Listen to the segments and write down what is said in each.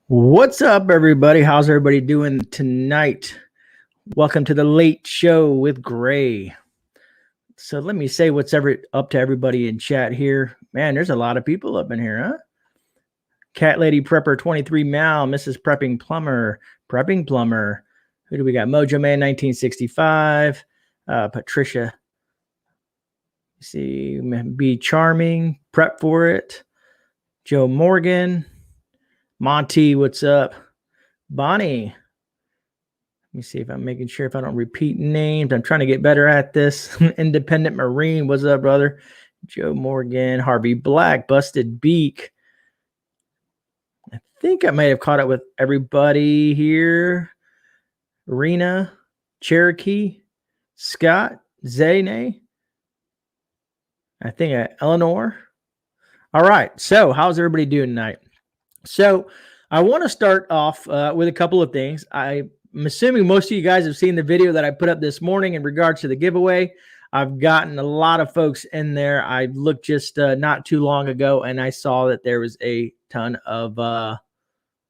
What's up, everybody? How's everybody doing tonight? Welcome to the late show with Gray. So let me say what's up to everybody in chat here. Man, there's a lot of people up in here, huh? Cat Lady Prepper 23 Mal, Mrs. Prepping Plumber. Who do we got? Mojo Man 1965. Patricia. See, Be Charming. Prep for it. Joe Morgan. Monty, what's up? Bonnie. Let me see if I'm making sure if I don't repeat names. I'm trying to get better at this. Independent Marine, what's up, brother? Joe Morgan, Harvey Black, Busted Beak. I think I may have caught up with everybody here. Rena, Cherokee, Scott, Zayne. I think Eleanor. All right, so how's everybody doing tonight? So I want to start off with a couple of things. I'm assuming most of you guys have seen the video that I put up this morning in regards to the giveaway. I've gotten a lot of folks in there. I looked just not too long ago, and I saw that there was a ton of,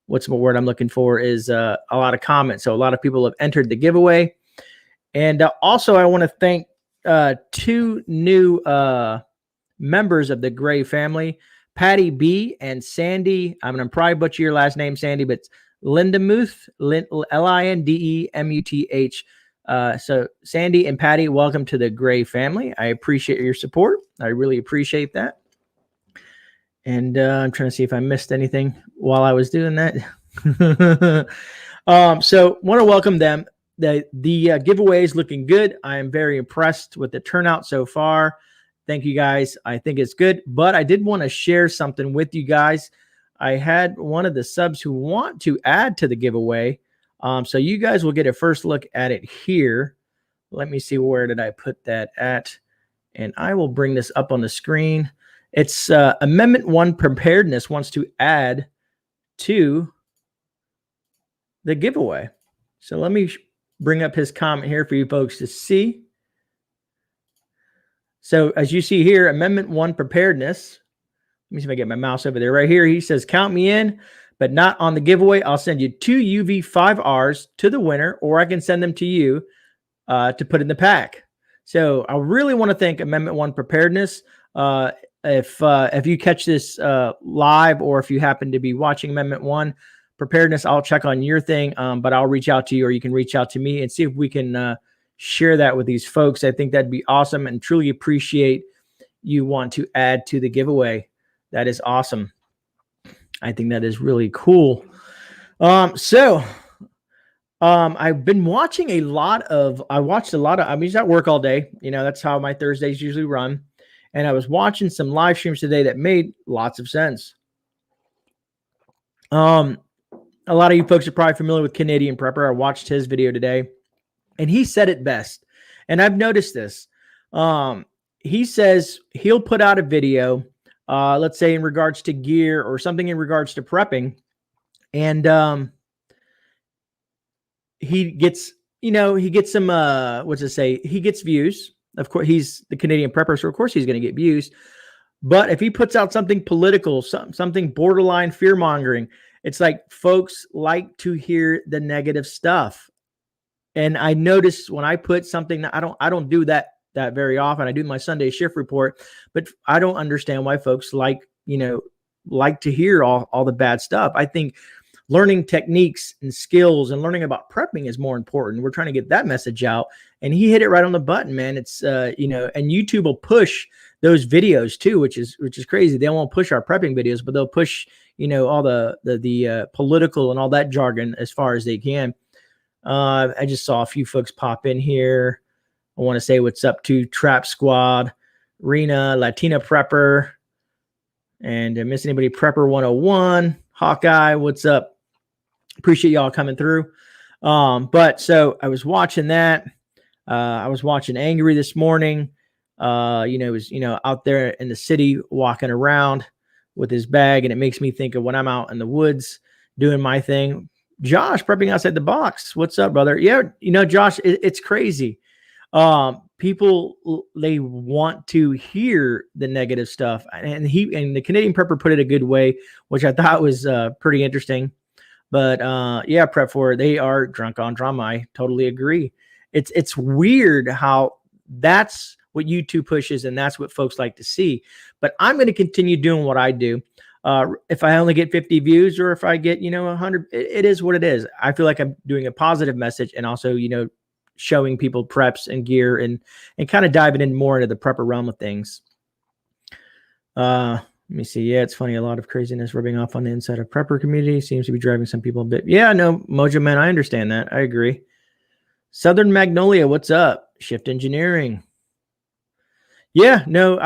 what's the word I'm looking for, is a lot of comments. So a lot of people have entered the giveaway. And also I want to thank two new members of the Gray family. Patty B and Sandy. I'm going to probably butcher your last name, Sandy, but it's Lindemuth, Lindemuth. So Sandy and Patty, welcome to the Gray family. I appreciate your support. I really appreciate that. And I'm trying to see if I missed anything while I was doing that. So want to welcome them. The giveaway is looking good. I am very impressed with the turnout so far. Thank you guys. I think it's good, but I did want to share something with you guys. I had one of the subs who want to add to the giveaway. So you guys will get a first look at it here. Let me see, where did I put that at? And I will bring this up on the screen. It's Amendment 1 Preparedness wants to add to the giveaway. So let me bring up his comment here for you folks to see. So as you see here, Amendment 1 Preparedness. Let me see if I get my mouse over there. Right here, he says, count me in, but not on the giveaway. I'll send you 2 UV5Rs to the winner, or I can send them to you to put in the pack. So I really want to thank Amendment 1 Preparedness. If you catch this live, or if you happen to be watching Amendment 1 Preparedness, I'll check on your thing, but I'll reach out to you, or you can reach out to me and see if we can share that with these folks. I think that'd be awesome, and truly appreciate you want to add to the giveaway. That is awesome. I think that is really cool. I've been watching I watched a lot of, I mean, at work all day. You know, that's how my Thursdays usually run. And I was watching some live streams today that made lots of sense. A lot of you folks are probably familiar with Canadian Prepper. I watched his video today, and he said it best. And I've noticed this. He says he'll put out a video, let's say in regards to gear or something in regards to prepping. And he gets, he gets some, he gets views. Of course, he's the Canadian Prepper, so of course he's going to get views. But if he puts out something political, something borderline fear-mongering, it's like folks like to hear the negative stuff. And I noticed when I put something, I don't do that very often. I do my Sunday shift report, but I don't understand why folks like to hear all the bad stuff. I think learning techniques and skills and learning about prepping is more important. We're trying to get that message out, and he hit it right on the button, man. It's and YouTube will push those videos too, which is crazy. They won't push our prepping videos, but they'll push all the political and all that jargon as far as they can. I just saw a few folks pop in here. I want to say what's up to Trap Squad, Rena, Latina Prepper, and Miss Anybody Prepper 101, Hawkeye, what's up? Appreciate y'all coming through. But so I was watching that. I was watching Angry this morning. It was, out there in the city walking around with his bag, and it makes me think of when I'm out in the woods doing my thing. Josh, prepping outside the box. What's up, brother? Yeah, Josh, it's crazy. People, they want to hear the negative stuff, and the Canadian Prepper put it a good way, which I thought was pretty interesting. But yeah, Prep for they are drunk on drama. I totally agree. It's weird how that's what YouTube pushes and that's what folks like to see. But I'm going to continue doing what I do. If I only get 50 views or if I get, 100, it is what it is. I feel like I'm doing a positive message and also, showing people preps and gear and kind of diving in more into the prepper realm of things. Let me see. Yeah, it's funny. A lot of craziness rubbing off on the inside of prepper community seems to be driving some people a bit. Yeah, no, Mojo Man, I understand that. I agree. Southern Magnolia, what's up? Shift Engineering. Yeah, no,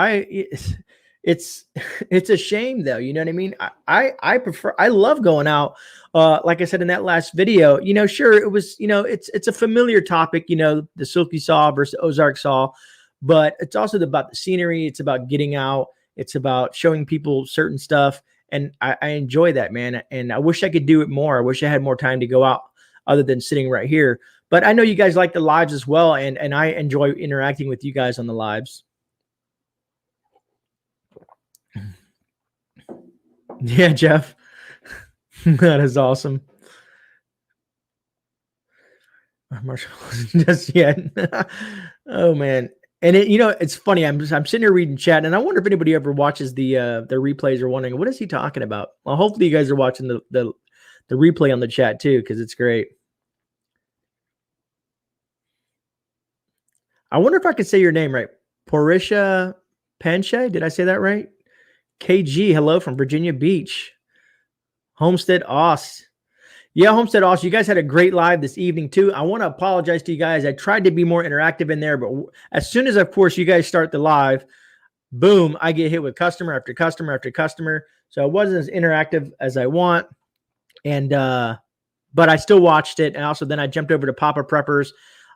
it's a shame though. You know what I mean? I love going out. Like I said in that last video, sure it was, it's a familiar topic, the silky saw versus Ozark saw, but it's also about the scenery. It's about getting out. It's about showing people certain stuff. And I enjoy that, man. And I wish I could do it more. I wish I had more time to go out other than sitting right here. But I know you guys like the lives as well. And I enjoy interacting with you guys on the lives. Yeah, Jeff. That is awesome. Marshall wasn't just yet. Oh man. And it's funny. I'm sitting here reading chat, and I wonder if anybody ever watches the replays or wondering what is he talking about. Well, hopefully you guys are watching the replay on the chat too, because it's great. I wonder if I could say your name right. Porisha Panche. Did I say that right? KG, hello from Virginia Beach. Homestead Oss. Yeah, Homestead Oss, you guys had a great live this evening too. I want to apologize to you guys. I tried to be more interactive in there, but as soon as, of course, you guys start the live, boom, I get hit with customer after customer after customer. So it wasn't as interactive as I want. And but I still watched it. And also then I jumped over to Papa Preppers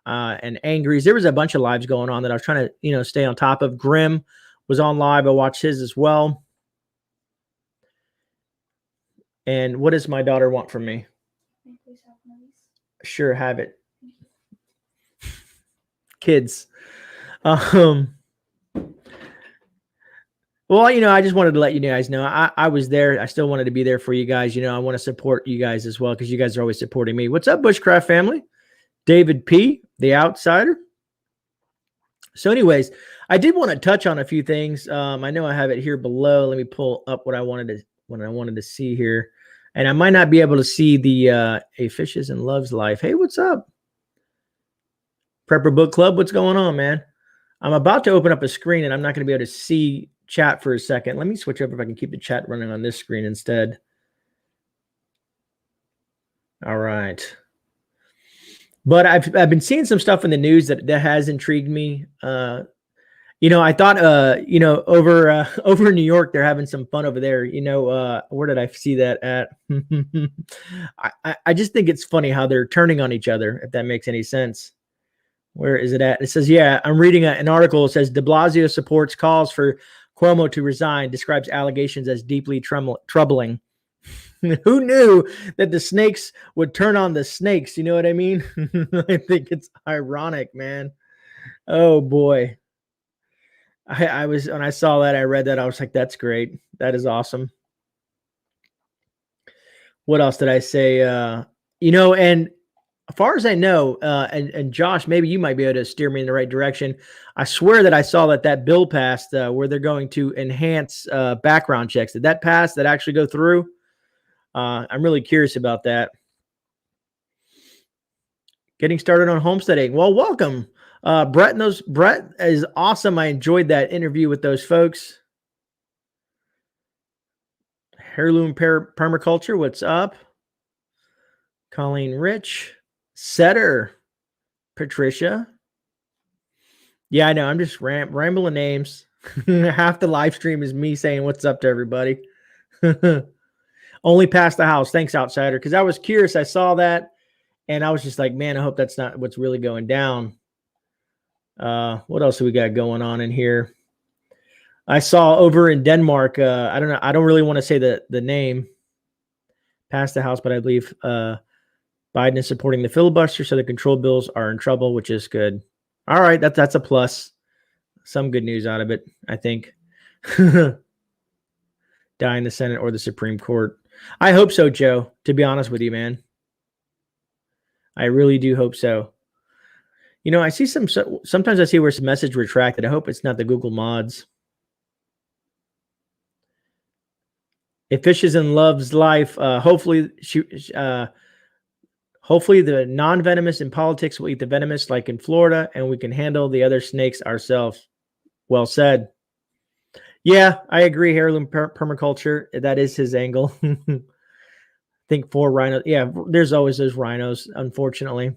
and Angries. There was a bunch of lives going on that I was trying to, stay on top of. Grim was on live. I watched his as well. And what does my daughter want from me? Sure, have it. Kids. Well, I just wanted to let you guys know I was there. I still wanted to be there for you guys. I want to support you guys as well because you guys are always supporting me. What's up, Bushcraft family? David P., the outsider. So anyways, I did want to touch on a few things. I know I have it here below. Let me pull up what I wanted to see here. And I might not be able to see the A Fishes and Loves Life. Hey, what's up? Prepper Book Club, what's going on, man? I'm about to open up a screen, and I'm not going to be able to see chat for a second. Let me switch over if I can keep the chat running on this screen instead. All right. But I've been seeing some stuff in the news that has intrigued me. I thought, over in New York, they're having some fun over there. Where did I see that at? I just think it's funny how they're turning on each other, if that makes any sense. Where is it at? It says, yeah, I'm reading an article. It says de Blasio supports calls for Cuomo to resign, describes allegations as deeply troubling. Who knew that the snakes would turn on the snakes? You know what I mean? I think it's ironic, man. Oh, boy. I was, when I saw that, I read that, I was like, that's great. That is awesome. What else did I say? And as far as I know, and Josh, maybe you might be able to steer me in the right direction. I swear that I saw that bill passed where they're going to enhance background checks. Did that pass? That actually go through? I'm really curious about that. Getting started on homesteading. Well, welcome. Brett is awesome. I enjoyed that interview with those folks. Heirloom Permaculture, what's up? Colleen Rich. Setter. Patricia. Yeah, I know. I'm just rambling names. Half the live stream is me saying what's up to everybody. Only past the house. Thanks, outsider. Because I was curious. I saw that. And I was just like, man, I hope that's not what's really going down. What else do we got going on in here? I saw over in Denmark, I don't know. I don't really want to say the name past the house, but I believe Biden is supporting the filibuster, so the control bills are in trouble, which is good. All right, that's a plus. Some good news out of it, I think. Die in the Senate or the Supreme Court. I hope so, Joe, to be honest with you, man. I really do hope so. You know, I see sometimes I see where some message retracted. I hope it's not the Google mods. It fishes and loves life. Hopefully the non-venomous in politics will eat the venomous like in Florida, and we can handle the other snakes ourselves. Well said. Yeah, I agree. Heirloom permaculture, that is his angle. I think 4 rhinos. Yeah, there's always those rhinos, unfortunately.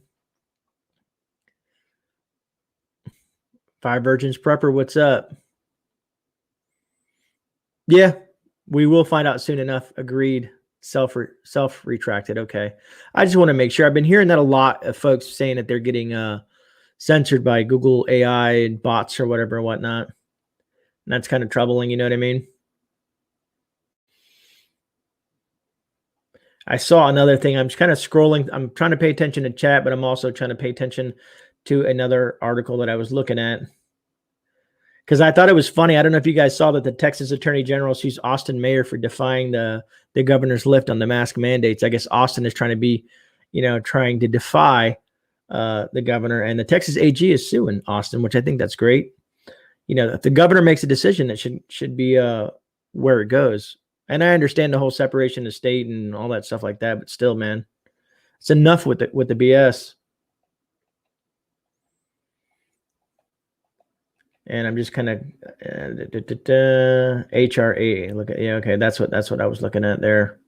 5 Virgins Prepper, what's up? Yeah, we will find out soon enough. Agreed. Self retracted. Okay. I just want to make sure. I've been hearing that a lot of folks saying that they're getting censored by Google AI and bots or whatever and whatnot. And that's kind of troubling. You know what I mean? I saw another thing. I'm just kind of scrolling. I'm trying to pay attention to chat, but I'm also trying to pay attention to another article that I was looking at. Because I thought it was funny. I don't know if you guys saw that the Texas Attorney General sues Austin Mayor for defying the governor's lift on the mask mandates. I guess Austin is trying to be, trying to defy the governor, and the Texas AG is suing Austin, which I think that's great. If the governor makes a decision, it should be where it goes. And I understand the whole separation of state and all that stuff like that, but still, man, it's enough with the BS. And I'm just kind of HRA. Look at, yeah, okay, that's what I was looking at there.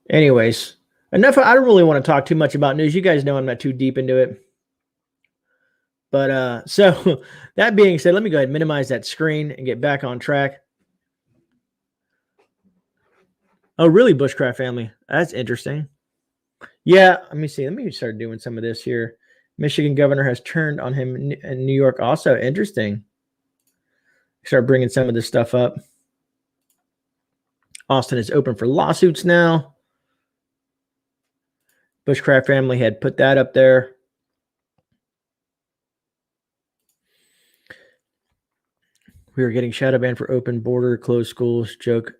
Anyways, enough. I don't really want to talk too much about news. You guys know I'm not too deep into it. But so that being said, let me go ahead and minimize that screen and get back on track. Oh, really, Bushcraft Family? That's interesting. Yeah, let me see. Let me start doing some of this here. Michigan governor has turned on him in New York. Also interesting. Start bringing some of this stuff up. Austin is open for lawsuits now. Bushcraft Family had put that up there. We were getting shadow banned for open border, closed schools joke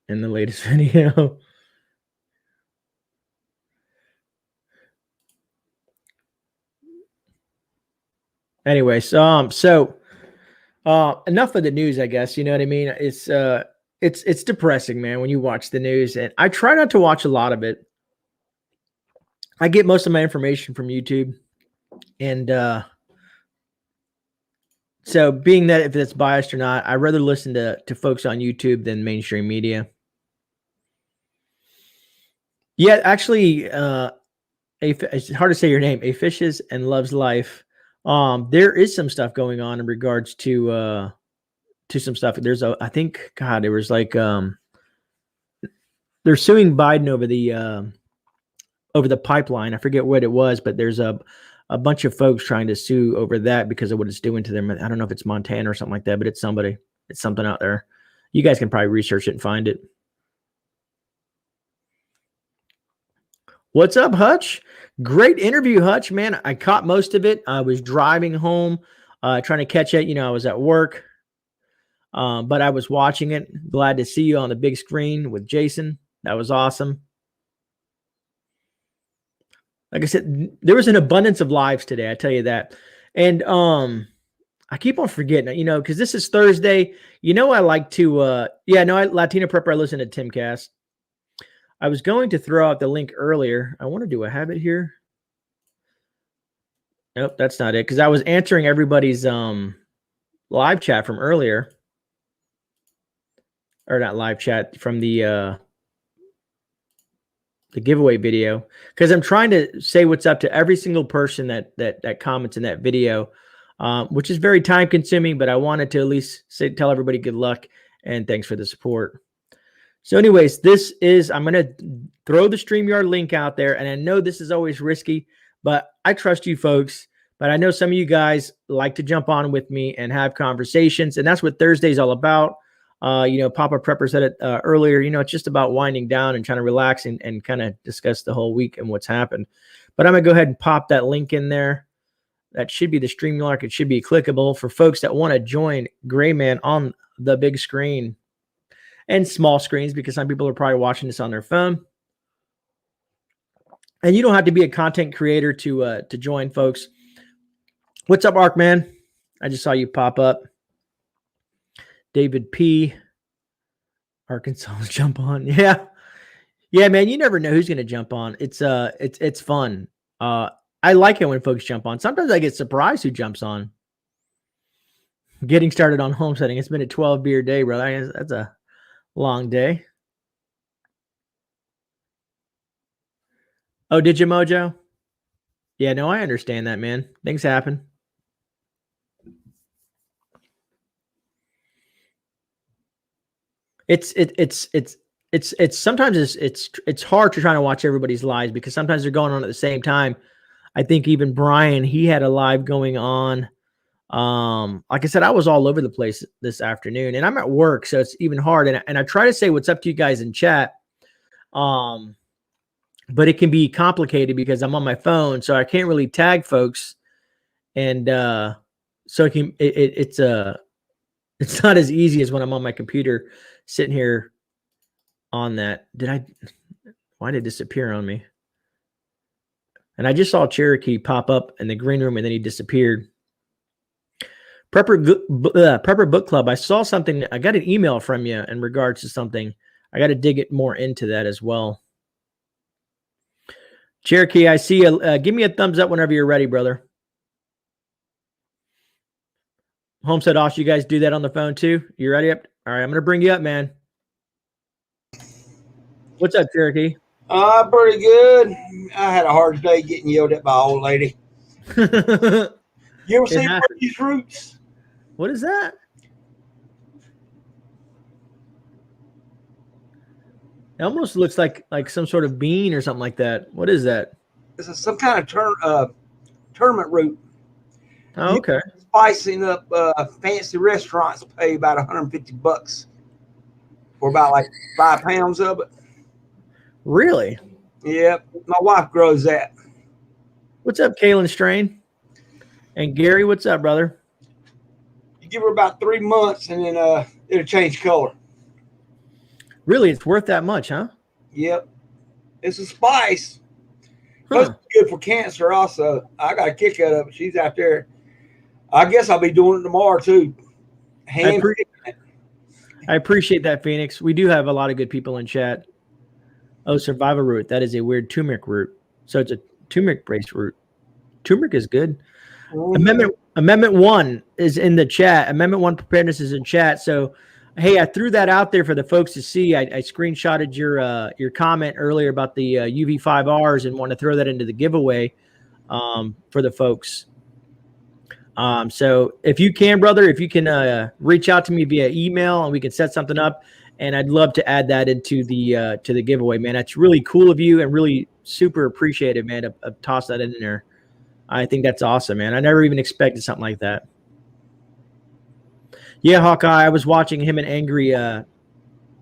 in the latest video. Anyways, so enough of the news, I guess. You know what I mean? It's depressing, man, when you watch the news, and I try not to watch a lot of it. I get most of my information from YouTube, and so being that if it's biased or not, I'd rather listen to folks on YouTube than mainstream media. Yeah, actually, it's hard to say your name. A Fishes and Loves Life. There is some stuff going on in regards to some stuff. I think, God, there was like, they're suing Biden over the pipeline. I forget what it was, but there's a bunch of folks trying to sue over that because of what it's doing to them. I don't know if it's Montana or something like that, but it's something out there. You guys can probably research it and find it. What's up, Hutch? Great interview, Hutch, man. I caught most of it. I was driving home, trying to catch it. I was at work, but I was watching it. Glad to see you on the big screen with Jason. That was awesome. Like I said, there was an abundance of lives today. I tell you that. And I keep on forgetting, because this is Thursday. I like to, Latino Prepper, I listen to Timcast. I was going to throw out the link earlier. I wonder, do I have it here? Nope, that's not it. Because I was answering everybody's live chat from earlier. Or not live chat, from the giveaway video. Because I'm trying to say what's up to every single person that comments in that video, which is very time consuming, but I wanted to at least tell everybody good luck and thanks for the support. So anyways, I'm going to throw the StreamYard link out there. And I know this is always risky, but I trust you folks. But I know some of you guys like to jump on with me and have conversations. And that's what Thursday's all about. Papa Prepper said it earlier, it's just about winding down and trying to relax and kind of discuss the whole week and what's happened. But I'm going to go ahead and pop that link in there. That should be the StreamYard. It should be clickable for folks that want to join GreyMan on the big screen and small screens, because some people are probably watching this on their phone. And you don't have to be a content creator to join, folks. What's up, Arcman? I just saw you pop up. David P. Arkansas jump on. Yeah. Yeah, man, you never know who's going to jump on. It's fun. I like it when folks jump on. Sometimes I get surprised who jumps on. Getting started on homesteading. It's been a 12 beer day, brother. That's a long day. Oh, did you, Mojo? Yeah, no, I understand that, man. Things happen. It's sometimes it's hard to try to watch everybody's lives, because sometimes they're going on at the same time. I think even Brian, he had a live going on. Like I said, I was all over the place this afternoon, and I'm at work, so it's even hard. And I try to say what's up to you guys in chat. But it can be complicated because I'm on my phone, so I can't really tag folks. And so it's not as easy as when I'm on my computer sitting here on that. Why did it disappear on me? And I just saw Cherokee pop up in the green room, and then he disappeared. Prepper Book Club. I saw something. I got an email from you in regards to something. I got to dig it more into that as well. Cherokee, I see you. Give me a thumbs up whenever you're ready, brother. Homestead Osh, you guys do that on the phone too? You ready up? All right, I'm going to bring you up, man. What's up, Cherokee? Pretty good. I had a hard day getting yelled at by an old lady. You ever seen Birdie's Roots? What is that? It almost looks like some sort of bean or something like that. What is that? It's some kind of tournament root. Oh, okay. Spicing up fancy restaurants pay about $150 for about like 5 pounds of it. Really? Yep. My wife grows that. What's up, Kaylin Strain? And Gary, what's up, brother? You give her about 3 months, and then it'll change color. Really? It's worth that much, huh? Yep. It's a spice. Huh. It's good for cancer also. I got a kick out of it. She's out there. I guess I'll be doing it tomorrow too. I appreciate that, Phoenix. We do have a lot of good people in chat. Oh, survival root. That is a weird turmeric root. So it's a turmeric-based root. Turmeric is good. Amendment 1 is in the chat. Amendment 1 preparedness is in chat. So, hey, I threw that out there for the folks to see. I screenshotted your comment earlier about the UV5Rs and want to throw that into the giveaway for the folks. So if you can, brother, if you can reach out to me via email and we can set something up, and I'd love to add that into the to the giveaway, man. That's really cool of you and really super appreciative, man, to toss that in there. I think that's awesome, man. I never even expected something like that. Yeah, Hawkeye, I was watching him and Angry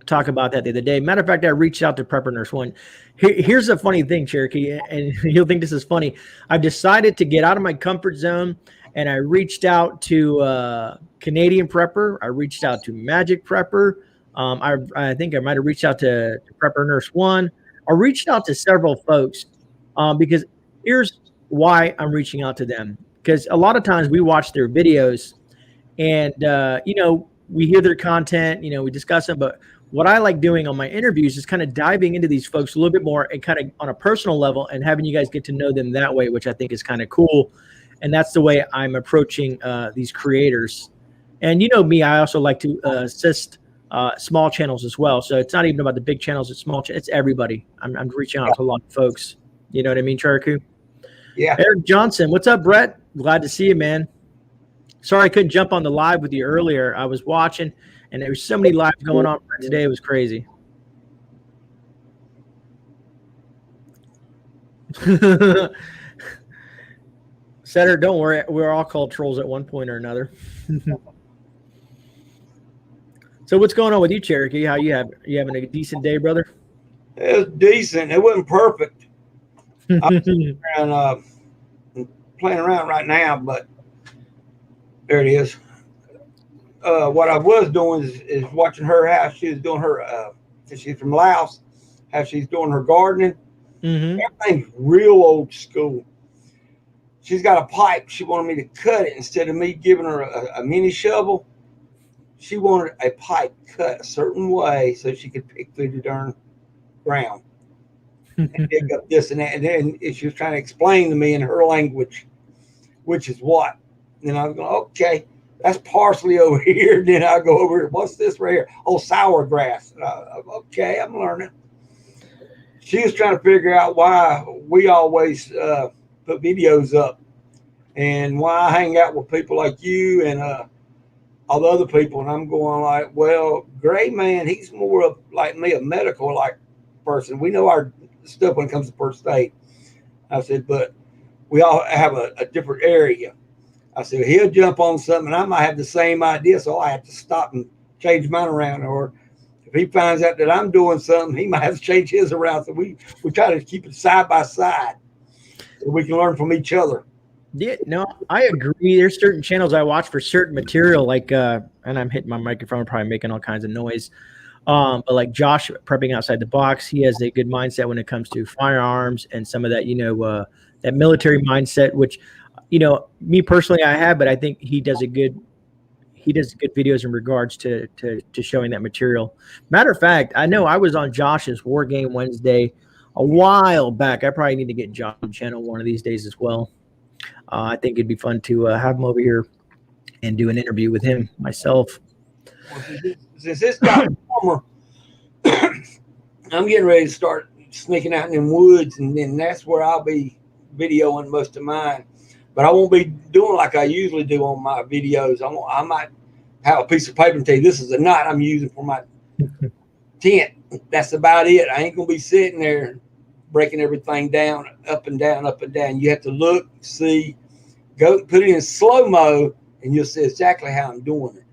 talk about that the other day. Matter of fact, I reached out to Prepper Nurse 1. Here's a funny thing, Cherokee, and you'll think this is funny. I've decided to get out of my comfort zone, and I reached out to Canadian Prepper. I reached out to Magic Prepper. I think I might have reached out to Prepper Nurse 1. I reached out to several folks because here's why I'm reaching out to them. Because a lot of times we watch their videos and, we hear their content, we discuss them. But what I like doing on my interviews is kind of diving into these folks a little bit more and kind of on a personal level and having you guys get to know them that way, which I think is kind of cool. And that's the way I'm approaching these creators. And you know me, I also like to assist small channels as well. So it's not even about the big channels, it's small channels. It's everybody. I'm reaching out to a lot of folks. You know what I mean, Cherokee? Yeah. Eric Johnson, what's up, Brett? Glad to see you, man. Sorry I couldn't jump on the live with you earlier. I was watching, and there was so many lives going on today. It was crazy. Setter, don't worry. We're all called trolls at one point or another. So what's going on with you, Cherokee? How you having a decent day, brother? It was decent. It wasn't perfect. I was around playing around right now, but there it is. What I was doing is watching her how she was doing her. She's from Laos, how she's doing her gardening. Everything's real old school. She's got a pipe. She wanted me to cut it instead of me giving her a mini shovel. She wanted a pipe cut a certain way so she could pick through the darn ground and dig up this and that. And then she was trying to explain to me in her language, which is what. And I was going, okay, that's parsley over here. And then I go over here. What's this right here? Oh, sour grass. Okay, I'm learning. She was trying to figure out why we always put videos up and why I hang out with people like you and all the other people. And I'm going like, well, GreyMan, he's more of like me, a medical like person. We know our stuff when it comes to first aid. I said, but we all have a different area. I said, he'll jump on something and I might have the same idea. So I have to stop and change mine around. Or if he finds out that I'm doing something, he might have to change his around. So we try to keep it side by side so we can learn from each other. Yeah, no, I agree. There's certain channels I watch for certain material, like, and I'm hitting my microphone, probably making all kinds of noise. But like Josh prepping outside the box, he has a good mindset when it comes to firearms and some of that, that military mindset, which, me personally, I have, but I think he does good videos in regards to showing that material. Matter of fact, I know I was on Josh's War Game Wednesday a while back. I probably need to get Josh on channel one of these days as well. I think it'd be fun to have him over here and do an interview with him myself. Well, since this got warmer, I'm getting ready to start sneaking out in them woods, and then that's where I'll be videoing most of mine. But I won't be doing like I usually do on my videos. I might have a piece of paper and tell you this is a knot I'm using for my tent. That's about it. I ain't gonna be sitting there breaking everything down, up and down, up and down. You have to look, see, go put it in slow-mo, and you'll see exactly how I'm doing it.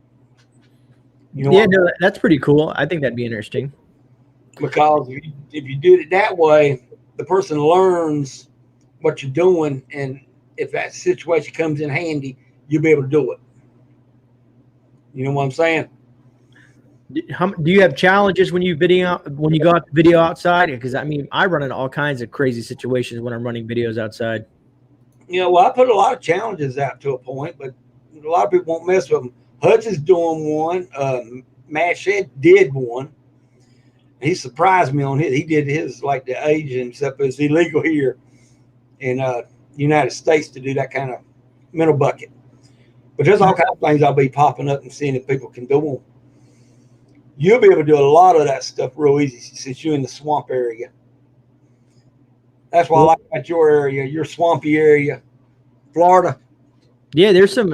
Yeah, no, that's pretty cool. I think that'd be interesting. Because if you do it that way, the person learns what you're doing, and if that situation comes in handy, you'll be able to do it. You know what I'm saying? Do you have challenges when you go out to video outside? Because I mean, I run into all kinds of crazy situations when I'm running videos outside. Well, I put a lot of challenges out to a point, but a lot of people won't mess with them. Hutch is doing one. Matt Shed did one. He surprised me on his. He did his like the age and stuff. It's illegal here in United States to do that kind of mental bucket. But there's all kinds of things I'll be popping up and seeing if people can do them. You'll be able to do a lot of that stuff real easy since you're in the swamp area. That's why I like about your area, your swampy area, Florida. Yeah, there's some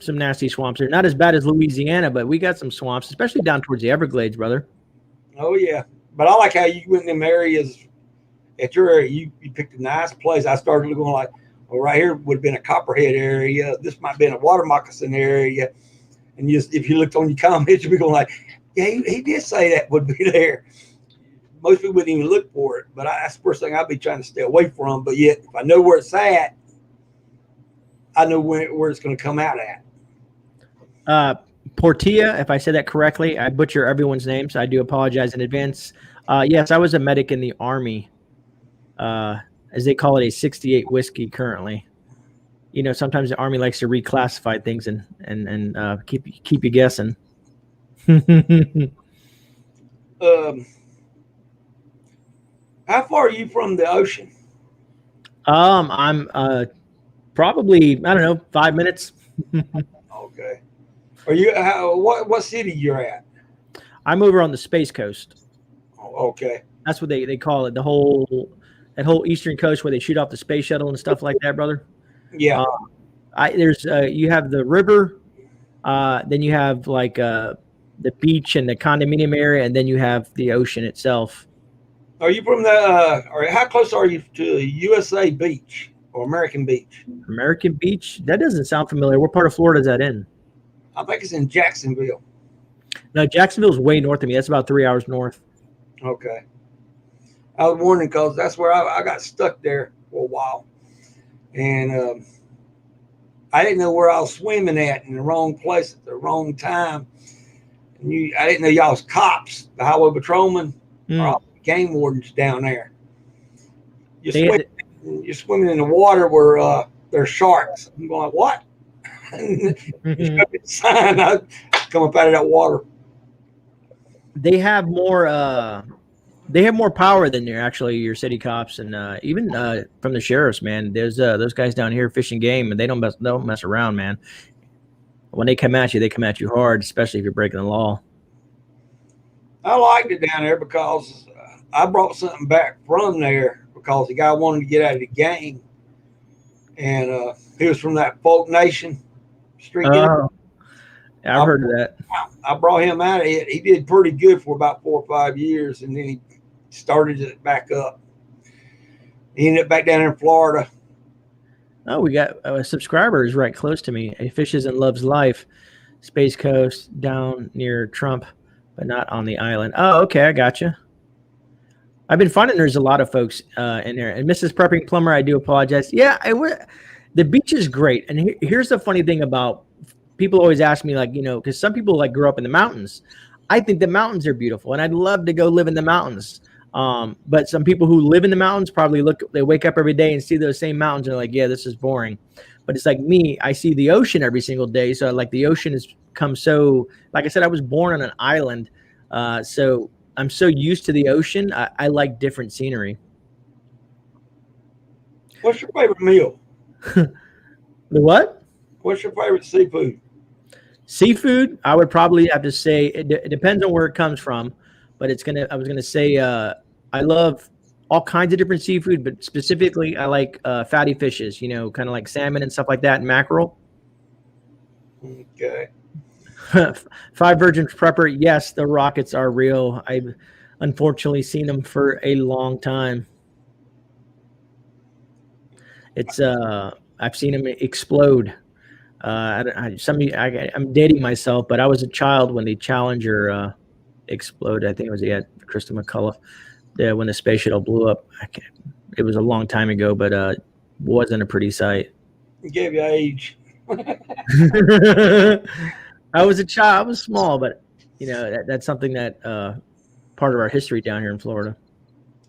nasty swamps there. Not as bad as Louisiana, but we got some swamps, especially down towards the Everglades, brother. Oh yeah, but I like how you went in them areas. At your area, you picked a nice place. I started going like, well, right here would have been a Copperhead area. This might have been a water moccasin area. And if you looked on your comments, you'd be going like, yeah, he did say that would be there. Most people wouldn't even look for it, but that's the first thing I'd be trying to stay away from. But yet, if I know where it's at, I know where it's going to come out at. Portilla, if I said that correctly, I butcher everyone's name, so I do apologize in advance. Yes, I was a medic in the Army, as they call it, a 68 whiskey currently. Sometimes the Army likes to reclassify things and keep you guessing. How far are you from the ocean? I'm probably, I don't know, 5 minutes. Okay. Are you what city you're at? I'm over on the Space Coast. Oh, okay. That's what they call it. That whole eastern coast where they shoot off the space shuttle and stuff like that, brother. Yeah. There's you have the river, then you have like the beach and the condominium area, and then you have the ocean itself. Are you from the? Or how close are you to USA Beach or American Beach? American Beach? That doesn't sound familiar. What part of Florida is that in? I think it's in Jacksonville. No, Jacksonville's way north of me. That's about 3 hours north. Okay. I was wondering because that's where I got stuck there for a while. And I didn't know where I was swimming at in the wrong place at the wrong time. And I didn't know y'all was cops, the highway patrolmen, or all the game wardens down there. You're swimming in the water where there's sharks. I'm going, what? You sign. I come up out of that water. They have more power than your city cops, and even from the sheriffs, man. There's those guys down here fishing game, and they don't mess around, man. When they come at you hard, especially if you're breaking the law. I liked it down there because I brought something back from there because the guy wanted to get out of the game, and he was from that folk nation street. I've heard of that. I brought him out of it. He did pretty good for about 4 or 5 years, and then he started it back up. He ended up back down in Florida. Oh, we got a subscriber is right close to me. He fishes and loves life. Space Coast down near Trump, but not on the island. Oh, okay, I gotcha. I've been finding there's a lot of folks in there. And Mrs. Prepping Plumber, I do apologize. Yeah, the beach is great. And here's the funny thing about people always ask me, like, because some people like grow up in the mountains. I think the mountains are beautiful, and I'd love to go live in the mountains. But some people who live in the mountains probably they wake up every day and see those same mountains and they're like, yeah, this is boring. But it's like me, I see the ocean every single day. So like the ocean has come so, like I said, I was born on an island. So I'm so used to the ocean. I like different scenery. What's your favorite meal? The what? What's your favorite seafood? Seafood, I would probably have to say it depends on where it comes from, but I was gonna say I love all kinds of different seafood, but specifically I like fatty fishes, kind of like salmon and stuff like that, and mackerel. Okay. Five Virgins Prepper, yes, the rockets are real. I've unfortunately seen them for a long time. It's I've seen them explode. I'm dating myself, but I was a child when the Challenger exploded. I think it was Krista McCullough. When the space shuttle blew up. It was a long time ago, but wasn't a pretty sight. It gave you age. I was a child. I was small, but that's something that part of our history down here in Florida.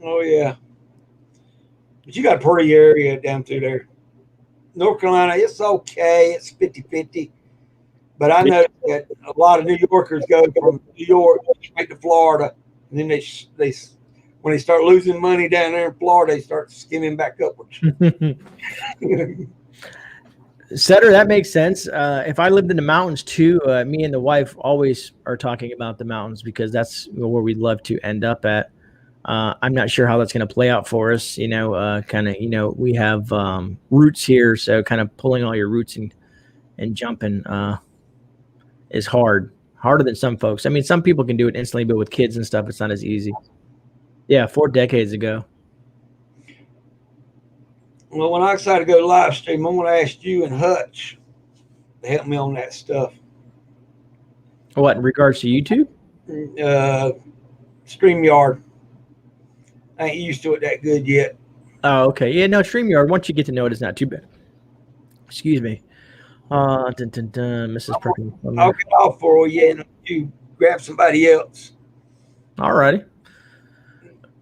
Oh yeah, but you got a pretty area down through there. North Carolina, it's okay. It's 50-50. But I know that a lot of New Yorkers go from New York straight to Florida, and then they when they start losing money down there in Florida, they start skimming back upwards. Setter, that makes sense. If I lived in the mountains too, me and the wife always are talking about the mountains because that's where we'd love to end up at. I'm not sure how that's going to play out for us. We have roots here, so kind of pulling all your roots and jumping is harder than some folks. I mean, some people can do it instantly, but with kids and stuff, it's not as easy. Yeah, 4 decades ago. Well, when I decided to go live stream, I'm going to ask you and Hutch to help me on that stuff. What, in regards to YouTube? StreamYard. I ain't used to it that good yet. Oh, okay. Yeah, no, StreamYard, once you get to know it, it's not too bad. Excuse me. Mrs. Prepping. I'll get off for you and you grab somebody else. All righty.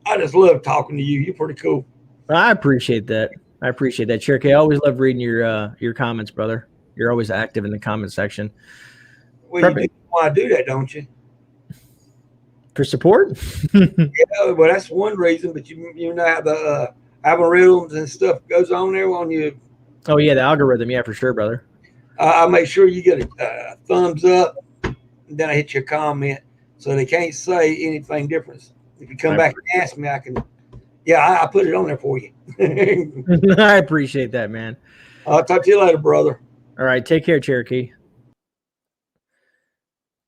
I just love talking to you. You're pretty cool. I appreciate that. Cherokee, I always love reading your comments, brother. You're always active in the comment section. Well, you do want to do that, don't you? For support? Yeah, well, that's one reason, but you know how the algorithms and stuff goes on there on you. Oh, yeah, the algorithm. Yeah, for sure, brother. I'll make sure you get a thumbs up, and then I hit your comment so they can't say anything different. If you come back and ask me, I can. Yeah, I put it on there for you. I appreciate that, man. I'll talk to you later, brother. All right, take care, Cherokee.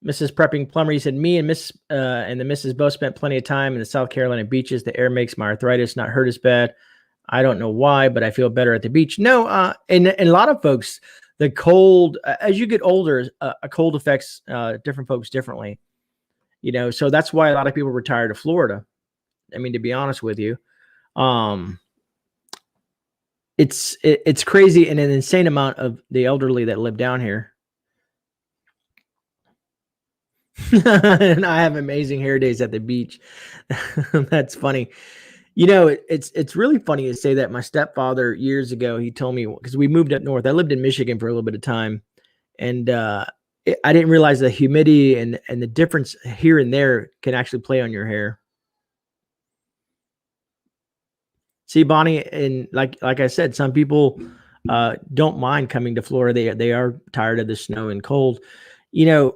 Mrs. Prepping Plumber, he said, me and the missus both spent plenty of time in the South Carolina beaches. The air makes my arthritis not hurt as bad. I don't know why, but I feel better at the beach. No, and a lot of folks, the cold, as you get older, a cold affects different folks differently. So that's why a lot of people retire to Florida. I mean, to be honest with you, it's crazy, and an insane amount of the elderly that live down here. And I have amazing hair days at the beach. That's funny. You know, it's really funny to say that. My stepfather years ago, he told me, because we moved up north. I lived in Michigan for a little bit of time, and I didn't realize the humidity and the difference here and there can actually play on your hair. See, Bonnie, and like I said, some people don't mind coming to Florida. They are tired of the snow and cold. You know,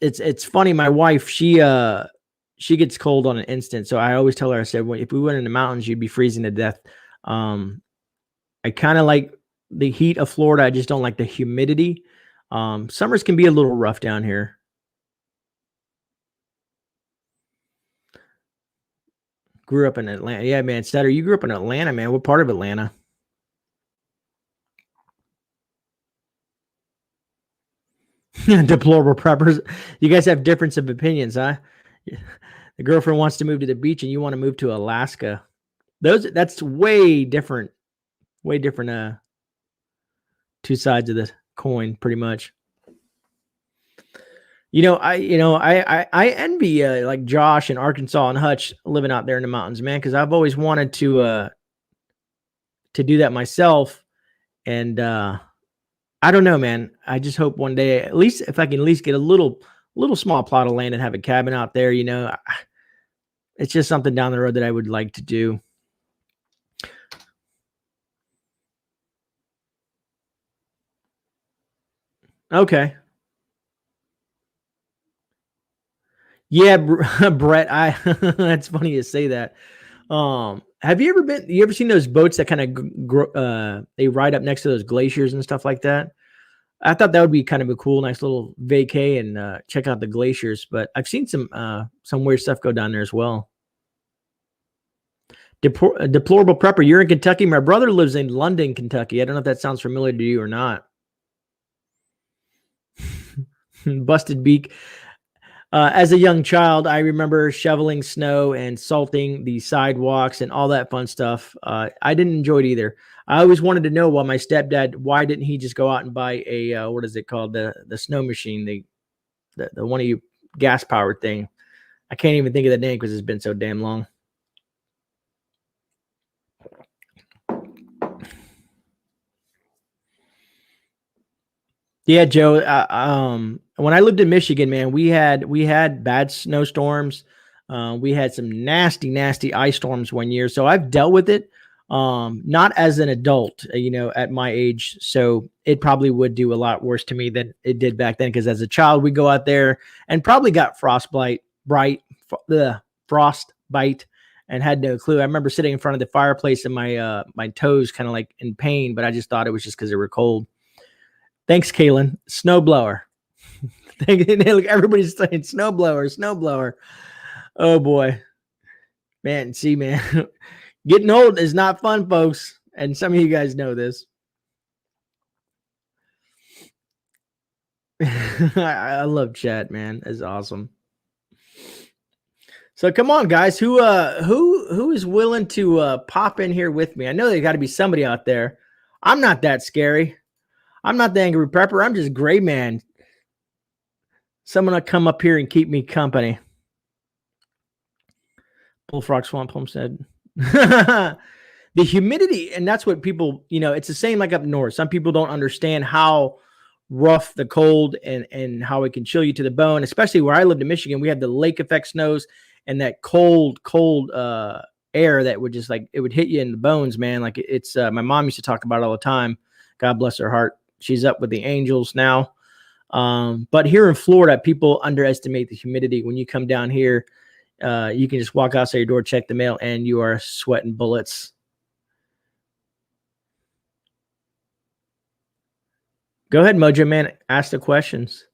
it's funny. My wife, she gets cold on an instant. So I always tell her, I said, well, if we went in the mountains, you'd be freezing to death. I kind of like the heat of Florida. I just don't like the humidity. Summers can be a little rough down here. Grew up in Atlanta. Yeah, man. Sutter, you grew up in Atlanta, man. What part of Atlanta? Deplorable preppers. You guys have difference of opinions, huh? The girlfriend wants to move to the beach and you want to move to Alaska. That's way different. Way different two sides of the coin, pretty much. I envy like Josh in Arkansas and Hutch living out there in the mountains, man, because I've always wanted to do that myself. And I don't know, man. I just hope one day, at least if I can at least get a little small plot of land and have a cabin out there, it's just something down the road that I would like to do. Okay. Yeah, Brett, that's funny you say that. Have you ever seen those boats that kind of they ride up next to those glaciers and stuff like that? I thought that would be kind of a cool, nice little vacay and check out the glaciers. But I've seen some weird stuff go down there as well. Deplorable prepper, you're in Kentucky. My brother lives in London, Kentucky. I don't know if that sounds familiar to you or not. Busted beak. As a young child, I remember shoveling snow and salting the sidewalks and all that fun stuff. I didn't enjoy it either. I always wanted to know why my stepdad, why didn't he just go out and buy a, what is it called? The snow machine, the one of you gas powered thing. I can't even think of the name because it's been so damn long. Yeah, Joe. When I lived in Michigan, man, we had bad snowstorms. We had some nasty ice storms one year. So I've dealt with it. Not as an adult, at my age. So it probably would do a lot worse to me than it did back then. Because as a child, we go out there and probably got frostbite, and had no clue. I remember sitting in front of the fireplace and my toes kind of like in pain, but I just thought it was just because they were cold. Thanks, Kaylin. Snowblower. Look, everybody's saying snowblower. Oh boy, man. See, man, getting old is not fun, folks, and some of you guys know this. I love chat, man. It's awesome. So come on, guys. Who is willing to pop in here with me? I know there got to be somebody out there. I'm not that scary. I'm not the angry prepper. I'm just GreyMan. Someone to come up here and keep me company. Bullfrog Swamp Homestead. The humidity, and that's what people, it's the same like up north. Some people don't understand how rough the cold and how it can chill you to the bone, especially where I lived in Michigan. We had the lake effect snows and that cold air that would just it would hit you in the bones, man. Like it's my mom used to talk about it all the time. God bless her heart. She's up with the angels now. But here in Florida, people underestimate the humidity. When you come down here, you can just walk outside your door, check the mail, and you are sweating bullets. Go ahead, Mojo Man. Ask the questions.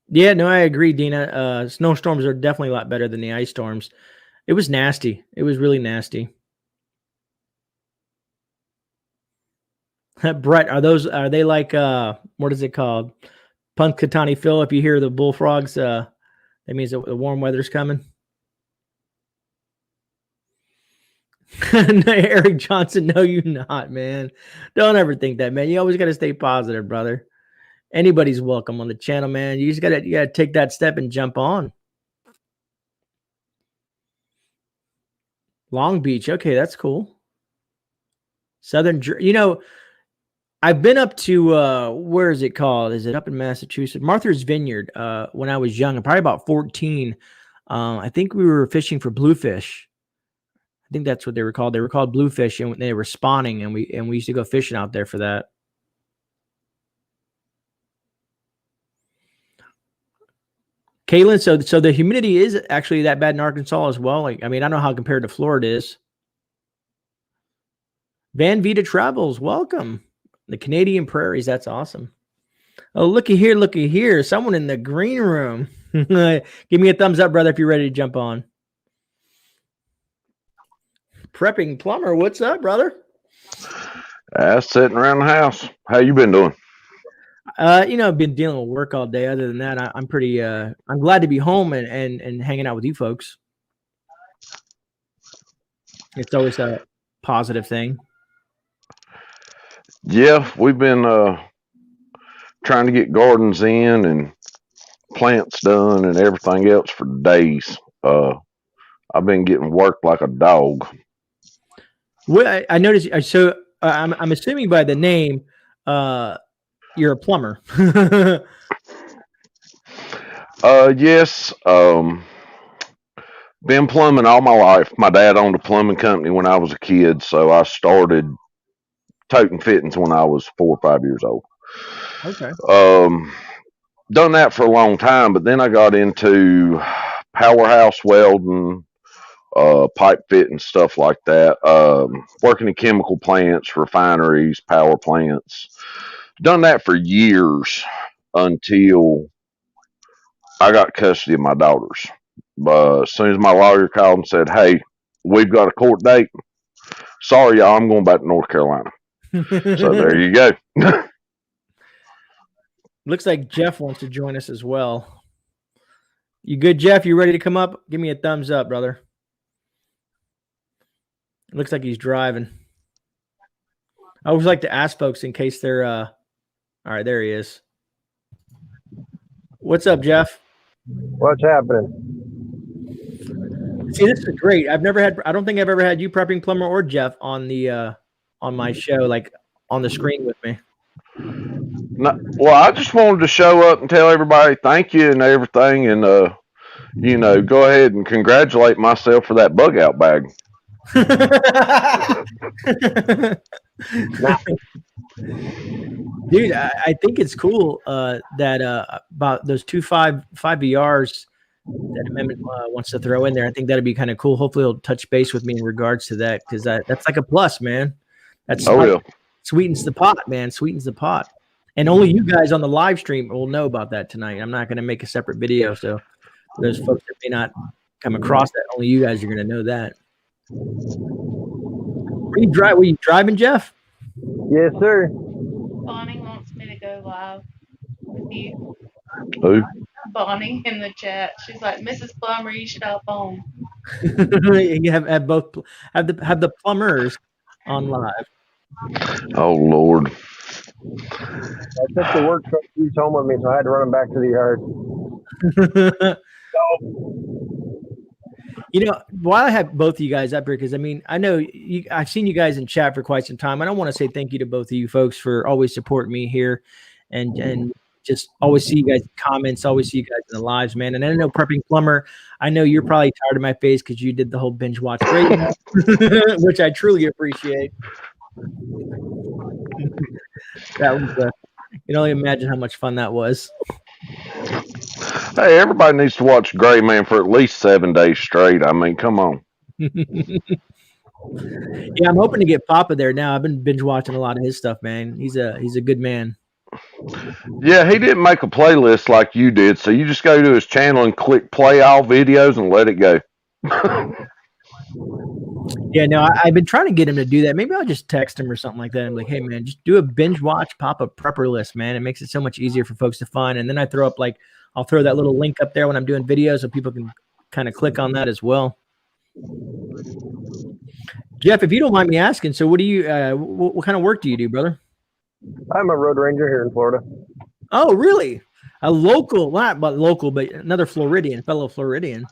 Yeah, no, I agree, Dina. Snowstorms are definitely a lot better than the ice storms. It was nasty. It was really nasty. Brett, are they like what is it called? Punxsutawney Phil. If you hear the bullfrogs, that means the warm weather's coming. No, Eric Johnson, no, you not, man. Don't ever think that, man. You always got to stay positive, brother. Anybody's welcome on the channel, man. You just gotta take that step and jump on. Long Beach, okay, that's cool. Southern, you know, I've been up to where is it called? Is it up in Massachusetts? Martha's Vineyard. When I was young, probably about 14. I think we were fishing for bluefish. I think that's what they were called. They were called bluefish, and they were spawning, and we used to go fishing out there for that. Kaylin, so the humidity is actually that bad in Arkansas as well. Like, I mean, I don't know how compared to Florida is. Van Vita Travels, welcome. The Canadian prairies, that's awesome. Oh, looky here. Someone in the green room. Give me a thumbs up, brother, if you're ready to jump on. Prepping Plumber, what's up, brother? Sitting around the house. How you been doing? You know, I've been dealing with work all day. Other than that, I'm pretty I'm glad to be home and hanging out with you folks. It's always a positive thing. Yeah, we've been trying to get gardens in and plants done and everything else for days. I've been getting worked like a dog. Well, I noticed. So I'm assuming by the name, you're a plumber. Yes. Been plumbing all my life. My dad owned a plumbing company when I was a kid, so I started toting fittings when I was 4 or 5 years old. Okay. Done that for a long time, but then I got into powerhouse welding, pipe fitting, stuff like that. Working in chemical plants, refineries, power plants. Done that for years until I got custody of my daughters. As soon as my lawyer called and said, "Hey, we've got a court date. Sorry, y'all, I'm going back to North Carolina." So there you go. Looks like Jeff wants to join us as well. You good, Jeff? You ready to come up? Give me a thumbs up, brother. It looks like he's driving. I always like to ask folks in case they're all right, there he is. What's up, Jeff? What's happening? See, this is great. I don't think I've ever had you, Prepping Plumber, or Jeff on the on my show, like on the screen with me. No, well, I just wanted to show up and tell everybody thank you and everything, and you know, go ahead and congratulate myself for that bug out bag. Dude, I think it's cool that about those 2 5 VRs that Amendment wants to throw in there. I think that'd be kind of cool. Hopefully he'll touch base with me in regards to that, because that's like a plus, man. That's sweetens the pot, man. Sweetens the pot. And only you guys on the live stream will know about that tonight. I'm not going to make a separate video, so for those folks that may not come across that, only you guys are going to know that. Were you driving, Jeff? Yes, sir. Bonnie wants me to go live with you. Who? Bonnie in the chat. She's like, Mrs. Plummer, you should hop on. You have both have the plumbers on live. Oh Lord. I took the work truck piece home with me, so I had to run them back to the yard. You know, while I have both of you guys up here, because I mean, I know I've seen you guys in chat for quite some time. I don't want to say thank you to both of you folks for always supporting me here, and just always see you guys in comments, always see you guys in the lives, man. And I know Prepping Plumber, I know you're probably tired of my face because you did the whole binge watch GreyMan, which I truly appreciate. That was you can only imagine how much fun that was. Hey, everybody needs to watch GreyMan for at least 7 days straight. I mean, come on. Yeah, I'm hoping to get Papa there now. I've been binge watching a lot of his stuff, man. He's a good man. Yeah, he didn't make a playlist like you did, so you just go to his channel and click play all videos and let it go. Yeah, no, I've been trying to get him to do that. Maybe I'll just text him or something like that. I'm like, hey, man, just do a binge watch pop-up prepper list, man. It makes it so much easier for folks to find. And then I throw up, like, I'll throw that little link up there when I'm doing videos so people can kind of click on that as well. Jeff, if you don't mind me asking, so what do you, what kind of work do you do, brother? I'm a road ranger here in Florida. Oh, really? A local, not but local, but another Floridian, fellow Floridian.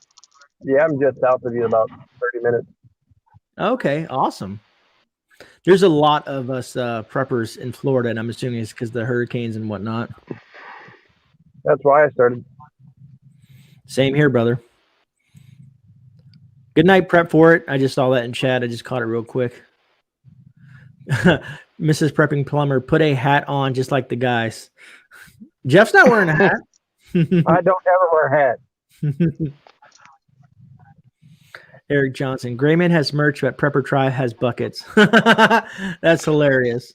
Yeah, I'm just south of you, about 30 minutes. Okay, awesome. There's a lot of us preppers in Florida, and I'm assuming it's because of the hurricanes and whatnot. That's why I started. Same here, brother. Good night, prep for it. I just saw that in chat. I just caught it real quick. Mrs. Prepping Plumber, put a hat on just like the guys. Jeff's not wearing a hat. I don't ever wear a hat. Eric Johnson, GreyMan has merch, but Prepper Tribe has buckets. That's hilarious.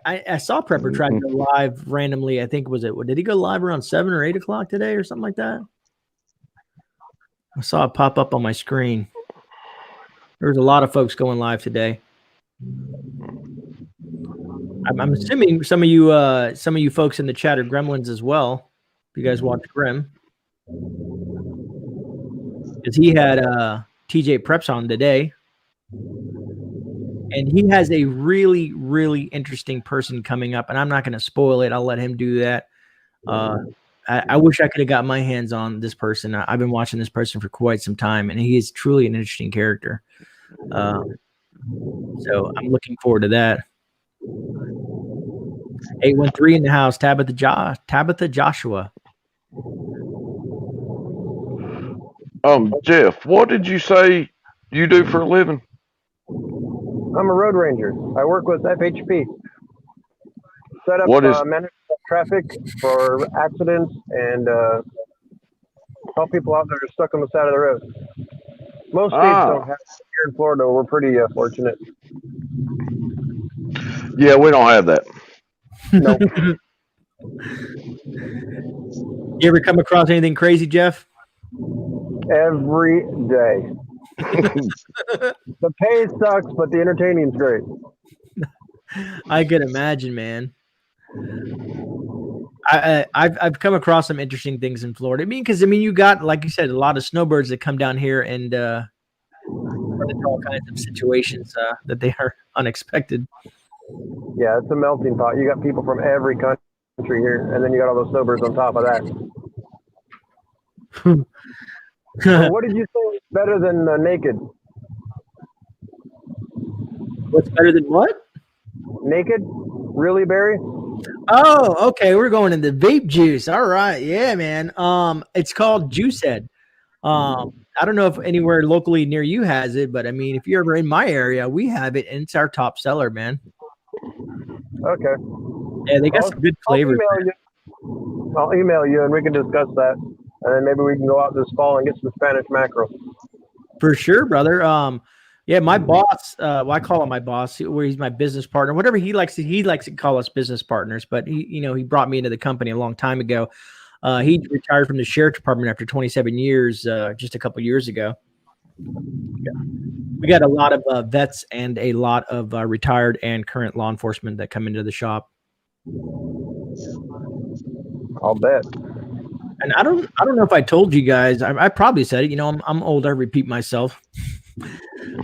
I saw Prepper Tribe go live randomly. I think did he go live around 7 or 8 o'clock today or something like that? I saw it pop up on my screen. There's a lot of folks going live today. I'm assuming some of you folks in the chat are Gremlins as well. If you guys watch Grim, because he had TJ Preps on today, and he has a really, really interesting person coming up. And I'm not going to spoil it. I'll let him do that. I wish I could have got my hands on this person. I've been watching this person for quite some time, and he is truly an interesting character. So I'm looking forward to that. 813 in the house. Tabitha Joshua. Jeff, what did you say you do for a living? I'm a road ranger. I work with FHP. Set up manage traffic for accidents and help people out that are stuck on the side of the road. Most states don't have it. Here in Florida, we're pretty fortunate. Yeah, we don't have that. Nope. You ever come across anything crazy, Jeff? Every day. The pay sucks, but the entertaining's great. I could imagine, man. I've come across some interesting things in Florida. Because you got, like you said, a lot of snowbirds that come down here and run into all kinds of situations that they are unexpected. Yeah, it's a melting pot. You got people from every country here, and then you got all those snowbirds on top of that. So what did you say is better than naked? What's better than what? Naked? Really, Barry? Oh, okay. We're going into vape juice. All right. Yeah, man. It's called Juice Head. I don't know if anywhere locally near you has it, but if you're ever in my area, we have it, and it's our top seller, man. Okay. Yeah, they got some good flavors. I'll email you, and we can discuss that, and then maybe we can go out this fall and get some Spanish mackerel. For sure, brother. Yeah, my boss, I call him my boss, where he's my business partner, whatever he likes to call us business partners, but he brought me into the company a long time ago. He retired from the sheriff department after 27 years, just a couple years ago. We got a lot of vets and a lot of retired and current law enforcement that come into the shop. I'll bet. And I don't know if I told you guys. I probably said it. I'm old. I repeat myself.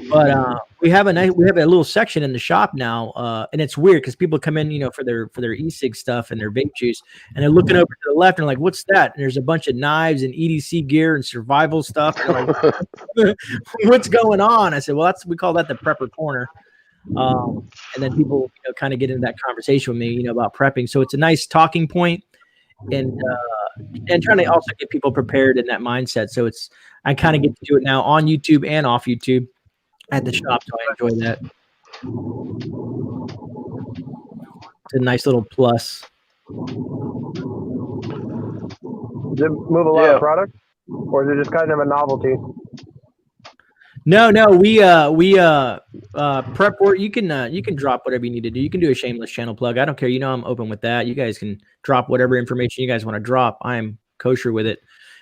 But we have a little section in the shop now, and it's weird because people come in, for their e-cig stuff and their vape juice, and they're looking over to the left and they're like, "What's that?" And there's a bunch of knives and EDC gear and survival stuff. And like, what's going on? I said, "Well, we call that the prepper corner." And then people kind of get into that conversation with me, about prepping. So it's a nice talking point, and trying to also get people prepared in that mindset. So I kind of get to do it now on YouTube and off YouTube at the shop, so I enjoy that. It's a nice little plus. Does it move a lot of product, or is it just kind of a novelty? No, we prep work. You can drop whatever you need to do. You can do a shameless channel plug. I don't care. I'm open with that. You guys can drop whatever information you guys want to drop. I am kosher with it.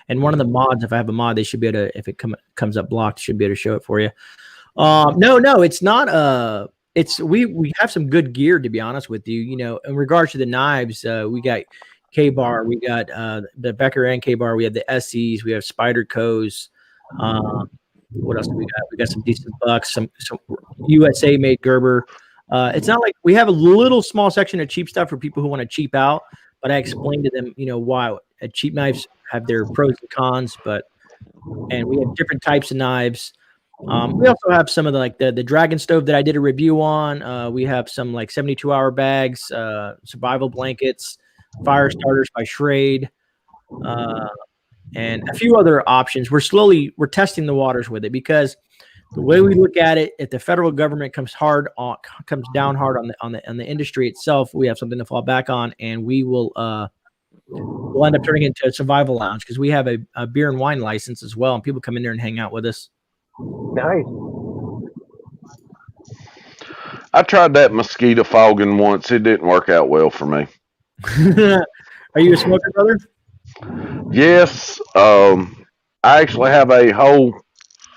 And one of the mods, if I have a mod, they should be able to, if it comes up blocked, should be able to show it for you. No, it's not. We have some good gear, to be honest with you. In regards to the knives, we got K-Bar, we got the Becker and K-Bar, we have the SEs, we have Spider Co's. What else do we got? We got some decent bucks, some USA made Gerber. It's not like we have a little small section of cheap stuff for people who want to cheap out, but I explained to them, why cheap knives have their pros and cons, and we have different types of knives. We also have some of the Dragon Stove that I did a review on. We have some 72-hour bags, survival blankets, fire starters by Schrade, and a few other options. We're testing the waters with it, because the way we look at it, if the federal government comes down hard on the industry itself, we have something to fall back on, and we'll end up turning into a survival lounge, because we have a beer and wine license as well, and people come in there and hang out with us. Nice. I tried that mosquito fogging once. It didn't work out well for me. Are you a smoker, brother? Yes. I actually have a whole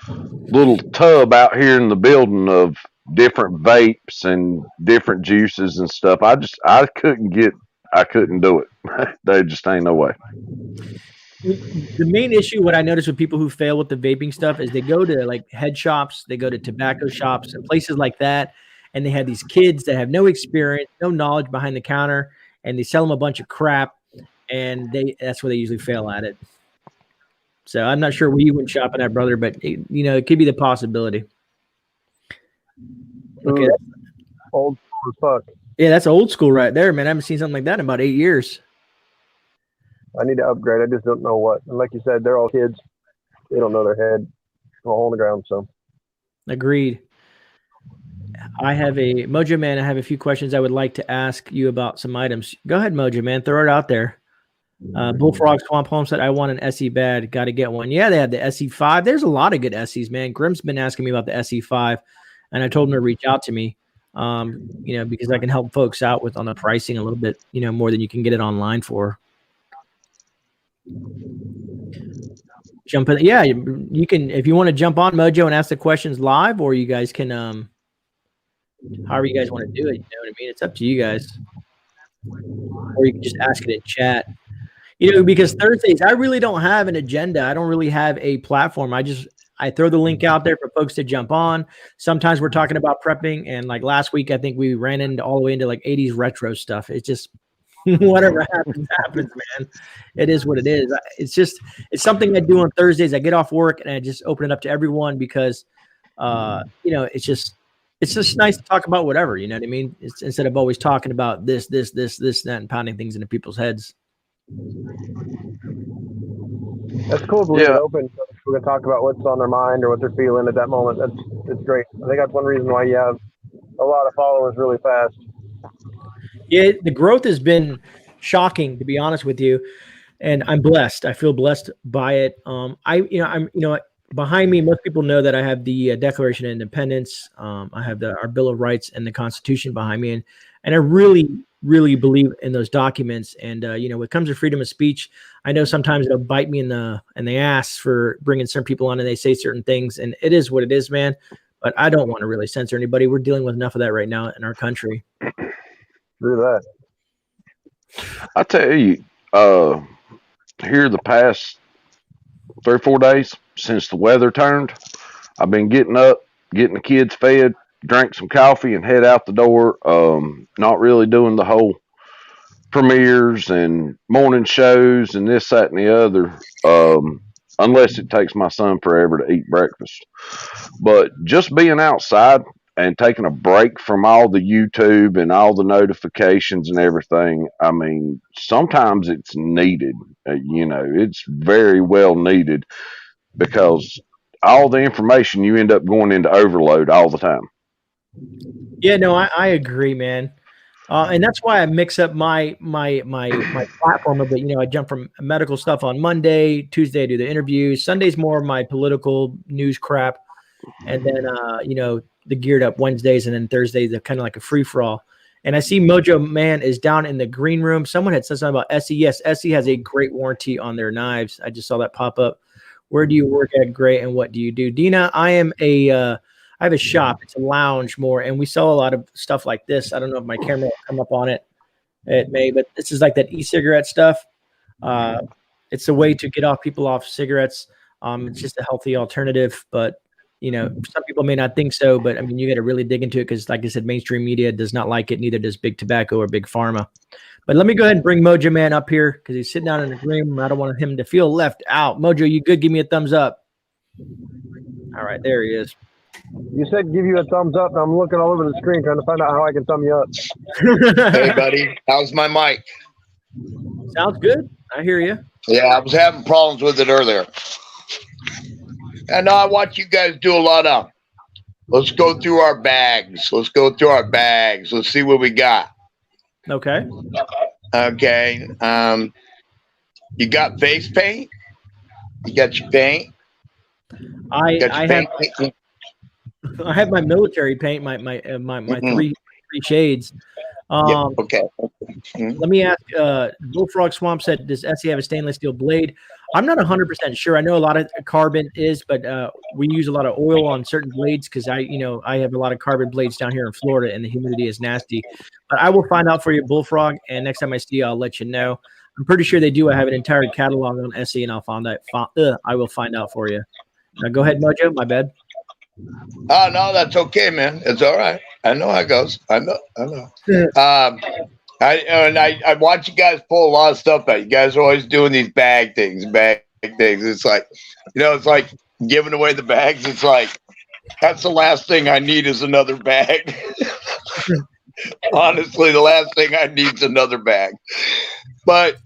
little tub out here in the building of different vapes and different juices and stuff. I couldn't do it. There just ain't no way. The main issue, what I notice with people who fail with the vaping stuff, is they go to head shops, they go to tobacco shops and places like that, and they have these kids that have no experience, no knowledge behind the counter, and they sell them a bunch of crap, and that's where they usually fail at it. So I'm not sure where you went shopping at, brother, but it could be the possibility. Okay, Old school as fuck. Yeah, that's old school right there, man. I haven't seen something like that in about 8 years. I need to upgrade. I just don't know what. And like you said, they're all kids. They don't know their head. A hole in the ground. So, agreed. I have Mojo Man. I have a few questions I would like to ask you about some items. Go ahead, Mojo Man. Throw it out there. Bullfrog Swamp Home said, I want an SE bad. Got to get one. Yeah, they have the SE5. There's a lot of good SEs, man. Grim's been asking me about the SE5, and I told him to reach out to me, because I can help folks out on the pricing a little bit, more than you can get it online for. Jump in. Yeah, you can, if you want to jump on, Mojo, and ask the questions live, or you guys can, however you guys want to do it. You know what I mean? It's up to you guys. Or you can just ask it in chat. Because Thursdays, I really don't have an agenda. I don't really have a platform. I throw the link out there for folks to jump on. Sometimes we're talking about prepping, and last week, I think we ran all the way into 80s retro stuff. It's just whatever happens, man. It is what it is. It's something I do on Thursdays. I get off work and I just open it up to everyone, because, it's just nice to talk about whatever, you know what I mean? It's, instead of always talking about this, that, and pounding things into people's heads. That's cool to leave it open. So we're going to talk about what's on their mind or what they're feeling at that moment. It's great. I think that's one reason why you have a lot of followers really fast. Yeah, the growth has been shocking, to be honest with you, and I'm blessed. I feel blessed by it. Behind me, most people know that I have the Declaration of Independence. I have our Bill of Rights and the Constitution behind me, and I really, really believe in those documents. And when it comes to freedom of speech, I know sometimes it'll bite me in the ass for bringing certain people on and they say certain things, and it is what it is, man. But I don't want to really censor anybody. We're dealing with enough of that right now in our country. Do that. I tell you, here the past 3 or 4 days since the weather turned, I've been getting up, getting the kids fed, drink some coffee, and head out the door. Not really doing the whole premieres and morning shows and this, that, and the other, unless it takes my son forever to eat breakfast. But just being outside and taking a break from all the YouTube and all the notifications and everything, I mean, sometimes it's needed. It's very well needed, because all the information, you end up going into overload all the time. Yeah, no, I agree, man. And that's why I mix up my platform a bit. I jump from medical stuff on Monday, Tuesday I do the interviews, Sunday's more of my political news crap, and then the geared up Wednesdays, and then Thursdays they're kind of like a free for all. And I see Mojo Man is down in the green room. Someone had said something about SE. Yes, SE has a great warranty on their knives. I just saw that pop up. Where do you work at, Gray, and what do you do? Dina, I have a shop. It's a lounge more, and we sell a lot of stuff like this. I don't know if my camera will come up on it. It may, but this is like that e-cigarette stuff. It's a way to get people off cigarettes. It's just a healthy alternative, but You know, some people may not think so, but I mean, you got to really dig into it because, like I said, mainstream media does not like it. Neither does big tobacco or big pharma. But let me go ahead and bring Mojo Man up here because he's sitting down in the green room. I don't want him to feel left out. Mojo, you good? Give me a thumbs up. All right, there he is. You said give you a thumbs up. And I'm looking all over the screen trying to find out how I can thumb you up. Hey, buddy. How's my mic? Sounds good. I hear you. Yeah, I was having problems with it earlier. And I watch you guys do a lot of, let's go through our bags. Let's go through our bags. Let's see what we got. Okay. Okay. You got face paint? You got your paint? I have my military paint, my three shades. Okay. Let me ask, Bullfrog Swamp said, does SE have a stainless steel blade? I'm not 100% sure. I know a lot of carbon is, but we use a lot of oil on certain blades because I have a lot of carbon blades down here in Florida and the humidity is nasty. But I will find out for you, Bullfrog, and next time I see you, I'll let you know. I'm pretty sure they do. I have an entire catalog on SE, and I will find out for you. Now go ahead, Mojo. My bad. Oh, no, that's okay, man. It's all right. I know how it goes. I know. I watch you guys pull a lot of stuff out. You guys are always doing these bag things. It's like, it's like giving away the bags. It's like, that's the last thing I need is another bag. Honestly, the last thing I need is another bag. But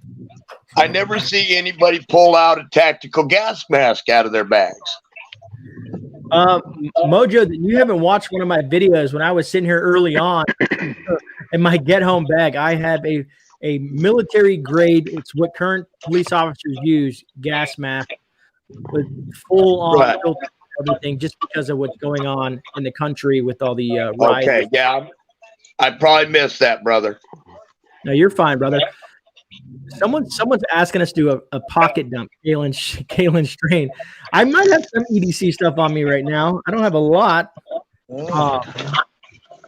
I never see anybody pull out a tactical gas mask out of their bags. Mojo, you haven't watched one of my videos. When I was sitting here early on in my get home bag, I have a military grade. It's what current police officers use, gas mask with full on filter and everything, just because of what's going on in the country with all the riots. Okay, yeah, I probably missed that, brother. No, you're fine, brother. Someone's asking us to do a pocket dump, Kalen Strain. I might have some EDC stuff on me right now. I don't have a lot. I'm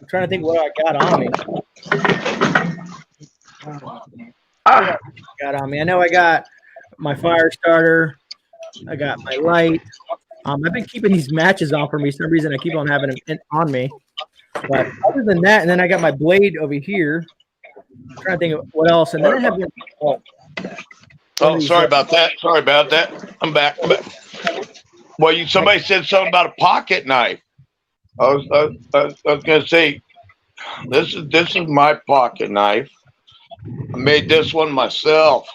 trying to think what I got on me. I know I got my fire starter. I got my light. I've been keeping these matches on for me. For some reason, I keep on having them on me. But other than that, and then I got my blade over here. I'm trying to think of what else. And then I have sorry about that. I'm back. Well, somebody said something about a pocket knife. I was gonna say, this is my pocket knife. I made this one myself.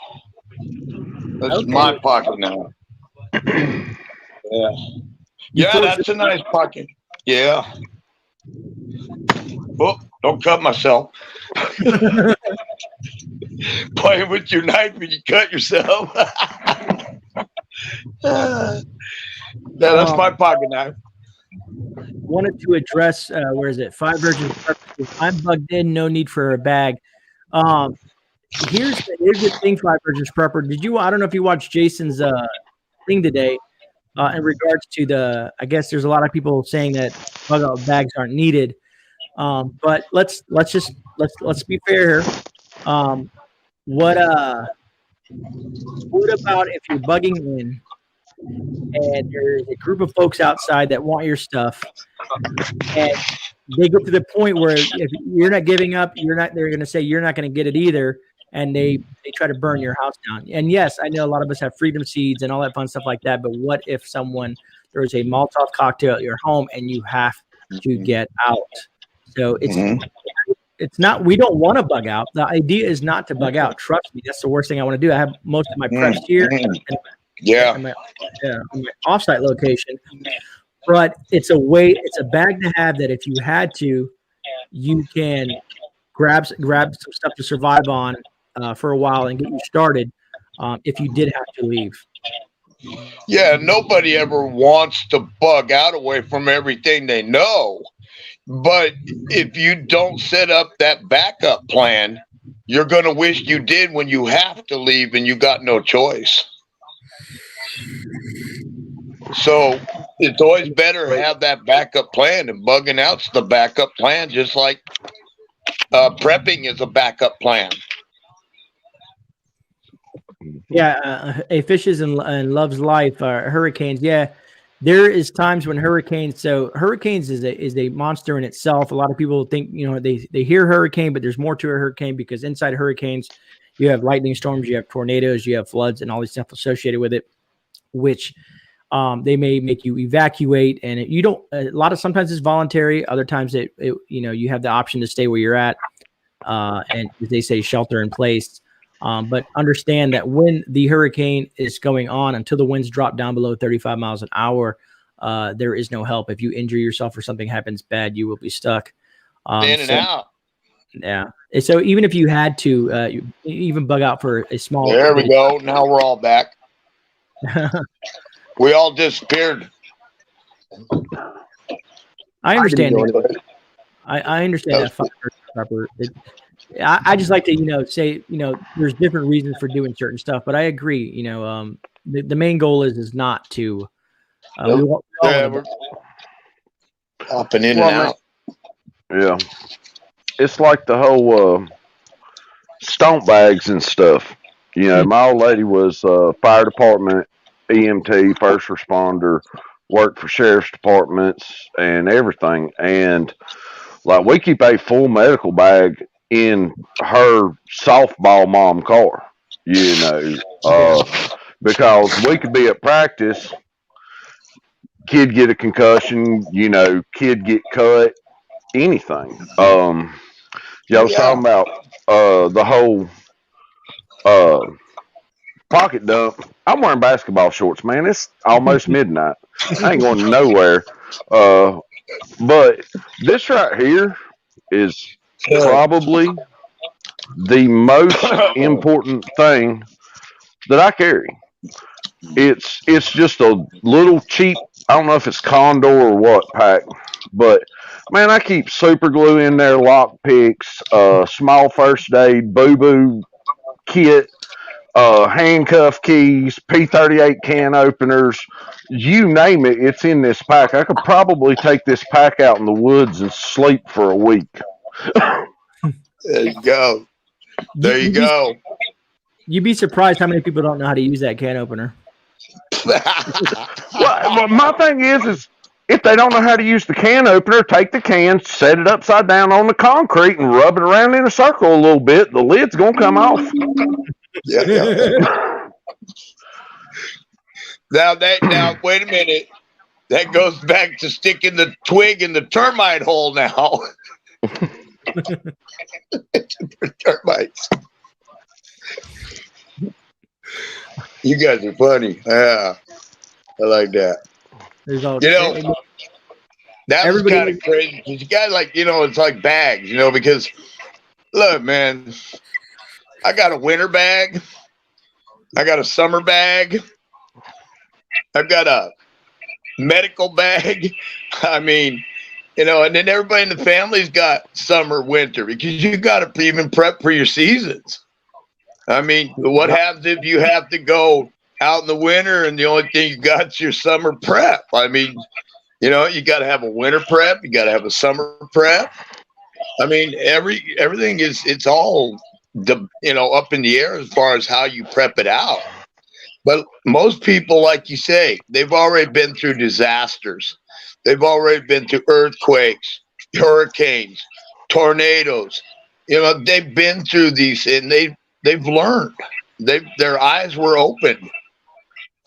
This is my pocket knife. Yeah, that's a nice pocket. Yeah. Oh, don't cut myself. Playing with your knife and you cut yourself. That's my pocket knife. Wanted to address where is it? 5 Virgins Prepper. I'm bugged in. No need for a bag. Here's the thing. 5 Virgins Prepper. I don't know if you watched Jason's thing today in regards to I guess there's a lot of people saying that bug out bags aren't needed. But let's be fair here. What about if you're bugging in and there's a group of folks outside that want your stuff and they get to the point where if you're not giving up, they're going to say you're not going to get it either. And they try to burn your house down. And yes, I know a lot of us have freedom seeds and all that fun stuff like that. But what if there's a Molotov cocktail at your home and you have to get out? So it's not, we don't want to bug out. The idea is not to bug out. Trust me, that's the worst thing I want to do. I have most of my preps here. On my offsite location. But it's a bag to have that if you had to, you can grab some stuff to survive on for a while and get you started if you did have to leave. Yeah, nobody ever wants to bug out away from everything they know. But if you don't set up that backup plan, you're going to wish you did when you have to leave and you got no choice. So it's always better to have that backup plan, and bugging out's the backup plan, just like prepping is a backup plan. Yeah, a fishes and loves life. Hurricanes. Yeah, there is times when hurricanes. So hurricanes is a monster in itself. A lot of people think, they hear hurricane, but there's more to a hurricane, because inside hurricanes, you have lightning storms, you have tornadoes, you have floods, and all these stuff associated with it, which they may make you evacuate. And you don't. Sometimes it's voluntary. Other times you have the option to stay where you're at, and they say shelter in place. But understand that when the hurricane is going on, until the winds drop down below 35 miles an hour, there is no help. If you injure yourself or something happens bad, you will be stuck. In and out. Yeah. So even if you had to, you even bug out for a small. There we go. Now we're all back. We all disappeared. I understand. I understand that. I just like to, say, there's different reasons for doing certain stuff, but I agree. The main goal is not to. We're hopping in and out. Yeah, it's like the whole stomp bags and stuff. My old lady was fire department, EMT, first responder, worked for sheriff's departments and everything, and like we keep a full medical bag in her softball mom car, because we could be at practice, kid get a concussion, kid get cut, anything. Y'all was talking about the whole pocket dump. I'm wearing basketball shorts, man. It's almost midnight. I ain't going nowhere. But this right here is probably the most important thing that I carry. It's just a little cheap, I don't know if it's Condor or what pack, but man, I keep super glue in there, lock picks, small first aid, boo-boo kit, handcuff keys, P38 can openers, you name it, it's in this pack. I could probably take this pack out in the woods and sleep for a week. There you go. You'd be surprised how many people don't know how to use that can opener. Well, my thing is if they don't know how to use the can opener, take the can, set it upside down on the concrete, and rub it around in a circle a little bit. The lid's gonna come off. Yeah. Now, wait a minute. That goes back to sticking the twig in the termite hole now. Termites. You guys are funny. Yeah, I like that. That was kind of crazy because you guys it's like bags, because look, man, I got a winter bag, I got a summer bag, I've got a medical bag. I mean, and then everybody in the family's got summer, winter, because you got to even prep for your seasons. I mean, what happens if you have to go out in the winter and the only thing you got is your summer prep? I mean, you got to have a winter prep, you got to have a summer prep. I mean, everything it's all up in the air as far as how you prep it out. But most people, like you say, they've already been through disasters. They've already been through earthquakes, hurricanes, tornadoes. They've been through these, and they've learned. Their eyes were opened.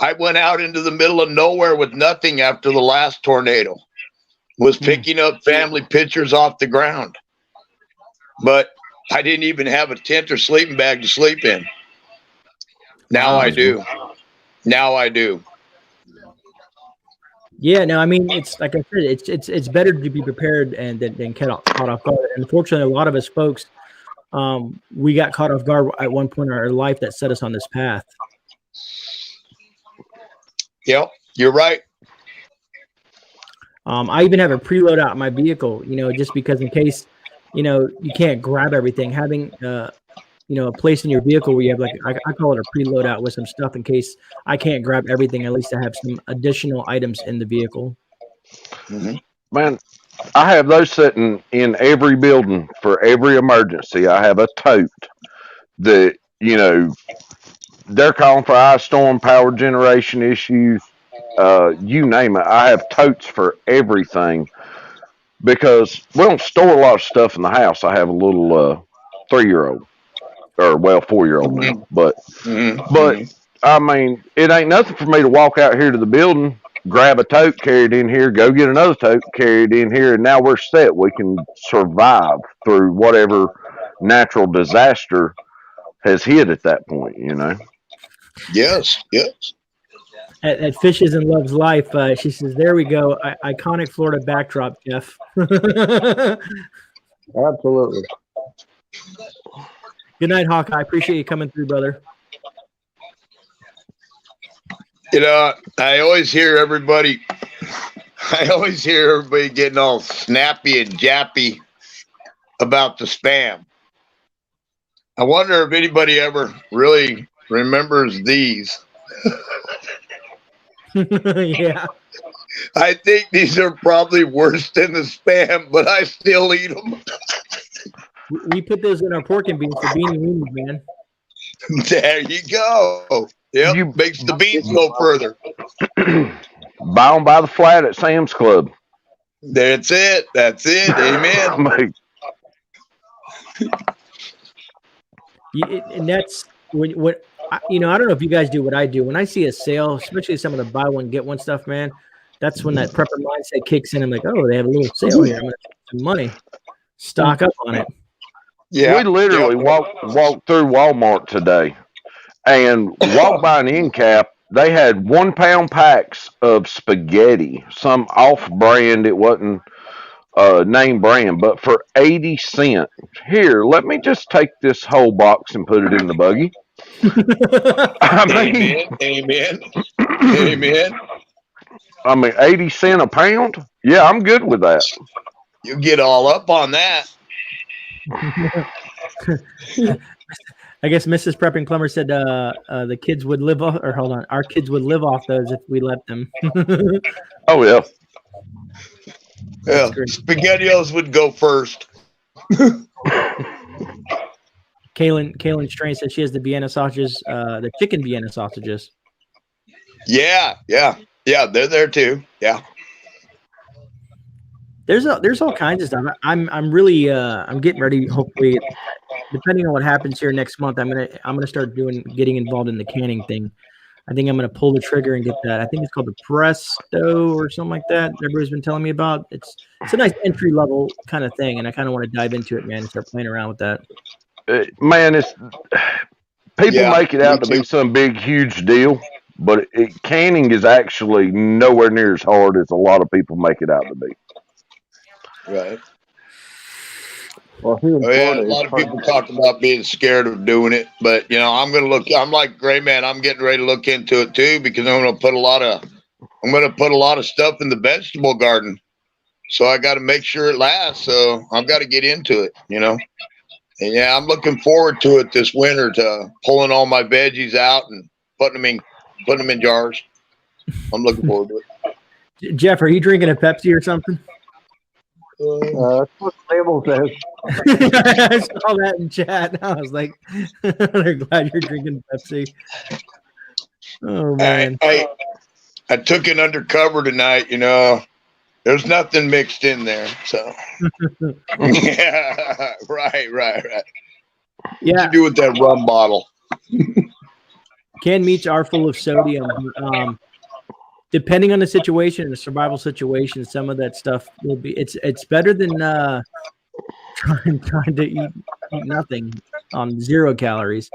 I went out into the middle of nowhere with nothing after the last tornado. Was picking up family pictures off the ground. But I didn't even have a tent or sleeping bag to sleep in. Now I do. Yeah, no, I mean, it's like I said, it's better to be prepared and than caught off guard. And unfortunately, a lot of us folks, we got caught off guard at one point in our life that set us on this path. Yep, you're right. I even have a preload out in my vehicle, just because in case, you can't grab everything. Having, a place in your vehicle where you have I call it a preload out with some stuff in case I can't grab everything. At least I have some additional items in the vehicle. Mm-hmm. Man, I have those sitting in every building for every emergency. I have a tote that, they're calling for ice storm, power generation issues. you name it. I have totes for everything because we don't store a lot of stuff in the house. I have a little 3-year-old, or well, 4-year-old now, but I mean, it ain't nothing for me to walk out here to the building, grab a tote, carry it in here, go get another tote, carry it in here, and now we're set. We can survive through whatever natural disaster has hit at that point, you know. Yes. At Fishes and Loves Life, she says, "There we go, iconic Florida backdrop, Jeff." Absolutely. Good night, Hawkeye. I appreciate you coming through, brother. You know, I always hear everybody getting all snappy and jappy about the spam. I wonder if anybody ever really remembers these. Yeah. I think these are probably worse than the spam, but I still eat them. We put those in our pork and beans for beanie weenies, man. There you go. Yep, makes the beans go further. Buy them by the flat at Sam's Club. That's it. Amen. And that's what you know. I don't know if you guys do what I do. When I see a sale, especially some of the buy one get one stuff, man, that's when that prepper mindset kicks in. I'm like, oh, they have a little sale here. I'm gonna take some money, stock up on it. Yeah, we literally walked through Walmart today and walked by an end cap. They had 1 pound packs of spaghetti, some off brand. It wasn't name brand, but for 80 cents. Here, let me just take this whole box and put it in the buggy. I mean, Amen. I mean, 80 cents a pound? Yeah, I'm good with that. You get all up on that. I guess Mrs. Prepping Plumber said the kids would live off, or hold on, our kids would live off those if we let them. Oh, yeah. Yeah, SpaghettiOs would go first. Kaylin Strain says she has the Vienna sausages, the chicken Vienna sausages. Yeah, they're there too. Yeah. There's all kinds of stuff. I'm really I'm getting ready. Hopefully, depending on what happens here next month, I'm gonna start getting involved in the canning thing. I think I'm gonna pull the trigger and get that. I think it's called the Presto or something like that. Everybody's been telling me about. It's a nice entry level kind of thing, and I kind of want to dive into it, man, and start playing around with that. Man, it's people make it out to be some big huge deal, but canning is actually nowhere near as hard as a lot of people make it out to be. Right. Well, here in Florida, a lot of people talk about being scared of doing it, but you know, I'm like GreyMan. I'm getting ready to look into it too because I'm going to put a lot of stuff in the vegetable garden. So I got to make sure it lasts. So I've got to get into it, you know. And yeah, I'm looking forward to it this winter, to pulling all my veggies out and putting them in jars. I'm looking forward to it. Jeff, are you drinking a Pepsi or something? That's what the label says. I saw that in chat. I was like, I'm glad you're drinking Pepsi. Oh man, I took it undercover tonight. You know, there's nothing mixed in there. So yeah, right. Yeah, what you do with that rum bottle? Canned meats are full of sodium. Depending on the situation, the survival situation, some of that stuff will be. It's better than trying to eat nothing on 0 calories.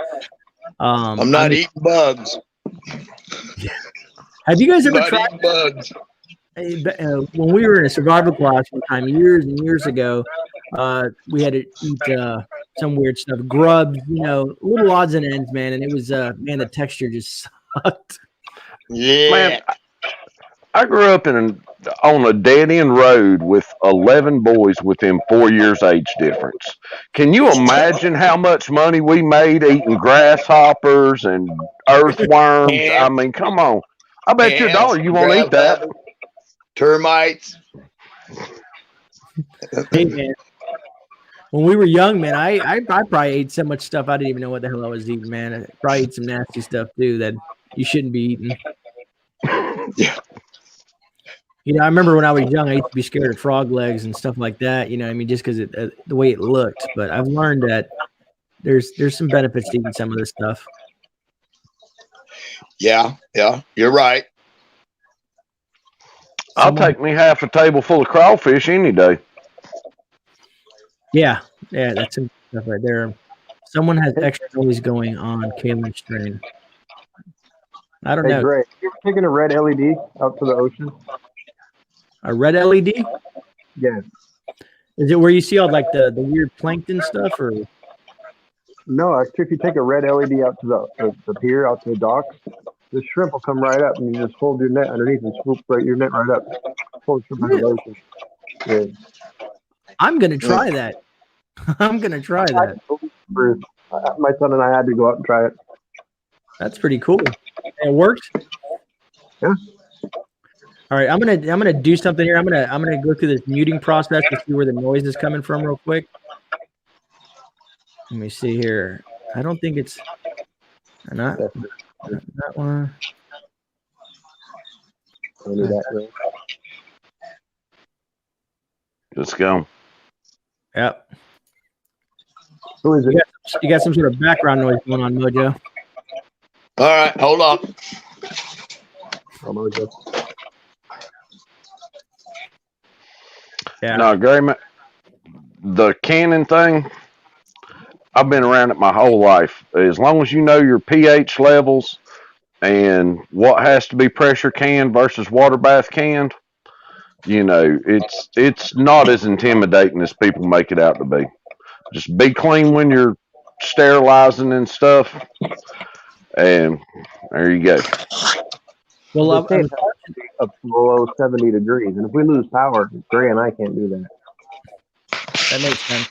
I'm not eating bugs. Have you guys ever tried bugs? When we were in a survival class one time, years and years ago, we had to eat some weird stuff, grubs, you know, little odds and ends, man. And it was, man, the texture just sucked. Yeah. Man, I grew up on a dead-end road with 11 boys within 4 years age difference. Can you imagine how much money we made eating grasshoppers and earthworms? I mean, come on. I bet you $1 you won't eat that. Termites. Hey, man. When we were young, man, I probably ate so much stuff I didn't even know what the hell I was eating, man. I probably ate some nasty stuff too that you shouldn't be eating. You know, I remember when I was young, I used to be scared of frog legs and stuff like that. You know, I mean, just because the way it looked. But I've learned that there's some benefits to eating some of this stuff. Yeah, you're right. I'll take me half a table full of crawfish any day. Yeah, that's some stuff right there. Someone has extra noise going on Kaylin's stream. I don't know. Grey, you ever taken a red LED out to the ocean? A red LED? Yeah. Is it where you see all like the weird plankton stuff, or? No, actually, if you take a red LED out to the pier, out to the docks, the shrimp will come right up, and you just hold your net underneath and swoop your net right up. Hold shrimp in the ocean. Yeah. I'm gonna try that. I'm gonna try that. My son and I had to go out and try it. That's pretty cool. It worked. Yeah. All right, I'm gonna do something here. I'm gonna go through this muting process to see where the noise is coming from real quick. Let me see here. I don't think it's not that one. Let's go. Yep. Who is it? You got some sort of background noise going on, Mojo. All right, hold on. Oh, Mojo. Yeah. No, GreyMan, the canning thing, I've been around it my whole life. As long as you know your pH levels and what has to be pressure canned versus water bath canned, you know, it's not as intimidating as people make it out to be. Just be clean when you're sterilizing and stuff, and there you go. Well, up below 70 degrees, and if we lose power, Grey and I can't do that. That makes sense.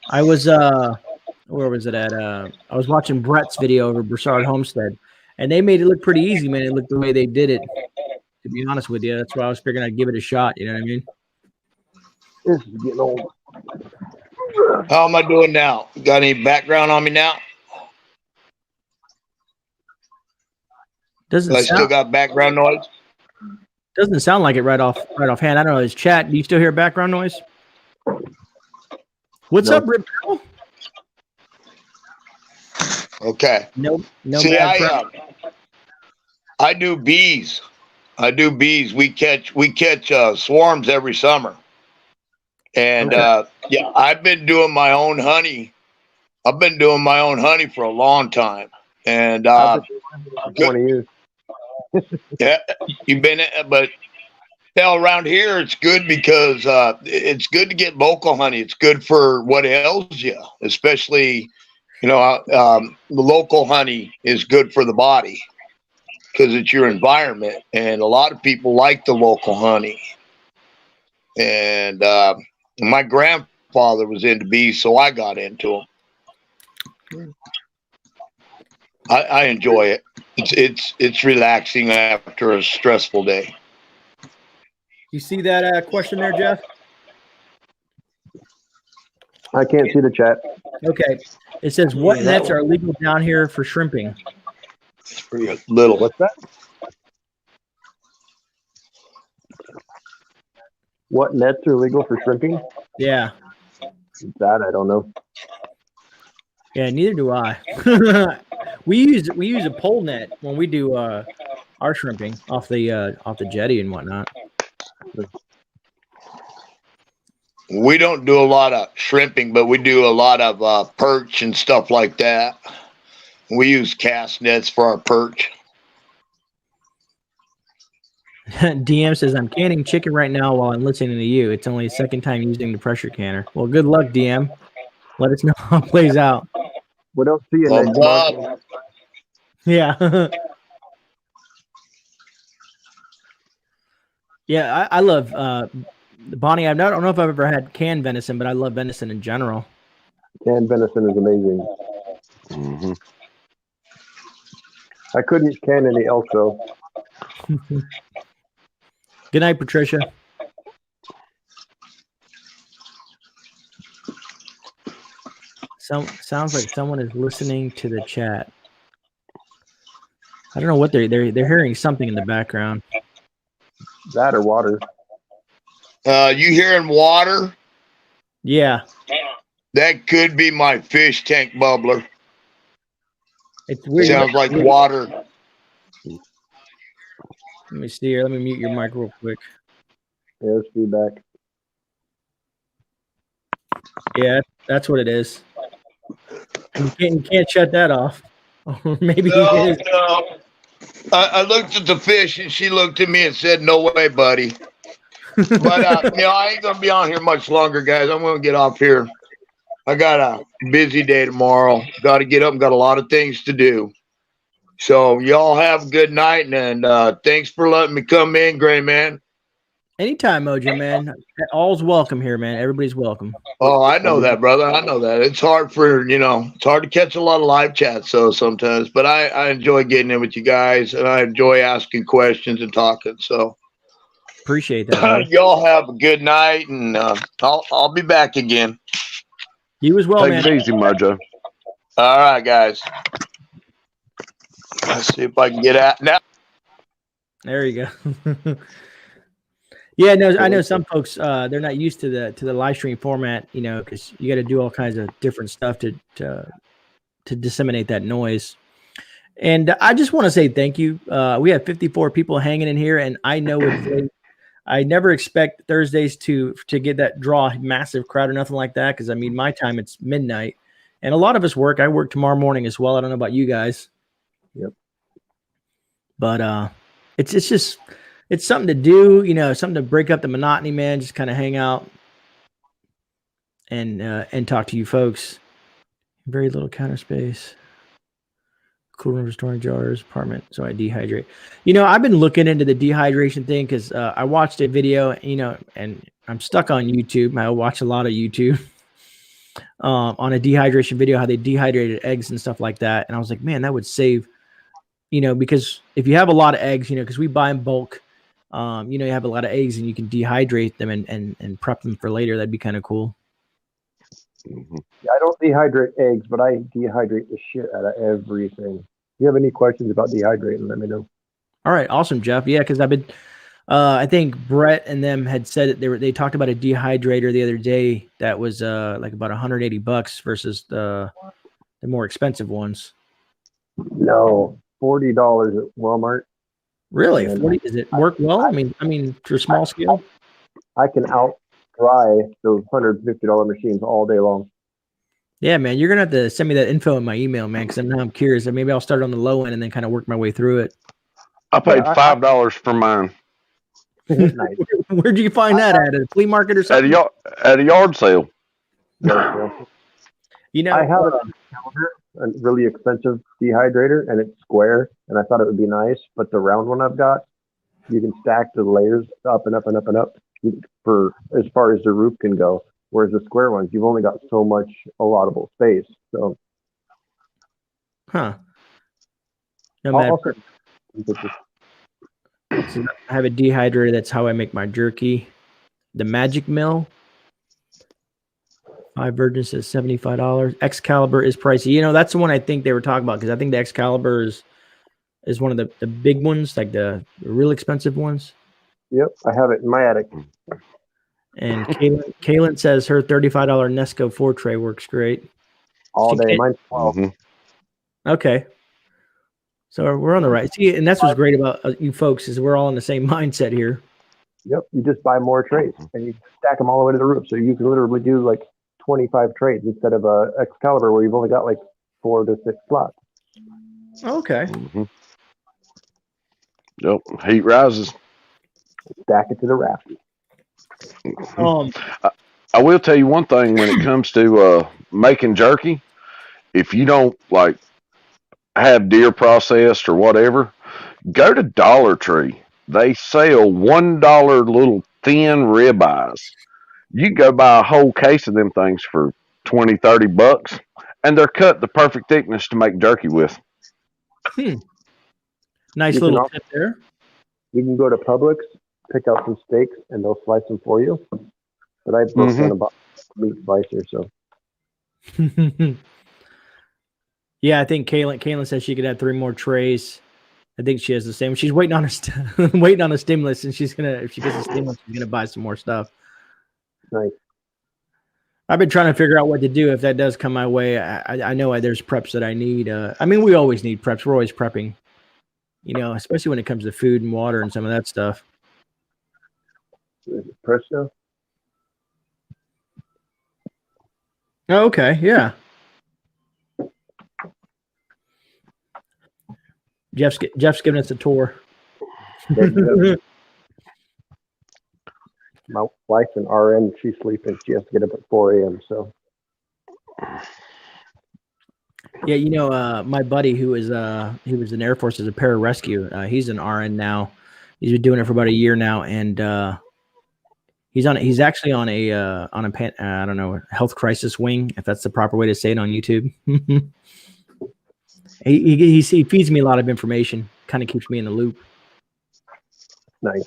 I was where was it at? I was watching Brett's video over Broussard Homestead, and they made it look pretty easy, man. It looked the way they did it. To be honest with you, that's why I was figuring I'd give it a shot. You know what I mean? This is getting old. How am I doing now? Got any background on me now? I still got background noise? Doesn't sound like it right offhand. I don't know. Is chat? Do you still hear background noise? What's up, Rip? Okay. No. See, I do bees. We catch swarms every summer. And yeah, I've been doing my own honey. I've been doing my own honey for a long time. And 20 years. Yeah, you've been, but hell, around here it's good because it's good to get local honey. It's good for what ails you, especially, you know, the local honey is good for the body because it's your environment, and a lot of people like the local honey. And my grandfather was into bees, so I got into them. I enjoy it. It's relaxing after a stressful day. You see that question there, Jeff? I can't see the chat. Okay. It says, what nets are legal down here for shrimping? It's pretty little. What's that? What nets are legal for shrimping? Yeah. That I don't know. Yeah, neither do I. we use a pole net when we do our shrimping off the jetty and whatnot. We don't do a lot of shrimping, but we do a lot of perch and stuff like that. We use cast nets for our perch. DM says, I'm canning chicken right now while I'm listening to you. It's only the second time using the pressure canner. Well, good luck, DM. Let us know how it plays out. We don't see it next month. Yeah. Yeah, I love Bonnie. I don't know if I've ever had canned venison, but I love venison in general. Canned venison is amazing. Mm-hmm. I couldn't can any else though. Good night, Patricia. Sounds like someone is listening to the chat. I don't know what they're hearing something in the background. That or water. You hearing water? Yeah. That could be my fish tank bubbler. It's weird. Sounds like water. Let me see here. Let me mute your mic real quick. Yeah, there's feedback. Yeah, that's what it is. And you can't shut that off. Or maybe No, it is. no. I looked at the fish and she looked at me and said, "No way, buddy." But I ain't gonna be on here much longer, guys. I'm gonna get off here. I got a busy day tomorrow. Got to get up and got a lot of things to do. So y'all have a good night, and thanks for letting me come in, Gray Man. Anytime, Mojo, man. All's welcome here, man. Everybody's welcome. Oh, I know that, brother. I know that. It's hard it's hard to catch a lot of live chats, so sometimes. But I enjoy getting in with you guys, and I enjoy asking questions and talking. So Appreciate that. y'all have a good night, and I'll be back again. You as well, Take man. it easy, Mojo. All right, guys. Let's see if I can get out now. There you go. Yeah, no, I know some folks they're not used to the live stream format, because you got to do all kinds of different stuff to disseminate that noise. And I just want to say thank you. We have 54 people hanging in here, and I know it's late. I never expect Thursdays to get that draw massive crowd or nothing like that, because I mean my time it's midnight, and a lot of us work. I work tomorrow morning as well. I don't know about you guys. Yep. But it's just. It's something to do, something to break up the monotony, man. Just kind of hang out and talk to you folks. Very little counter space. Cool room for storing jars, apartment. So I dehydrate. I've been looking into the dehydration thing because I watched a video, and I'm stuck on YouTube. I watch a lot of YouTube on a dehydration video, how they dehydrated eggs and stuff like that. And I was like, man, that would save, because if you have a lot of eggs, because we buy in bulk. You have a lot of eggs and you can dehydrate them and prep them for later. That'd be kind of cool. Mm-hmm. Yeah, I don't dehydrate eggs, but I dehydrate the shit out of everything. If you have any questions about dehydrating, let me know. All right. Awesome, Jeff. Yeah. Cause I've been, I think Brett and them had said that they talked about a dehydrator the other day that was like about $180 versus the more expensive ones. No, $40 at Walmart. Really? 40? Does it work well? I mean, for small scale? I can out dry those $150 machines all day long. Yeah, man. You're going to have to send me that info in my email, man, because I'm curious. And maybe I'll start on the low end and then kind of work my way through it. I paid $5 for mine. Nice. Where'd you find that at a flea market or something? At a yard sale. I have a really expensive dehydrator, and it's square, and I thought it would be nice, but the round one I've got, you can stack the layers up and up and up and up for as far as the roof can go, whereas the square ones, you've only got so much allotable space. So no matter. I have a dehydrator. That's how I make my jerky. The Magic Mill. 5 virgins is $75. Excalibur is pricey. That's the one I think they were talking about, because I think the Excalibur is one of the big ones, like the real expensive ones. Yep, I have it in my attic. And Kaylin says her $35 Nesco 4 tray works great. All day. Mine's 12. Mm-hmm. Okay. So we're on the right. See, and that's what's great about you folks is we're all in the same mindset here. Yep, you just buy more trays and you stack them all the way to the roof. So you can literally do like 25 trays instead of a Excalibur where you've only got like 4 to 6 slots. Okay. Mm-hmm. Yep, heat rises. Stack it to the raft. I will tell you one thing when it comes to making jerky. If you don't like have deer processed or whatever, go to Dollar Tree. They sell $1 little thin ribeyes. You go buy a whole case of them things for $20-$30, and they're cut the perfect thickness to make jerky with. Nice little tip there. You can go to Publix, pick out some steaks, and they'll slice them for you. But I booked on a meat slicer, so. Yeah, I think Kaylin said she could have 3 more trays I think she has the same. She's waiting on a waiting on a stimulus, and she's gonna, if she gets a stimulus, she's gonna buy some more stuff. Nice. I've been trying to figure out what to do if that does come my way. I know there's preps that I need. I mean, we always need preps. We're always prepping, you know, especially when it comes to food and water and some of that stuff. Presto. Oh, okay, yeah. Jeff's giving us a tour. My wife's an RN. She's sleeping. She has to get up at 4 a.m. So. Yeah, you know, my buddy who was he was in the Air Force as a pararescue. He's an RN now. He's been doing it for about a year now, and he's actually on a I don't know, health crisis wing, if that's the proper way to say it on YouTube. he feeds me a lot of information, kind of keeps me in the loop. Nice.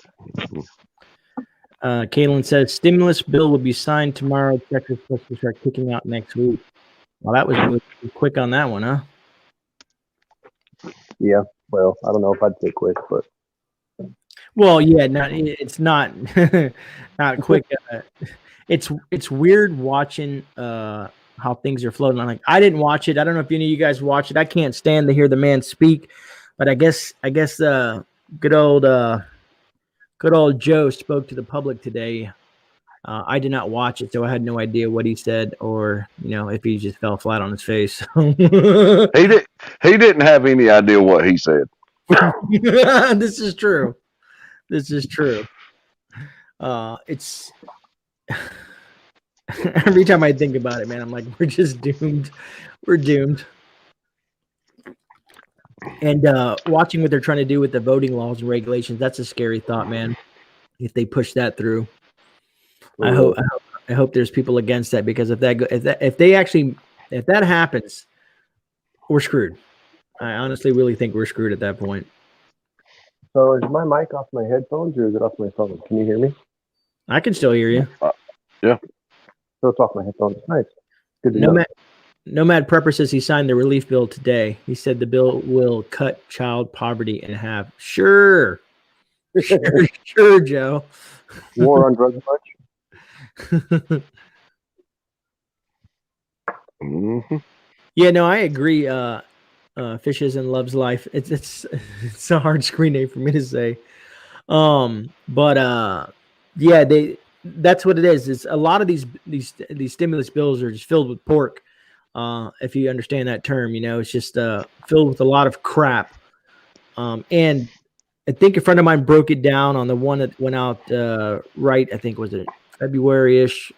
Caitlin says stimulus bill will be signed tomorrow. Checks are supposed to start kicking out next week. Well, that was quick on that one, huh? Yeah. Well, I don't know if I'd say quick, but. Well, yeah, it's not not quick. It's weird watching how things are floating. Like, I didn't watch it. I don't know if any of you guys watch it. I can't stand to hear the man speak, but I guess good old Joe spoke to the public today. I did not watch it, so I had no idea what he said, or if he just fell flat on his face. He didn't have any idea what he said. This is true. This is true. It's every time I think about it, man, I'm like, we're just doomed. We're doomed. And watching what they're trying to do with the voting laws and regulations, that's a scary thought, man. If they push that through, I hope there's people against that, because if that happens, we're screwed. I honestly really think we're screwed at that point. So is my mic off my headphones or is it off my phone? Can you hear me? I can still hear you. Yeah. So it's off my headphones. Nice. Good to know. Nomad Prepper says he signed the relief bill today. He said the bill will cut child poverty in half. Sure, Joe. War on drugs much? Mm-hmm. Yeah, no, I agree. Fishes and Loves Life. It's a hard screen name for me to say. But that's what it is. It's a lot of these stimulus bills are just filled with pork. If you understand that term, it's just filled with a lot of crap. And I think a friend of mine broke it down on the one that went out right. I think was it February-ish.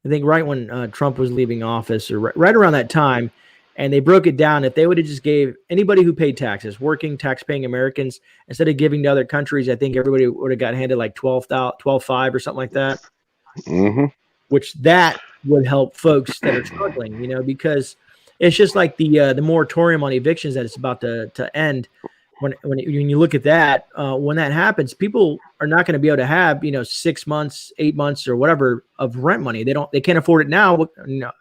I think right when Trump was leaving office, or right around that time. And they broke it down. If they would have just gave anybody who paid taxes, working tax-paying Americans, instead of giving to other countries, I think everybody would have got handed like 12.5 or something like that. Mm-hmm. Which that would help folks that are struggling, because it's just like the moratorium on evictions that it's about to end. When you look at that, when that happens, people are not going to be able to have 6 months, 8 months, or whatever of rent money. They can't afford it now.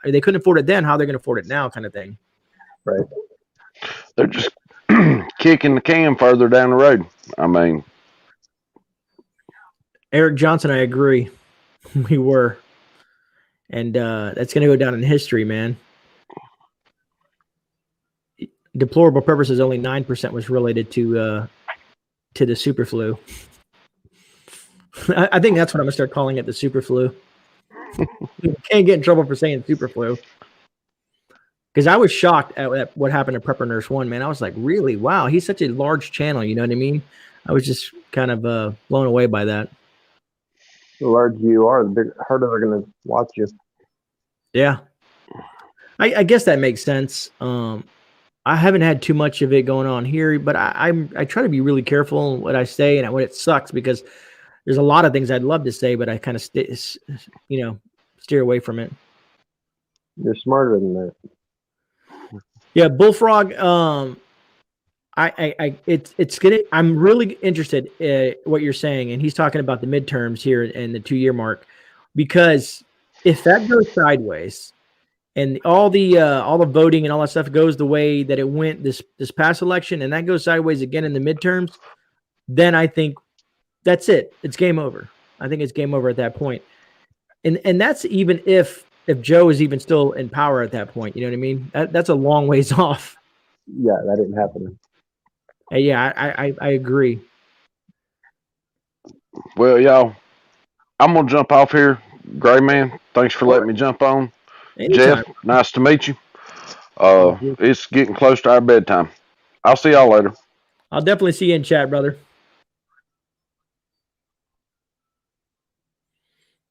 They couldn't afford it then. How they're going to afford it now, kind of thing. Right. They're just kicking the can further down the road. I mean, Eric Johnson, I agree. We were. And that's going to go down in history, man. Deplorable purposes, only 9% was related to the super flu. I think that's what I'm going to start calling it, the super flu. Can't get in trouble for saying super flu. Because I was shocked at what happened to Prepper Nurse 1, man. I was like, really? Wow, he's such a large channel, you know what I mean? I was just kind of blown away by that. The larger you are, the harder they're going to watch you. Yeah. I guess that makes sense. I haven't had too much of it going on here, but I try to be really careful in what I say and what it sucks, because there's a lot of things I'd love to say, but I kind of steer away from it. You're smarter than that. Yeah, Bullfrog. It's gonna. I'm really interested in what you're saying, and he's talking about the midterms here and the 2-year mark, because if that goes sideways, and all the voting and all that stuff goes the way that it went this past election, and that goes sideways again in the midterms, then I think that's it. It's game over. I think it's game over at that point. And that's even if Joe is even still in power at that point. You know what I mean? That's a long ways off. Yeah, that didn't happen. Yeah, I agree. Well, y'all, I'm gonna jump off here. GreyMan, thanks for letting me jump on. Anytime. Jeff, nice to meet you. It's getting close to our bedtime. I'll see y'all later. I'll definitely see you in chat, brother.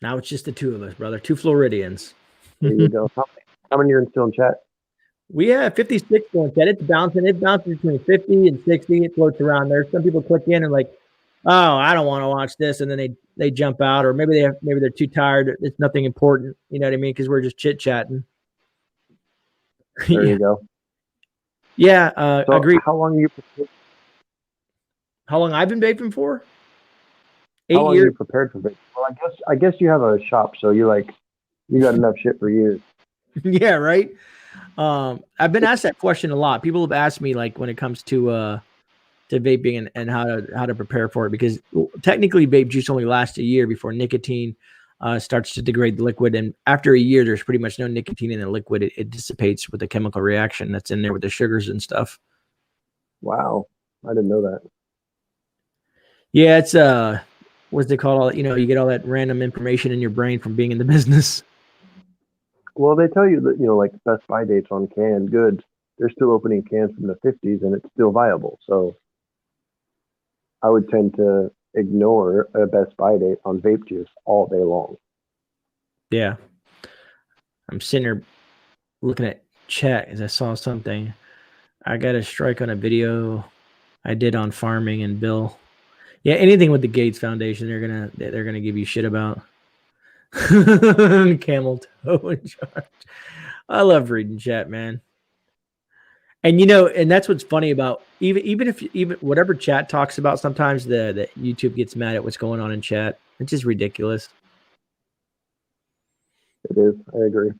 Now it's just the two of us, brother. Two Floridians. There you go. How many are still in chat? We have 56 going chat. It's bouncing. It bounces between 50 and 60. It floats around there. Some people click in and like, oh, I don't want to watch this, and then they jump out, or maybe they're too tired. It's nothing important. You know what I mean? Because we're just chit chatting. There you go. Yeah, So agreed. How long I've been vaping for? 8 How long years. you prepared for vaping? Well, I guess you have a shop, so you got enough shit for years. Yeah, right. I've been asked that question a lot. People have asked me like when it comes to vaping and how to prepare for it, because technically vape juice only lasts a year before nicotine starts to degrade the liquid, and after a year there's pretty much no nicotine in the liquid. It dissipates with the chemical reaction that's in there with the sugars and stuff. Wow, I didn't know that. Yeah, it's what's they call, you get all that random information in your brain from being in the business. Well, they tell you that, like best buy dates on canned goods, they're still opening cans from the 50s and it's still viable. So I would tend to ignore a best buy date on vape juice all day long. Yeah. I'm sitting here looking at chat as I saw something. I got a strike on a video I did on farming, and Bill. Yeah, anything with the Gates Foundation, they're gonna give you shit about. Camel toe in charge. I love reading chat, man. And and that's what's funny about even whatever chat talks about, sometimes the YouTube gets mad at what's going on in chat. It's just ridiculous. It is. I agree.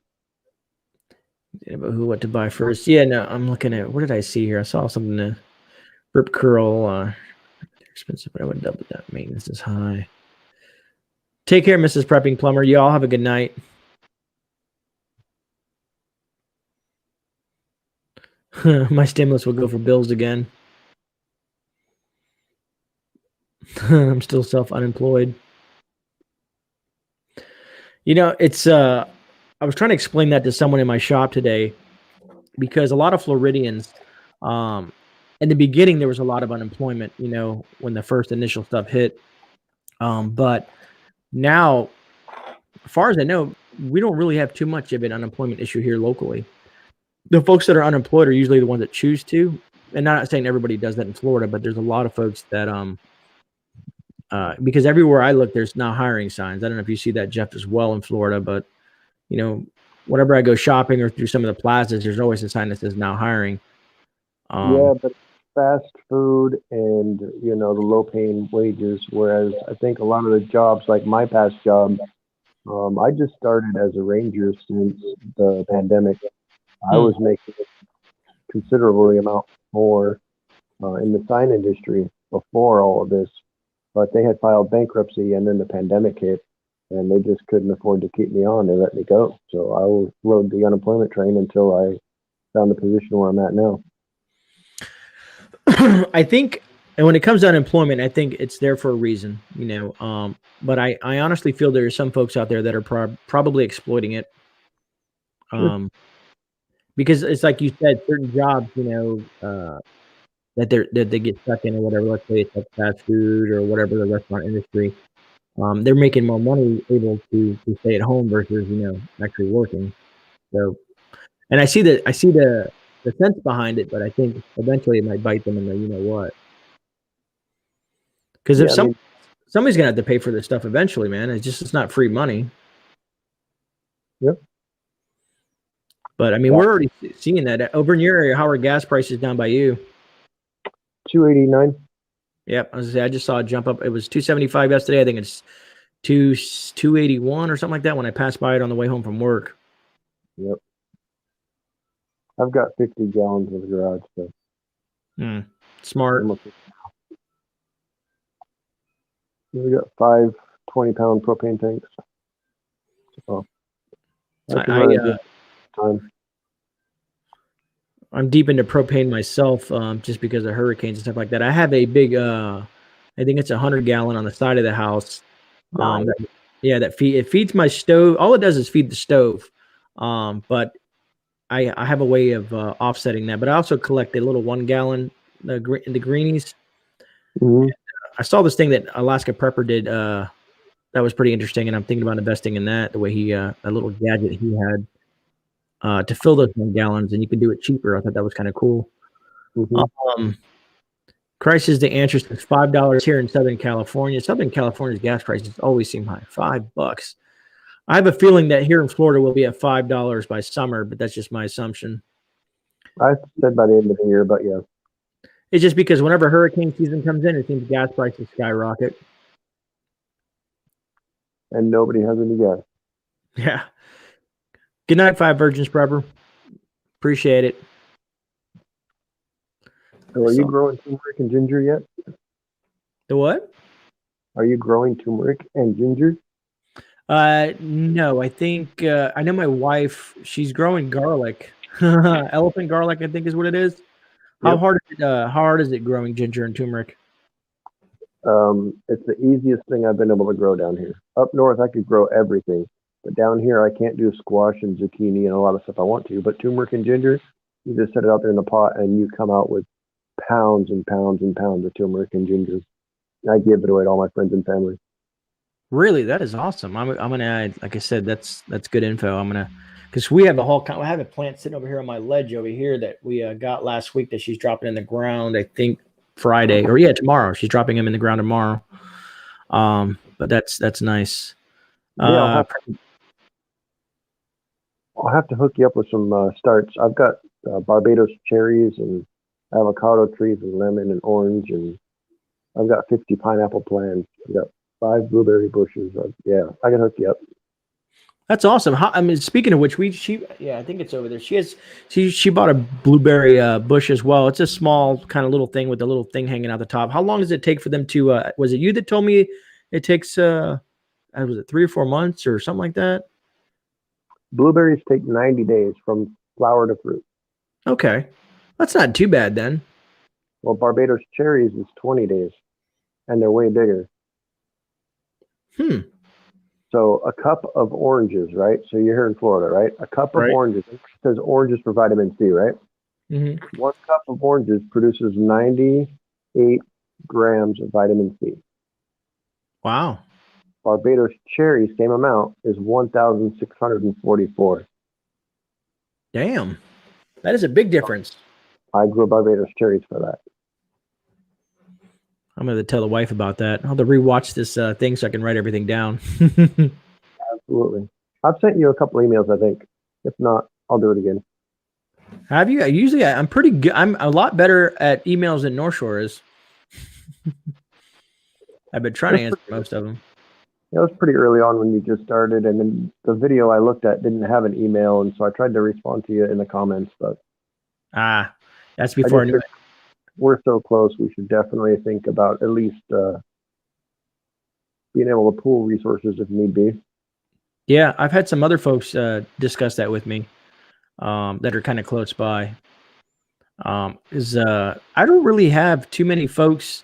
Yeah, but what to buy first? Yeah, no, I'm looking at, what did I see here? I saw something. Rip curl, expensive, but I would double that. Maintenance is high. Take care, Mrs. Prepping Plumber. You all have a good night. My stimulus will go for bills again. I'm still self-unemployed. It's I was trying to explain that to someone in my shop today, because a lot of Floridians, in the beginning there was a lot of unemployment, when the first initial stuff hit. But now, as far as I know, we don't really have too much of an unemployment issue here locally. The folks that are unemployed are usually the ones that choose to, and not saying everybody does that in Florida, but there's a lot of folks that because everywhere I look, there's now hiring signs. I don't know if you see that, Jeff, as well in Florida, but whenever I go shopping or through some of the plazas, there's always a sign that says now hiring. Yeah, but fast food and the low paying wages, whereas I think a lot of the jobs, like my past job, I just started as a ranger since the pandemic. I was making a considerably amount more in the sign industry before all of this, but they had filed bankruptcy and then the pandemic hit and they just couldn't afford to keep me on. They let me go. So I rode the unemployment train until I found the position where I'm at now. I think, and when it comes to unemployment, I think it's there for a reason, but I honestly feel there are some folks out there that are probably exploiting it. Because it's like you said, certain jobs, that they get stuck in or whatever. Let's say it's like fast food or whatever, the restaurant industry. They're making more money able to stay at home versus actually working. So, and I see the sense behind it, but I think eventually it might bite them in the what. Because if somebody's gonna have to pay for this stuff eventually, man. It's not free money. Yep. But I mean, we're already seeing that over in your area. How are gas prices down by you? $2.89. Yep, I just saw a jump up. It was $2.75 yesterday. I think it's $2.81 or something like that when I passed by it on the way home from work. Yep. I've got 50 gallons in the garage, so Smart. We got 5 20-pound propane tanks. So I can run it time. I'm deep into propane myself, just because of hurricanes and stuff like that. I have a big, I think it's 100-gallon on the side of the house. Nice. It feeds my stove. All it does is feed the stove. But I have a way of offsetting that. But I also collect a little 1-gallon, the greenies. Mm-hmm. I saw this thing that Alaska Prepper did. That was pretty interesting, and I'm thinking about investing in that. The way he, a little gadget he had to fill those 1 gallons, and you can do it cheaper. I thought that was kind of cool. Mm-hmm. Crisis to answer is $5 here in Southern California. Southern California's gas prices always seem high. $5. I have a feeling that here in Florida we'll be at $5 by summer, but that's just my assumption. I said by the end of the year, but yeah. It's just because whenever hurricane season comes in, it seems gas prices skyrocket. And nobody has any gas. Yeah. Good night, Five Virgins Prepper. Appreciate it. So are you growing turmeric and ginger yet? The what? Are you growing turmeric and ginger? No, I think I know my wife, she's growing garlic. Elephant garlic, I think is what it is. How hard is it growing ginger and turmeric? It's the easiest thing I've been able to grow down here. Up north, I could grow everything, but down here, I can't do squash and zucchini and a lot of stuff I want to. But turmeric and ginger, you just set it out there in the pot, and you come out with pounds and pounds and pounds of turmeric and ginger. I give it away to all my friends and family. Really, that is awesome. I'm gonna add, like I said, that's good info. I'm gonna, because we have I have a plant sitting over here on my ledge over here that we got last week that she's dropping in the ground. I think Friday or tomorrow. She's dropping them in the ground tomorrow. But that's nice. Yeah, I'll have to hook you up with some starts. I've got Barbados cherries and avocado trees and lemon and orange, and I've got 50 pineapple plants. I've got 5 blueberry bushes. I can hook you up. That's awesome. Speaking of which, I think it's over there. She bought a blueberry bush as well. It's a small kind of little thing with a little thing hanging out the top. How long does it take for them to? Was it you that told me it takes? Was it 3 or 4 months or something like that? Blueberries take 90 days from flower to fruit. Okay, that's not too bad then. Well, Barbados cherries is 20 days, and they're way bigger. So a cup of oranges, right? So you're here in Florida, right? A cup of oranges. It says oranges for vitamin C, right? Mm-hmm. 1 cup of oranges produces 98 grams of vitamin C. Wow. Barbados cherry, same amount, is 1,644. Damn. That is a big difference. I grew Barbados cherries for that. I'm going to tell the wife about that. I'll have to rewatch this thing so I can write everything down. Absolutely. I've sent you a couple emails, I think. If not, I'll do it again. Have you? Usually I'm pretty good. I'm a lot better at emails than North Shore is. I've been trying to answer most of them. It was pretty early on when you just started, and then the video I looked at didn't have an email, and so I tried to respond to you in the comments, but that's before I knew it. We're so close. We should definitely think about at least being able to pool resources if need be. Yeah, I've had some other folks discuss that with me that are kind of close by. I don't really have too many folks.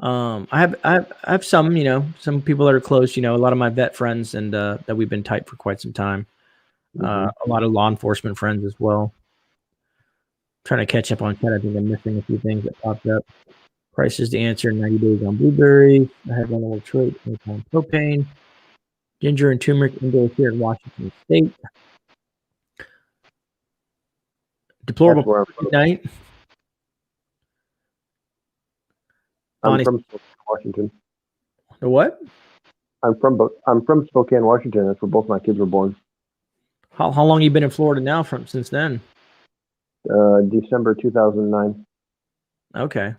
I have some, some people that are close, a lot of my vet friends and that we've been tight for quite some time. A lot of law enforcement friends as well. Trying to catch up on chat. I think I'm missing a few things that popped up. Prices to answer 90 days on blueberries. I have one little trait on propane. Ginger and turmeric indoors here in Washington State. Deplorable night. I'm from Washington. The what? I'm from Spokane, Washington. That's where both my kids were born. How long you been in Florida now since then? December 2009. Okay.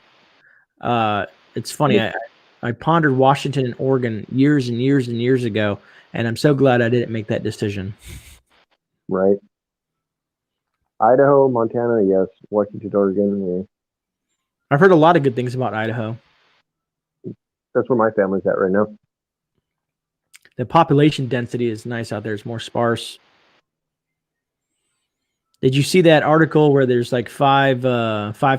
It's funny. I pondered Washington and Oregon years and years and years ago, and I'm so glad I didn't make that decision. Right. Idaho, Montana, yes. Washington, Oregon, yeah. I've heard a lot of good things about Idaho. That's where my family's at right now. The population density is nice out there. It's more sparse. Did you see that article where there's like five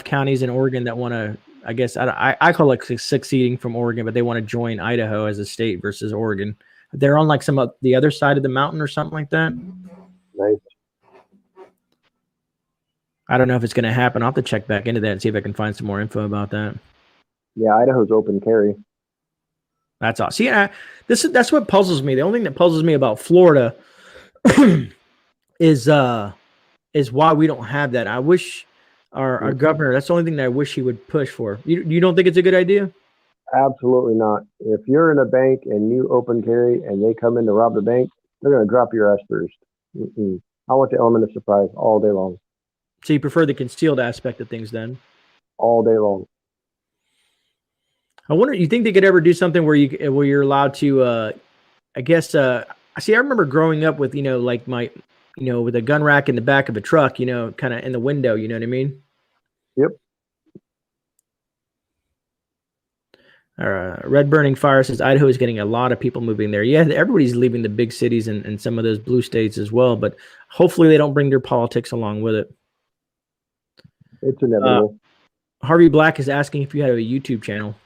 counties in Oregon that want to, I guess, I call it succeeding from Oregon, but they want to join Idaho as a state versus Oregon. They're on like some of the other side of the mountain or something like that. Nice. I don't know if it's going to happen. I'll have to check back into that and see if I can find some more info about that. Yeah, Idaho's open carry. That's awesome. See, that's what puzzles me. The only thing that puzzles me about Florida is why we don't have that. I wish our governor, that's the only thing that I wish he would push for. You don't think it's a good idea? Absolutely not. If you're in a bank and you open carry and they come in to rob the bank, they're going to drop your ass first. I want the element of surprise all day long. So you prefer the concealed aspect of things then? All day long. I wonder, you think they could ever do something where you're allowed to, I guess, I remember growing up with, like with a gun rack in the back of a truck, kind of in the window, you know what I mean? Yep. Red Burning Fire says Idaho is getting a lot of people moving there. Yeah, everybody's leaving the big cities and some of those blue states as well, but hopefully they don't bring their politics along with it. It's inevitable. Harvey Black is asking if you have a YouTube channel.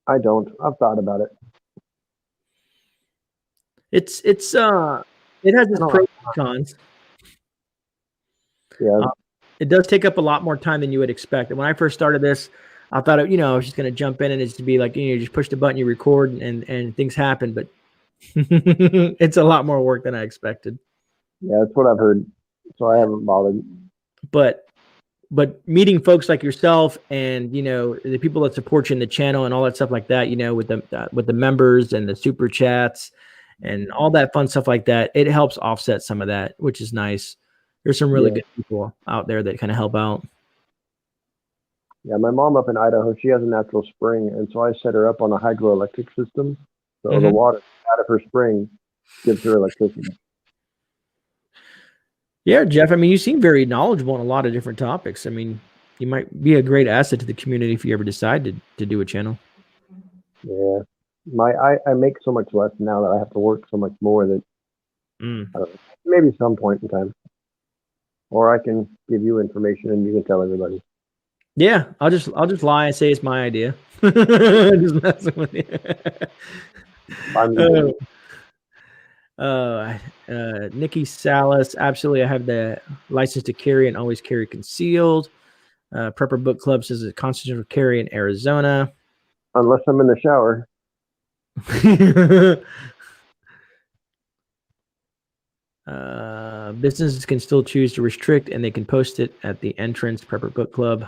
I don't. I've thought about it. It has its pros and cons. Yeah. It does take up a lot more time than you would expect. And when I first started this, I thought, I was just going to jump in and it's to be like, you just push the button, you record, and things happen. But it's a lot more work than I expected. Yeah, that's what I've heard. So I haven't bothered. But meeting folks like yourself and, the people that support you in the channel and all that stuff like that, with the members and the super chats and all that fun stuff like that, it helps offset some of that, which is nice. There's some really good people out there that kind of help out. Yeah, my mom up in Idaho, she has a natural spring, and so I set her up on a hydroelectric system. So the water out of her spring gives her electricity. Yeah, Jeff, you seem very knowledgeable on a lot of different topics. You might be a great asset to the community if you ever decide to do a channel. Yeah. I make so much less now that I have to work so much more that I don't know, maybe some point in time. Or I can give you information and you can tell everybody. Yeah, I'll just lie and say it's my idea. Just messing with you. Nikki Salas, absolutely. I have the license to carry and always carry concealed. Prepper Book Club says it's constitutional carry in Arizona. Unless I'm in the shower. Businesses can still choose to restrict and they can post it at the entrance. Prepper Book Club.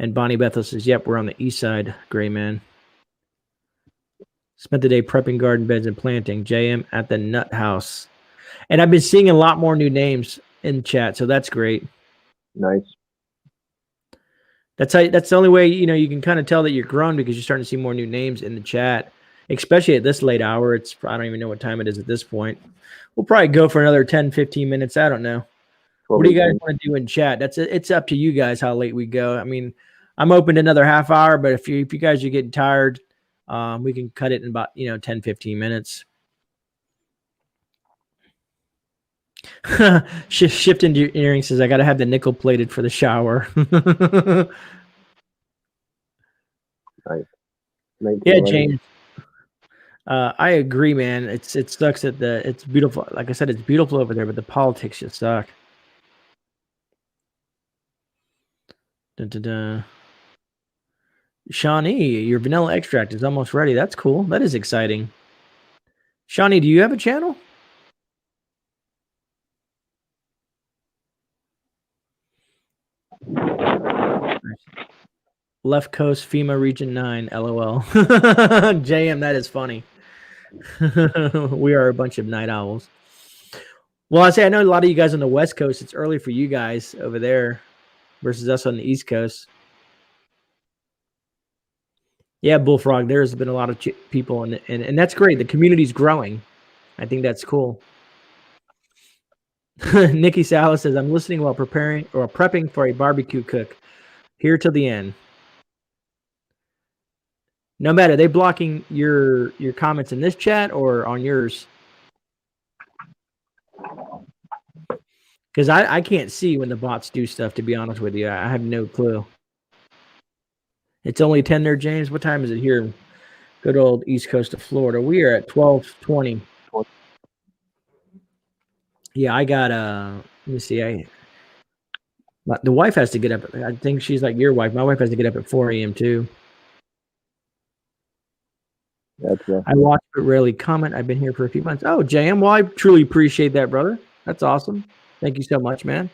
And Bonnie Bethel says, yep, we're on the east side, GreyMan. Spent the day prepping garden beds and planting. JM at the Nut House. And I've been seeing a lot more new names in chat, so that's great. Nice. That's the only way, you can kind of tell that you're growing because you're starting to see more new names in the chat, especially at this late hour. I don't even know what time it is at this point. We'll probably go for another 10, 15 minutes. I don't know. What do you guys want to do in chat? It's up to you guys how late we go. I'm open to another half hour, but if you guys are getting tired, we can cut it in about 10, 15 minutes. Shift Engineering says I gotta have the nickel plated for the shower. Nice. Yeah, James. I agree, man. It sucks that it's beautiful. Like I said, it's beautiful over there, but the politics just suck. Shawnee, your vanilla extract is almost ready. That's cool. That is exciting. Shawnee, do you have a channel? Left Coast, FEMA Region 9, LOL. JM, that is funny. We are a bunch of night owls. Well, I know a lot of you guys on the West Coast, it's early for you guys over there versus us on the East Coast. Yeah, Bullfrog, there's been a lot of people, and that's great. The community's growing. I think that's cool. Nikki Salas says, I'm listening while preparing or prepping for a barbecue cook. Here till the end. No matter, are they blocking your comments in this chat or on yours? Because I can't see when the bots do stuff, to be honest with you. I have no clue. It's only 10 there, James. What time is it here? Good old East Coast of Florida. We are at 12:20. Yeah, I got let me see. The wife has to get up. I think she's like your wife. My wife has to get up at 4 a.m. too. Gotcha. I watch but rarely comment. I've been here for a few months. Oh, JM. Well, I truly appreciate that, brother. That's awesome. Thank you so much, man.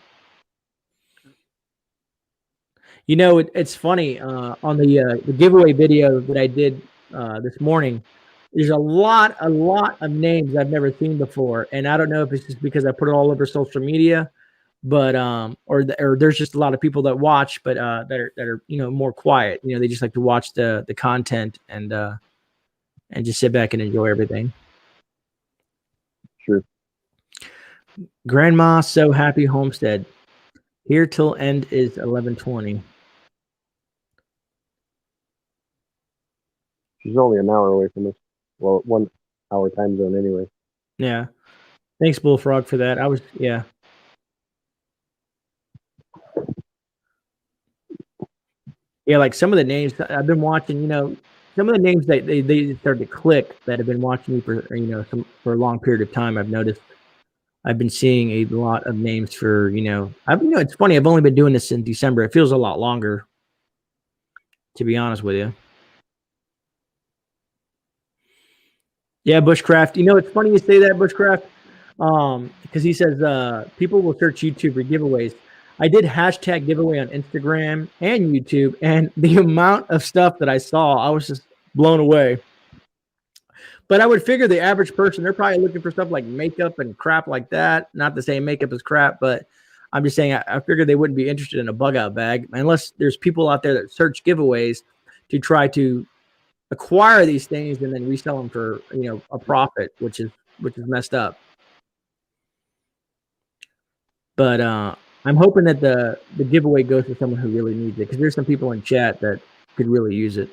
You know, it's funny on the giveaway video that I did this morning. There's a lot of names I've never seen before, and I don't know if it's just because I put it all over social media, but or there's just a lot of people that watch, but that are more quiet. They just like to watch the content and just sit back and enjoy everything. Sure. Grandma So Happy Homestead. Here till end is 11:20. She's only an hour away from us. Well, 1 hour time zone anyway. Yeah. Thanks, Bullfrog, for that. Yeah, like some of the names I've been watching, some of the names that they started to click that have been watching me for for a long period of time. I've noticed I've been seeing a lot of names for it's funny. I've only been doing this in December. It feels a lot longer, to be honest with you. Yeah, Bushcraft. It's funny you say that, Bushcraft, because he says people will search YouTube for giveaways. I did hashtag giveaway on Instagram and YouTube, and the amount of stuff that I saw, I was just blown away. But I would figure the average person, they're probably looking for stuff like makeup and crap like that. Not to say makeup is crap, but I'm just saying I figured they wouldn't be interested in a bug out bag unless there's people out there that search giveaways to try to acquire these things and then resell them for a profit, which is messed up. But I'm hoping that the giveaway goes to someone who really needs it, because there's some people in chat that could really use it.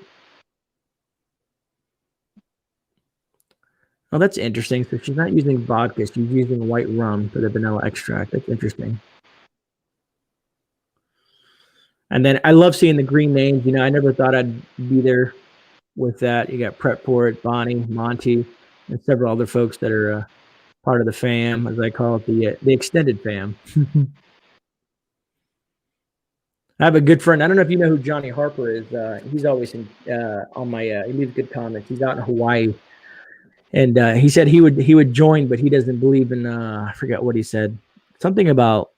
Oh, that's interesting. So she's not using vodka; she's using white rum for the vanilla extract. That's interesting. And then I love seeing the green names. I never thought I'd be there with that. You got Prep For It, Bonnie, Monty, and several other folks that are part of the fam, as I call it, the extended fam. I have a good friend. I don't know if you know who Johnny Harper is. He's always on my. He leaves good comments. He's out in Hawaii, and he said he would join, but he doesn't believe in. I forget what he said. Something about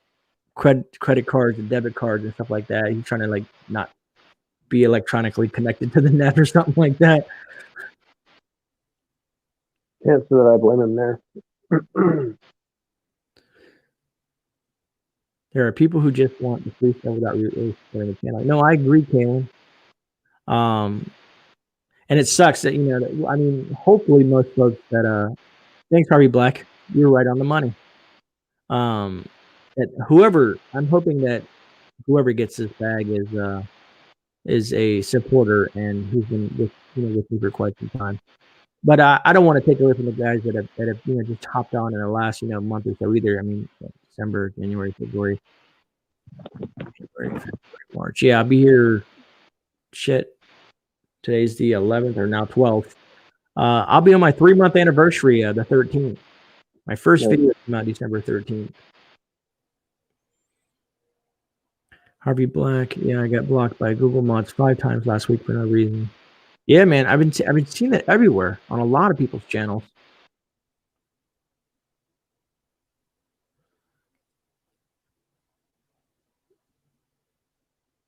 credit cards and debit cards and stuff like that. He's trying to not be electronically connected to the net or something like that. Can't say that I blame him there. There are people who just want the free stuff without really supporting the channel. No, I agree, Kaylin. And it sucks that hopefully most folks that thanks, Harvey Black, you're right on the money. That I'm hoping that whoever gets this bag is a supporter and who's been with me for quite some time. But I don't want to take away from the guys that have just hopped on in the last month or so either. December, January, February, March. Yeah, I'll be here. Shit, today's the 11th or now 12th. I'll be on my 3-month anniversary, the 13th. My first video came out December 13th. Harvey Black, yeah, I got blocked by Google Mods 5 times last week for no reason. Yeah, man, I've been seeing that everywhere on a lot of people's channels.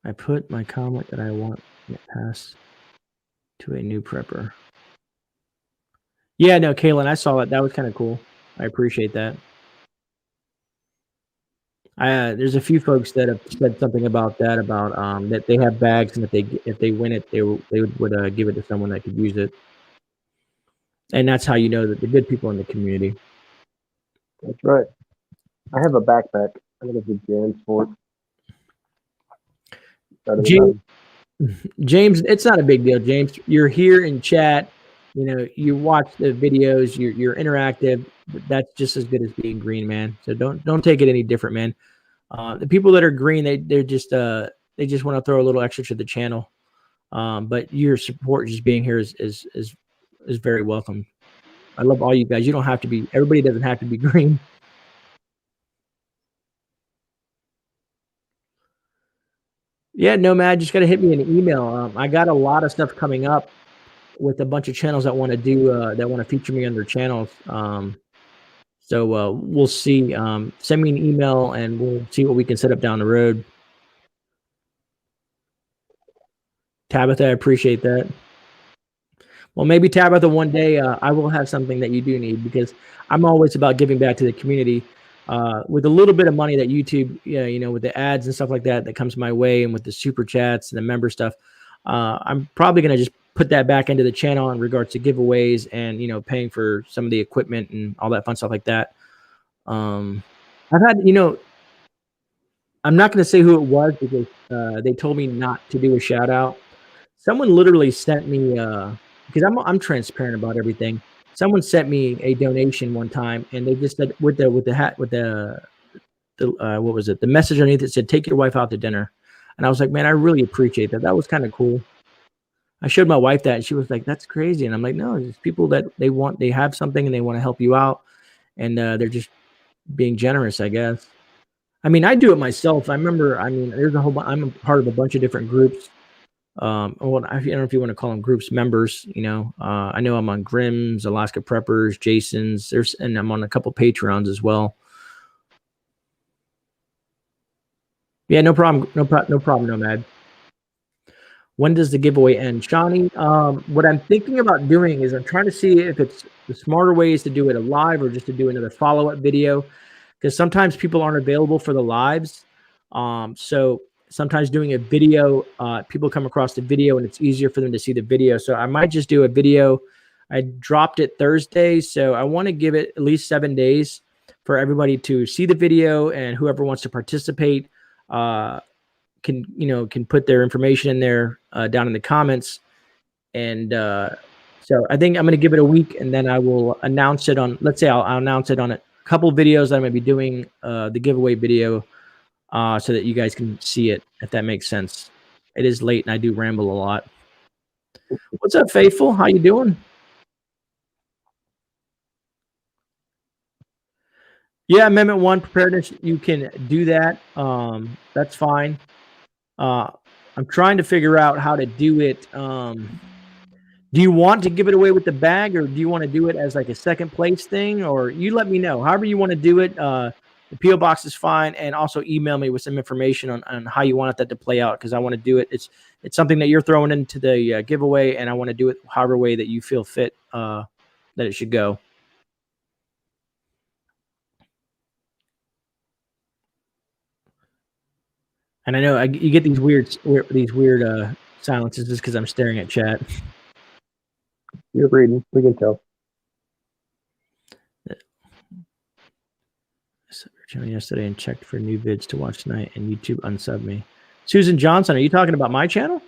I put my comment that I want to pass to a new prepper. Yeah, no, Kaylin, I saw it. That was kind of cool. I appreciate that. There's a few folks that have said something about that, about that they have bags, and if they win it, they would give it to someone that could use it. And that's how you know that the good people in the community. That's right. I have a backpack. I got a big Jan Sport. James, it's not a big deal, James. You're here in chat. You know, you watch the videos. You're interactive. That's just as good as being green, man. So don't take it any different, man. The people that are green, they just want to throw a little extra to the channel. But your support just being here is very welcome. I love all you guys. You don't have to be. Everybody doesn't have to be green. Yeah, Nomad, just got to hit me an email. I got a lot of stuff coming up with a bunch of channels that want to do that want to feature me on their channels. So we'll see. Send me an email and we'll see what we can set up down the road. Tabitha, I appreciate that. Well, maybe Tabitha, one day I will have something that you do need, because I'm always about giving back to the community. With a little bit of money that YouTube, you know, with the ads and stuff like that comes my way, and with the super chats and the member stuff, I'm probably going to just put that back into the channel in regards to giveaways and, you know, paying for some of the equipment and all that fun stuff like that. I've had, you know, I'm not going to say who it was, because they told me not to do a shout out. Someone literally sent me, because I'm transparent about everything. Someone sent me a donation one time, and they just said with the what was it? The message underneath it said, "Take your wife out to dinner," and I was like, "Man, I really appreciate that. That was kind of cool." I showed my wife that, and she was like, "That's crazy," and I'm like, "No, it's people that they have something and they want to help you out, and they're just being generous, I guess." I mean, I do it myself. I remember, I mean, there's a whole. I'm a part of a bunch of different groups. Well, I don't know if you want to call them groups, members. You know, I know I'm on Grimm's, Alaska Preppers, Jason's. And I'm on a couple Patreons as well. Yeah, no problem, no problem, Nomad. When does the giveaway end, Shawnee? What I'm thinking about doing is I'm trying to see if it's the smarter ways to do it live or just to do another follow-up video, because sometimes people aren't available for the lives. So sometimes doing a video, people come across the video and it's easier for them to see the video. So I might just do a video. I dropped it Thursday, so I want to give it at least 7 days for everybody to see the video, and whoever wants to participate can put their information in there down in the comments. And so I think I'm going to give it a week, and then I will announce it on, let's say I'll announce it on a couple videos that I'm going to be doing the giveaway video, so that you guys can see it, if that makes sense. It is late and I do ramble a lot. What's up, Faithful? How you doing? Yeah, Amendment 1 preparedness, you can do that. That's fine. I'm trying to figure out how to do it. Do you want to give it away with the bag, or do you want to do it as like a second place thing? Or you let me know. However you want to do it. The P.O Box is fine, and also email me with some information on how you want that to play out, because I want to do it. It's something that you're throwing into the giveaway, and I want to do it however way that you feel fit that it should go. And I know you get these weird silences just because I'm staring at chat. You're reading. We can tell. Yesterday and checked for new vids to watch tonight, and YouTube unsubbed me. Susan Johnson, are you talking about my channel?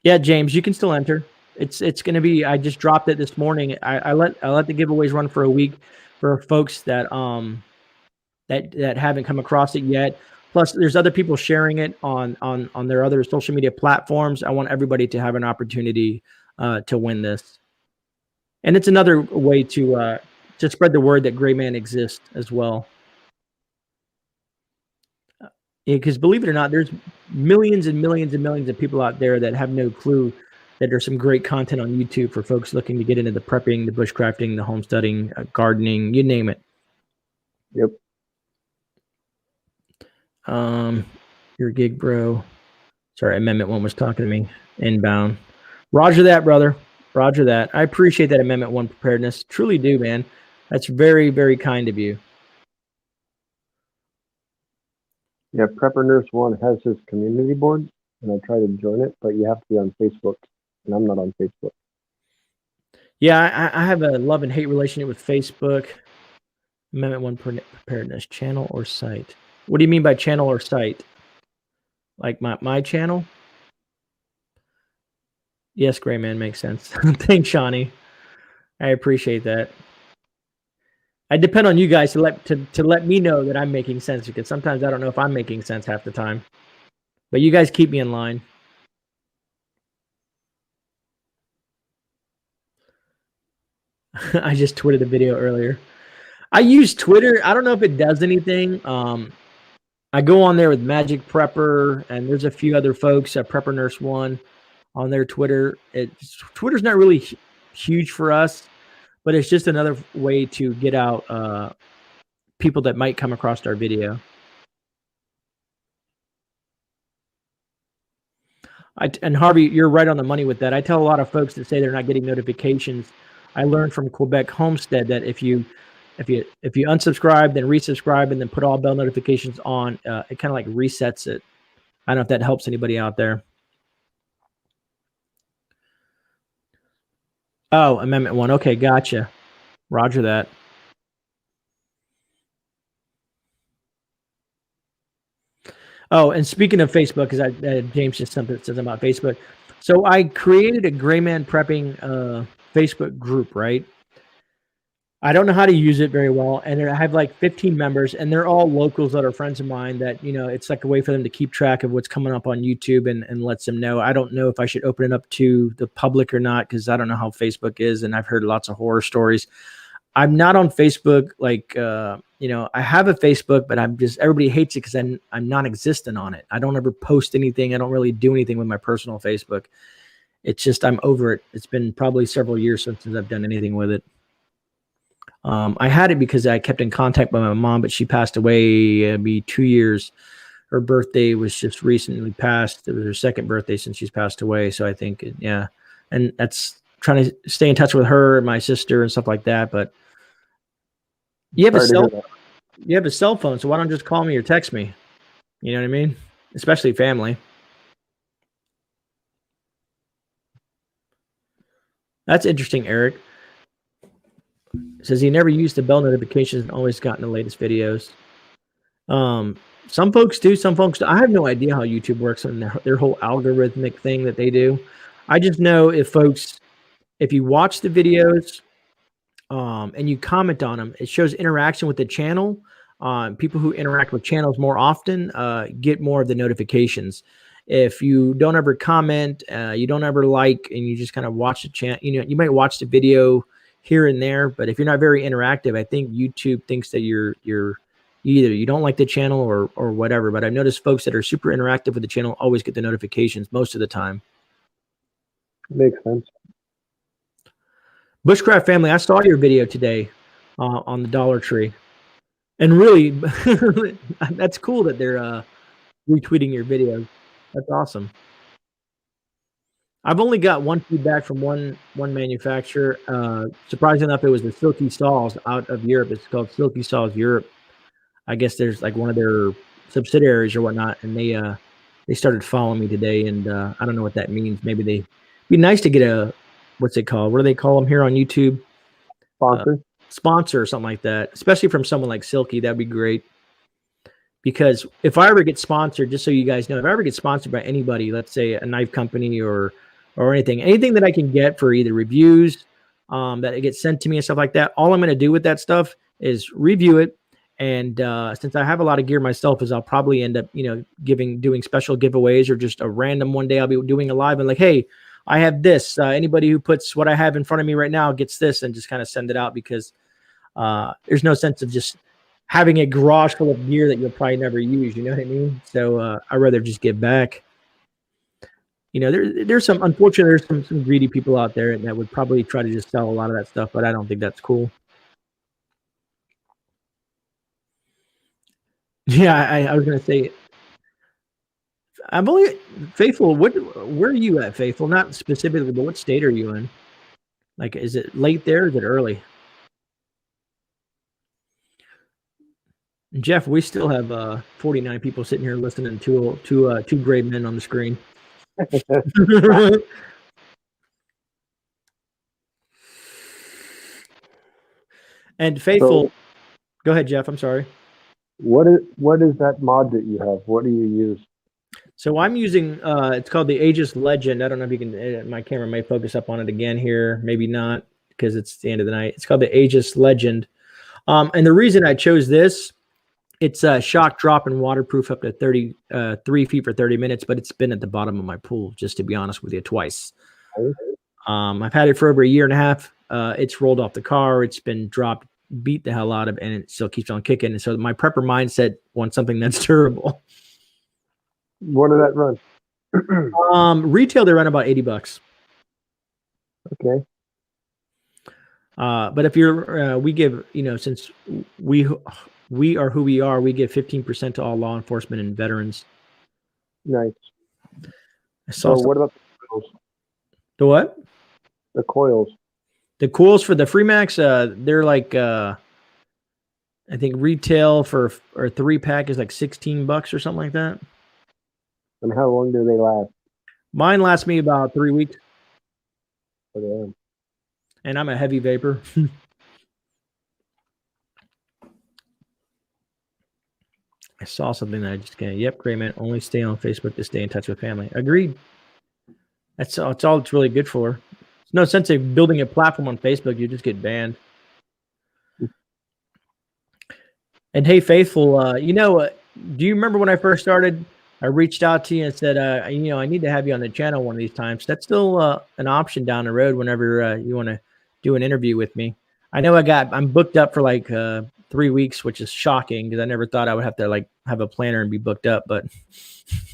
Yeah, James, you can still enter. It's going to be. I just dropped it this morning. I let the giveaways run for a week for folks that that haven't come across it yet. Plus, there's other people sharing it on their other social media platforms. I want everybody to have an opportunity to win this, and it's another way to spread the word that GreyMan exists as well. Because believe it or not, there's millions and millions and millions of people out there that have no clue that there's some great content on YouTube for folks looking to get into the prepping, the bushcrafting, the homesteading, gardening, you name it. Yep. Your gig, bro. Sorry, Amendment 1 was talking to me. Inbound. Roger that, brother. Roger that. I appreciate that Amendment 1 preparedness. Truly do, man. That's very, very kind of you. Yeah, Prepper Nurse 1 has his community board, and I try to join it, but you have to be on Facebook, and I'm not on Facebook. Yeah, I have a love and hate relationship with Facebook. Amendment 1 preparedness, channel or site. What do you mean by channel or site? Like my channel? Yes, GreyMan makes sense. Thanks, Shawnee. I appreciate that. I depend on you guys to let me know that I'm making sense, because sometimes I don't know if I'm making sense half the time. But you guys keep me in line. I just tweeted a video earlier. I use Twitter. I don't know if it does anything. I go on there with Magic Prepper, and there's a few other folks, Prepper Nurse One, on their Twitter. Twitter's not really huge for us, but it's just another way to get out people that might come across our video. And Harvey, you're right on the money with that. I tell a lot of folks that say they're not getting notifications. I learned from Quebec Homestead that if you unsubscribe, then resubscribe, and then put all bell notifications on, it kind of like resets it. I don't know if that helps anybody out there. Oh, Amendment 1. Okay, gotcha. Roger that. Oh, and speaking of Facebook, because James just says about Facebook. So I created a GreyMan Prepping Facebook group, right? I don't know how to use it very well, and I have like 15 members, and they're all locals that are friends of mine that, you know, it's like a way for them to keep track of what's coming up on YouTube and lets them know. I don't know if I should open it up to the public or not, because I don't know how Facebook is, and I've heard lots of horror stories. I'm not on Facebook, like, you know, I have a Facebook, but everybody hates it because I'm non-existent on it. I don't ever post anything. I don't really do anything with my personal Facebook. It's just, I'm over it. It's been probably several years since I've done anything with it. I had it because I kept in contact with my mom, but she passed away maybe 2 years. Her birthday was just recently passed. It was her second birthday since she's passed away. So I think, yeah. And that's trying to stay in touch with her and my sister and stuff like that. But you have a cell phone, so why don't you just call me or text me? You know what I mean? Especially family. That's interesting, Eric. Says he never used the bell notifications and always gotten the latest videos. Some folks do, some folks don't. I have no idea how YouTube works and their whole algorithmic thing that they do. I just know if you watch the videos and you comment on them, it shows interaction with the channel. People who interact with channels more often get more of the notifications. If you don't ever comment, you don't ever like, and you just kind of watch the channel, you know, you might watch the video here and there, but if you're not very interactive, I think YouTube thinks that you're either you don't like the channel or whatever. But I've noticed folks that are super interactive with the channel always get the notifications most of the time. Makes sense. Bushcraft Family, I saw your video today on the Dollar Tree, and really, that's cool that they're retweeting your videos. That's awesome. I've only got one feedback from one manufacturer. Surprisingly enough, it was the Silky Saws out of Europe. It's called Silky Saws Europe. I guess there's like one of their subsidiaries or whatnot, and they started following me today, and I don't know what that means. Maybe they'd be nice to get a, what's it called? What do they call them here on YouTube? Sponsor or something like that, especially from someone like Silky. That'd be great. Because if I ever get sponsored, just so you guys know, if I ever get sponsored by anybody, let's say a knife company or anything that I can get for either reviews that it gets sent to me and stuff like that, all I'm going to do with that stuff is review it. And since I have a lot of gear myself, is I'll probably end up, you know, doing special giveaways, or just a random one day I'll be doing a live and like, hey, I have this. Anybody who puts what I have in front of me right now gets this, and just kind of send it out, because there's no sense of just having a garage full of gear that you'll probably never use. You know what I mean? So I'd rather just give back. You know, unfortunately, there's some greedy people out there that would probably try to just sell a lot of that stuff, but I don't think that's cool. Yeah, I was going to say, I'm only Faithful. Where are you at, Faithful? Not specifically, but what state are you in? Like, is it late there? Or is it early? Jeff, we still have 49 people sitting here listening to two great men on the screen. And Faithful, Go ahead, Jeff. I'm sorry. What is that mod that you have? What do you use? So I'm using, it's called the Aegis Legend. I don't know if you can, my camera may focus up on it again here. Maybe not because it's the end of the night. It's called the Aegis Legend. And the reason I chose this, it's shock drop and waterproof up to 3 feet for 30 minutes, but it's been at the bottom of my pool, just to be honest with you, twice. I've had it for over a year and a half. It's rolled off the car. It's been dropped, beat the hell out of, and it still keeps on kicking. And so my prepper mindset wants something that's durable. What did that run? Retail, they run about $80. Okay. But if you're, we give, since we are who we are, we give 15% to all law enforcement and veterans. Nice. So what about the coils? The what? The coils. The coils for the Freemax, they're like, I think retail for or 3-pack is like $16 or something like that. And how long do they last? Mine lasts me about 3 weeks. Okay. And I'm a heavy vapor. I saw something that I just can't. Yep, GreyMan, only stay on Facebook to stay in touch with family. Agreed. That's all it's really good for. There's no sense of building a platform on Facebook. You just get banned. And hey, Faithful, do you remember when I first started? I reached out to you and said, I need to have you on the channel one of these times. That's still an option down the road whenever you want to do an interview with me. I know I'm booked up for like 3 weeks, which is shocking because I never thought I would have to like have a planner and be booked up. But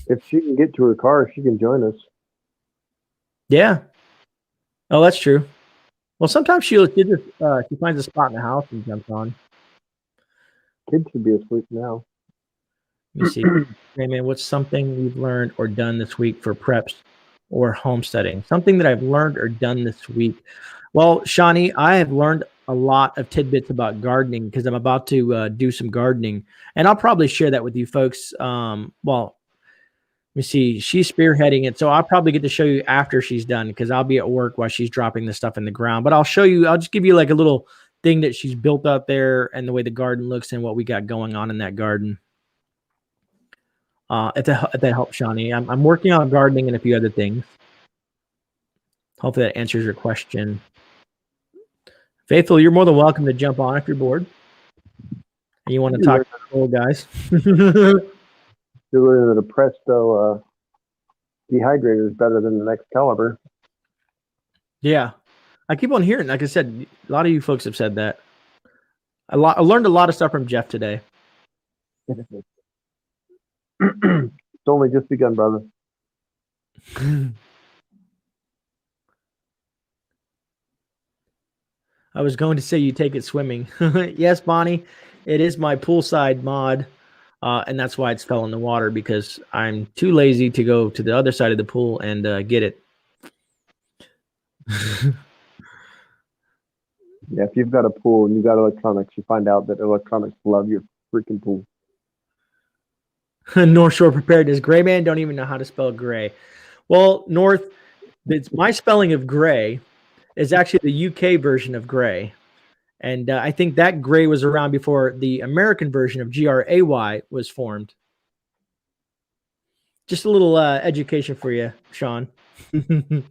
if she can get to her car, she can join us. Yeah. Oh, that's true. Well, sometimes she finds a spot in the house and jumps on. Kids should be asleep now. Let me see. Hey, man, what's something you've learned or done this week for preps or homesteading? Something that I've learned or done this week. Well, Shawnee, I have learned a lot of tidbits about gardening because I'm about to do some gardening, and I'll probably share that with you folks. Well, let me see. She's spearheading it, so I'll probably get to show you after she's done because I'll be at work while she's dropping the stuff in the ground. But I'll show you. I'll just give you like a little thing that she's built out there and the way the garden looks and what we got going on in that garden. If that helps, Shawnee. I'm working on gardening and a few other things. Hopefully that answers your question. Faithful, you're more than welcome to jump on if you're bored and you want to talk to the old guys. You're learning that a Presto dehydrator is better than the next caliber. Yeah. I keep on hearing, like I said, a lot of you folks have said that. I learned a lot of stuff from Jeff today. It's only just begun, brother. I was going to say you take it swimming. Yes, Bonnie, it is my poolside mod, and that's why it's fell in the water because I'm too lazy to go to the other side of the pool and get it. Yeah, if you've got a pool and you've got electronics, you find out that electronics love your freaking pool. North Shore Preparedness. GreyMan don't even know how to spell gray. Well, North, my spelling of gray is actually the UK version of gray. And I think that gray was around before the American version of GRAY was formed. Just a little education for you, Sean. North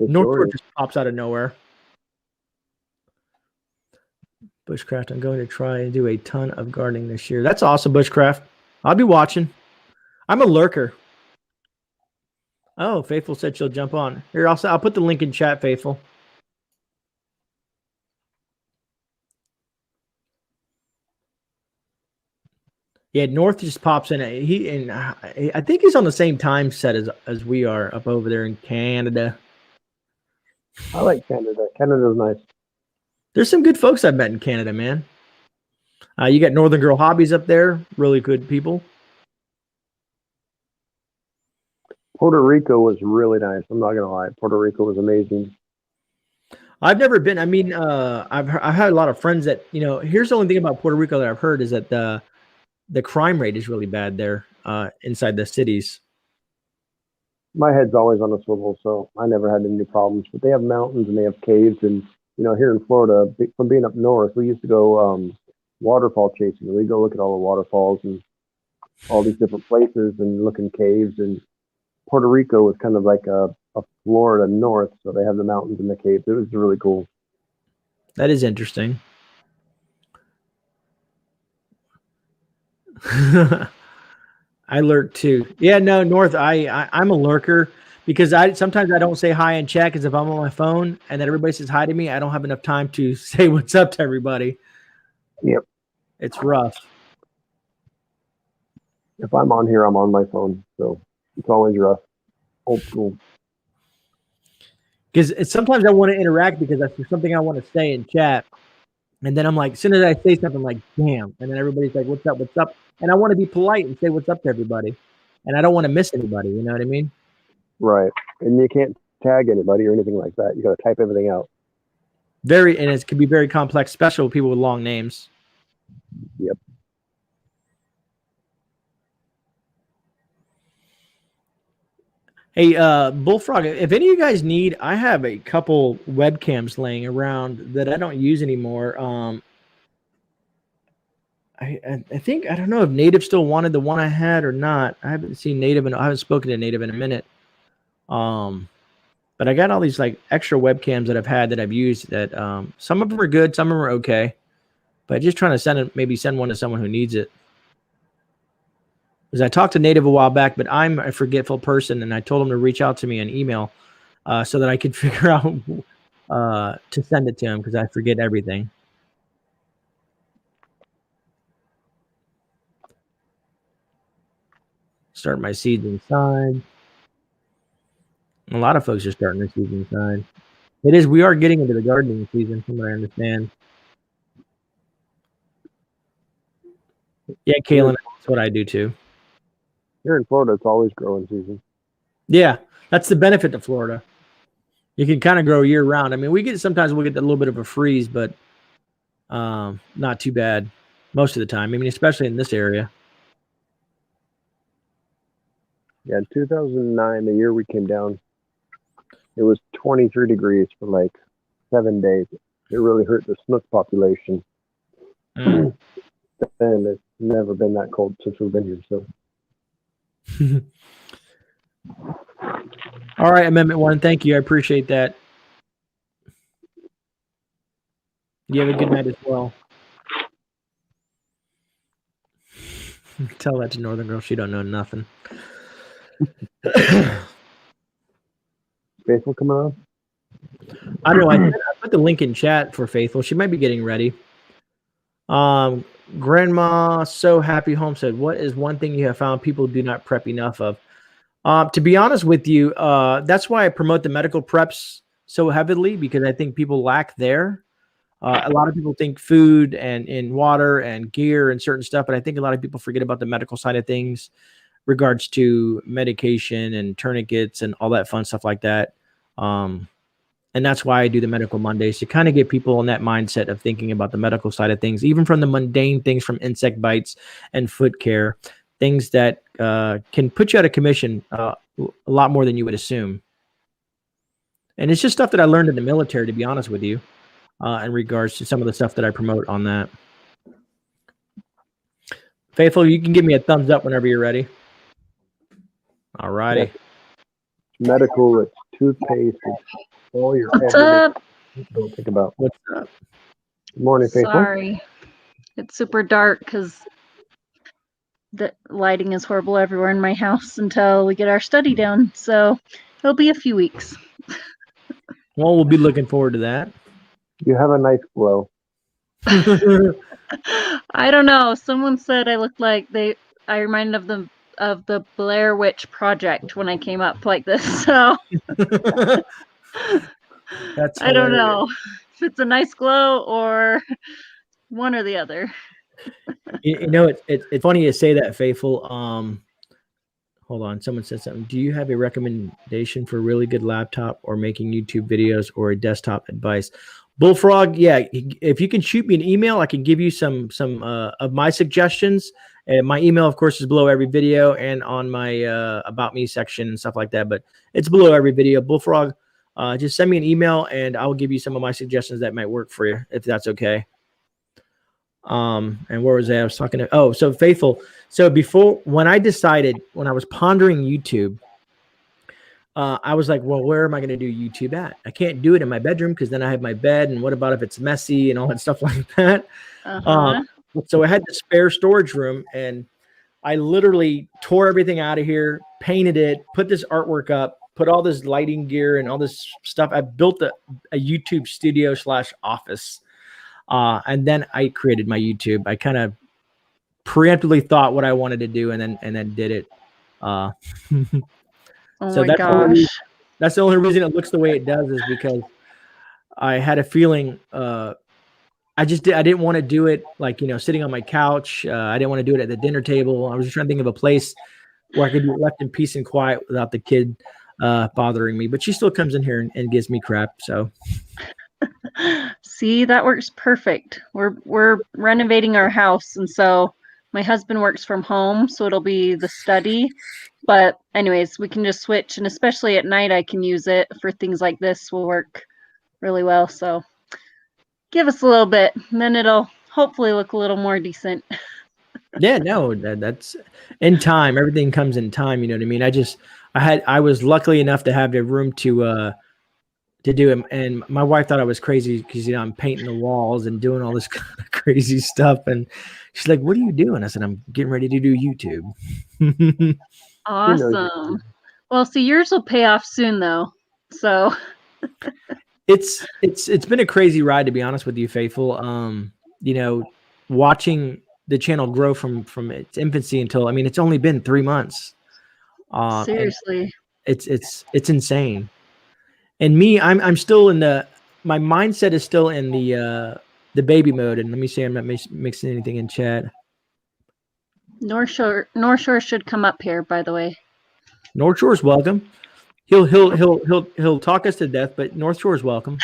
Shore just pops out of nowhere. Bushcraft, I'm going to try and do a ton of gardening this year. That's awesome, Bushcraft. I'll be watching. I'm a lurker. Oh, Faithful said she'll jump on. Here, I'll put the link in chat, Faithful. Yeah, North just pops in. I think he's on the same time set as we are up over there in Canada. I like Canada. Canada's nice. There's some good folks I've met in Canada, man. You got Northern Girl Hobbies up there. Really good people. Puerto Rico was really nice. I'm not going to lie. Puerto Rico was amazing. I've never been. I mean, I've had a lot of friends that, here's the only thing about Puerto Rico that I've heard is that the crime rate is really bad there inside the cities. My head's always on a swivel, so I never had any problems. But they have mountains and they have caves. And, here in Florida, from being up north, we used to go waterfall chasing. We go look at all the waterfalls and all these different places and look in caves. And Puerto Rico was kind of like a Florida north, so they have the mountains and the caves. It was really cool. That is interesting. I lurk too. Yeah, no, North. I'm a lurker because sometimes I don't say hi in chat because if I'm on my phone and then everybody says hi to me, I don't have enough time to say what's up to everybody. Yep. It's rough. If I'm on here, I'm on my phone, so it's always rough. Old school. Because sometimes I want to interact because that's something I want to say in chat. And then I'm like, as soon as I say something, I'm like, damn. And then everybody's like, what's up, what's up? And I want to be polite and say what's up to everybody. And I don't want to miss anybody. You know what I mean? Right. And you can't tag anybody or anything like that. You got to type everything out. And it can be very complex, especially with people with long names. Yep. Hey, Bullfrog, if any of you guys need, I have a couple webcams laying around that I don't use anymore. I think, I don't know if Native still wanted the one I had or not. I haven't seen Native and I haven't spoken to Native in a minute. But I got all these like extra webcams that I've had that I've used that some of them are good, some of them are okay. But just trying to maybe send one to someone who needs it. Because I talked to Native a while back, but I'm a forgetful person, and I told him to reach out to me on email so that I could figure out to send it to him because I forget everything. Start my seeds inside. A lot of folks are starting their seeds inside. It is. We are getting into the gardening season, from what I understand. Yeah, Kaylin, that's what I do too. Here in Florida, it's always growing season. Yeah, that's the benefit to Florida. You can kind of grow year round. I mean, sometimes we'll get a little bit of a freeze, but not too bad most of the time. I mean, especially in this area. Yeah, in 2009, the year we came down, it was 23 degrees for like 7 days. It really hurt the snook population. And it's never been that cold since we've been here. So. All right, Amendment 1. Thank you. I appreciate that. You have a good night as well. Tell that to Northern Girl. She don't know nothing. Faithful coming on? I don't know. I put the link in chat for Faithful. She might be getting ready. Grandma So Happy Home said, what is one thing you have found people do not prep enough of? To be honest with you, that's why I promote the medical preps so heavily, because I think people lack there. A lot of people think food and water and gear and certain stuff, but I think a lot of people forget about the medical side of things, regards to medication and tourniquets and all that fun stuff like that. And that's why I do the Medical Mondays, to kind of get people in that mindset of thinking about the medical side of things, even from the mundane things from insect bites and foot care, things that can put you out of commission a lot more than you would assume. And it's just stuff that I learned in the military, to be honest with you, in regards to some of the stuff that I promote on that. Faithful, you can give me a thumbs up whenever you're ready. All righty. Medical, it's toothpaste, it's all your What's up? Don't think about. What's up? Good morning, Faithful. Sorry. It's super dark because the lighting is horrible everywhere in my house until we get our study done. So it'll be a few weeks. Well, we'll be looking forward to that. You have a nice glow. I don't know. Someone said I looked like I reminded of the Blair Witch Project when I came up like this. So That's I don't know if it's a nice glow or one or the other. You know, it's funny you say that, Faithful. Hold on. Someone said something. Do you have a recommendation for a really good laptop or making YouTube videos or a desktop advice? Bullfrog, yeah. If you can shoot me an email, I can give you some of my suggestions. And my email, of course, is below every video and on my About Me section and stuff like that. But it's below every video. Bullfrog, just send me an email and I will give you some of my suggestions that might work for you, if that's okay. And where was I was talking to? Oh, so Faithful. So when I was pondering YouTube, I was like, well, where am I going to do YouTube at? I can't do it in my bedroom because then I have my bed. And what about if it's messy and all that stuff like that? So I had the spare storage room, and I literally tore everything out of here, painted it, put this artwork up, put all this lighting gear and all this stuff. I built a YouTube studio / office. And then I created my YouTube. I kind of preemptively thought what I wanted to do and then did it. Oh So my gosh. That's the only reason it looks the way it does is because I had a feeling I didn't want to do it like, sitting on my couch. I didn't want to do it at the dinner table. I was just trying to think of a place where I could be left in peace and quiet without the kid bothering me. But she still comes in here and gives me crap. So see, that works perfect. We're renovating our house, and so my husband works from home, so it'll be the study. But anyways, we can just switch, and especially at night I can use it for things like this. Will work really well. So give us a little bit, and then it'll hopefully look a little more decent. Yeah, no, that's in time. Everything comes in time. You know what I mean? I was lucky enough to have the room to do it, and my wife thought I was crazy because I'm painting the walls and doing all this kind of crazy stuff, and she's like, "What are you doing?" I said, "I'm getting ready to do YouTube." Awesome. Well, see, yours will pay off soon, though. So it's been a crazy ride, to be honest with you, Faithful. Watching the channel grow from its infancy until, it's only been 3 months. seriously, It's insane. And me, I'm still my mindset is still in the baby mode. And let me see, I'm not mixing anything in chat. North Shore should come up here, by the way. North Shore's welcome. He'll talk us to death, but North Shore's welcome.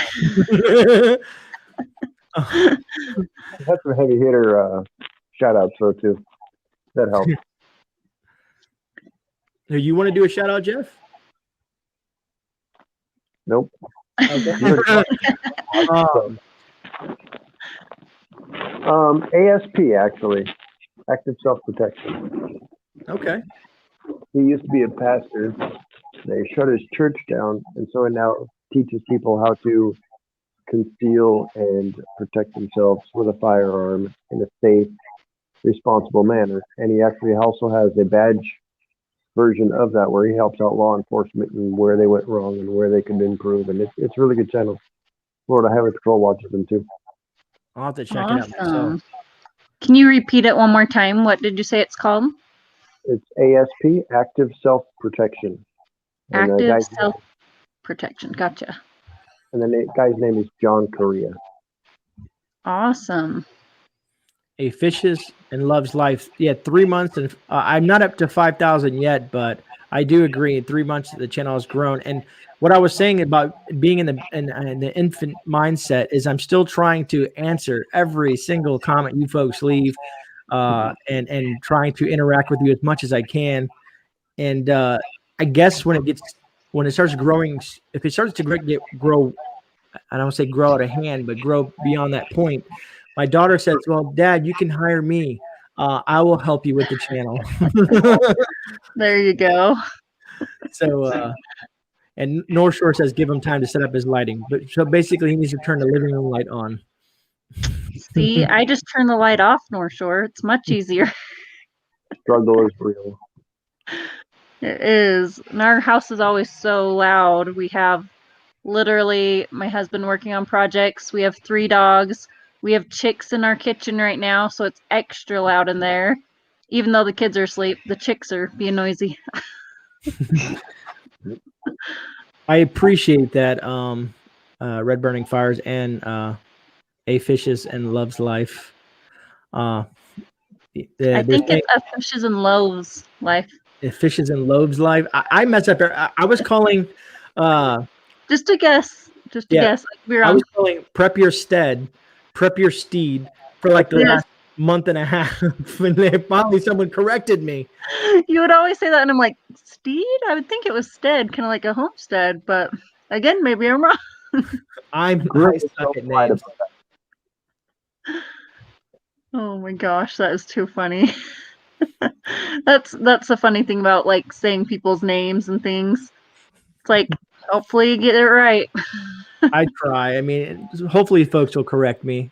That's some heavy hitter shout outs though too. That helps. You want to do a shout out, Jeff? Nope. Okay. ASP actually, active self protection. Okay. He used to be a pastor. They shut his church down, and so it now teaches people how to conceal and protect themselves with a firearm in a safe, responsible manner. And he actually also has a badge version of that where he helps out law enforcement and where they went wrong and where they could improve. And it's a really good channel. Florida Highway Patrol watches them too. I'll have to check it out myself. Can you repeat it one more time? What did you say it's called? It's ASP, Active Self Protection. Active Self Protection. Gotcha. And the guy's name is John Correa. Awesome. A Fishes and Loves Life. Yeah, 3 months, and I'm not up to 5,000 yet, but I do agree. In 3 months, the channel has grown. And what I was saying about being in the infant mindset is I'm still trying to answer every single comment you folks leave, and trying to interact with you as much as I can. And I guess when it starts growing, if it starts to grow, I don't want to say grow out of hand, but grow beyond that point, my daughter says, "Well, Dad, you can hire me. I will help you with the channel." There you go. So, and North Shore says, "Give him time to set up his lighting." But so basically, he needs to turn the living room light on. See, I just turn the light off, North Shore. It's much easier. Struggle is real. It is. And our house is always so loud. We have literally my husband working on projects. We have 3 dogs. We have chicks in our kitchen right now, so it's extra loud in there. Even though the kids are asleep, the chicks are being noisy. I appreciate that, Red Burning Fires and A Fishes and Loves Life. I think it's A Fishes and Loaves Life. A Fishes and Loaves Life. I messed up there. I was calling. Just a guess. Just a guess. I was calling Prep Your Steed for like the last month and a half. And then finally someone corrected me. You would always say that, and I'm like, Steed? I would think it was stead, kind of like a homestead, but again, maybe I'm wrong. I suck at names. Oh my gosh, that is too funny. That's the funny thing about like saying people's names and things. It's like hopefully you get it right. I try. I mean, hopefully folks will correct me.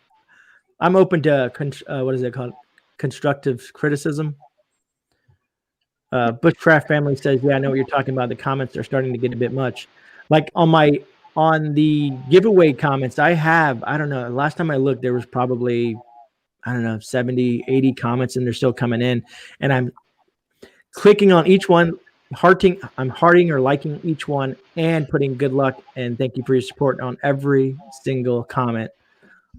I'm open to what is it called? Constructive criticism. Bushcraft Family says, "Yeah, I know what you're talking about. The comments are starting to get a bit much." Like on the giveaway comments, I don't know. Last time I looked, there was probably, I don't know, 70, 80 comments, and they're still coming in. And I'm clicking on each one, I'm hearting or liking each one, and putting good luck and thank you for your support on every single comment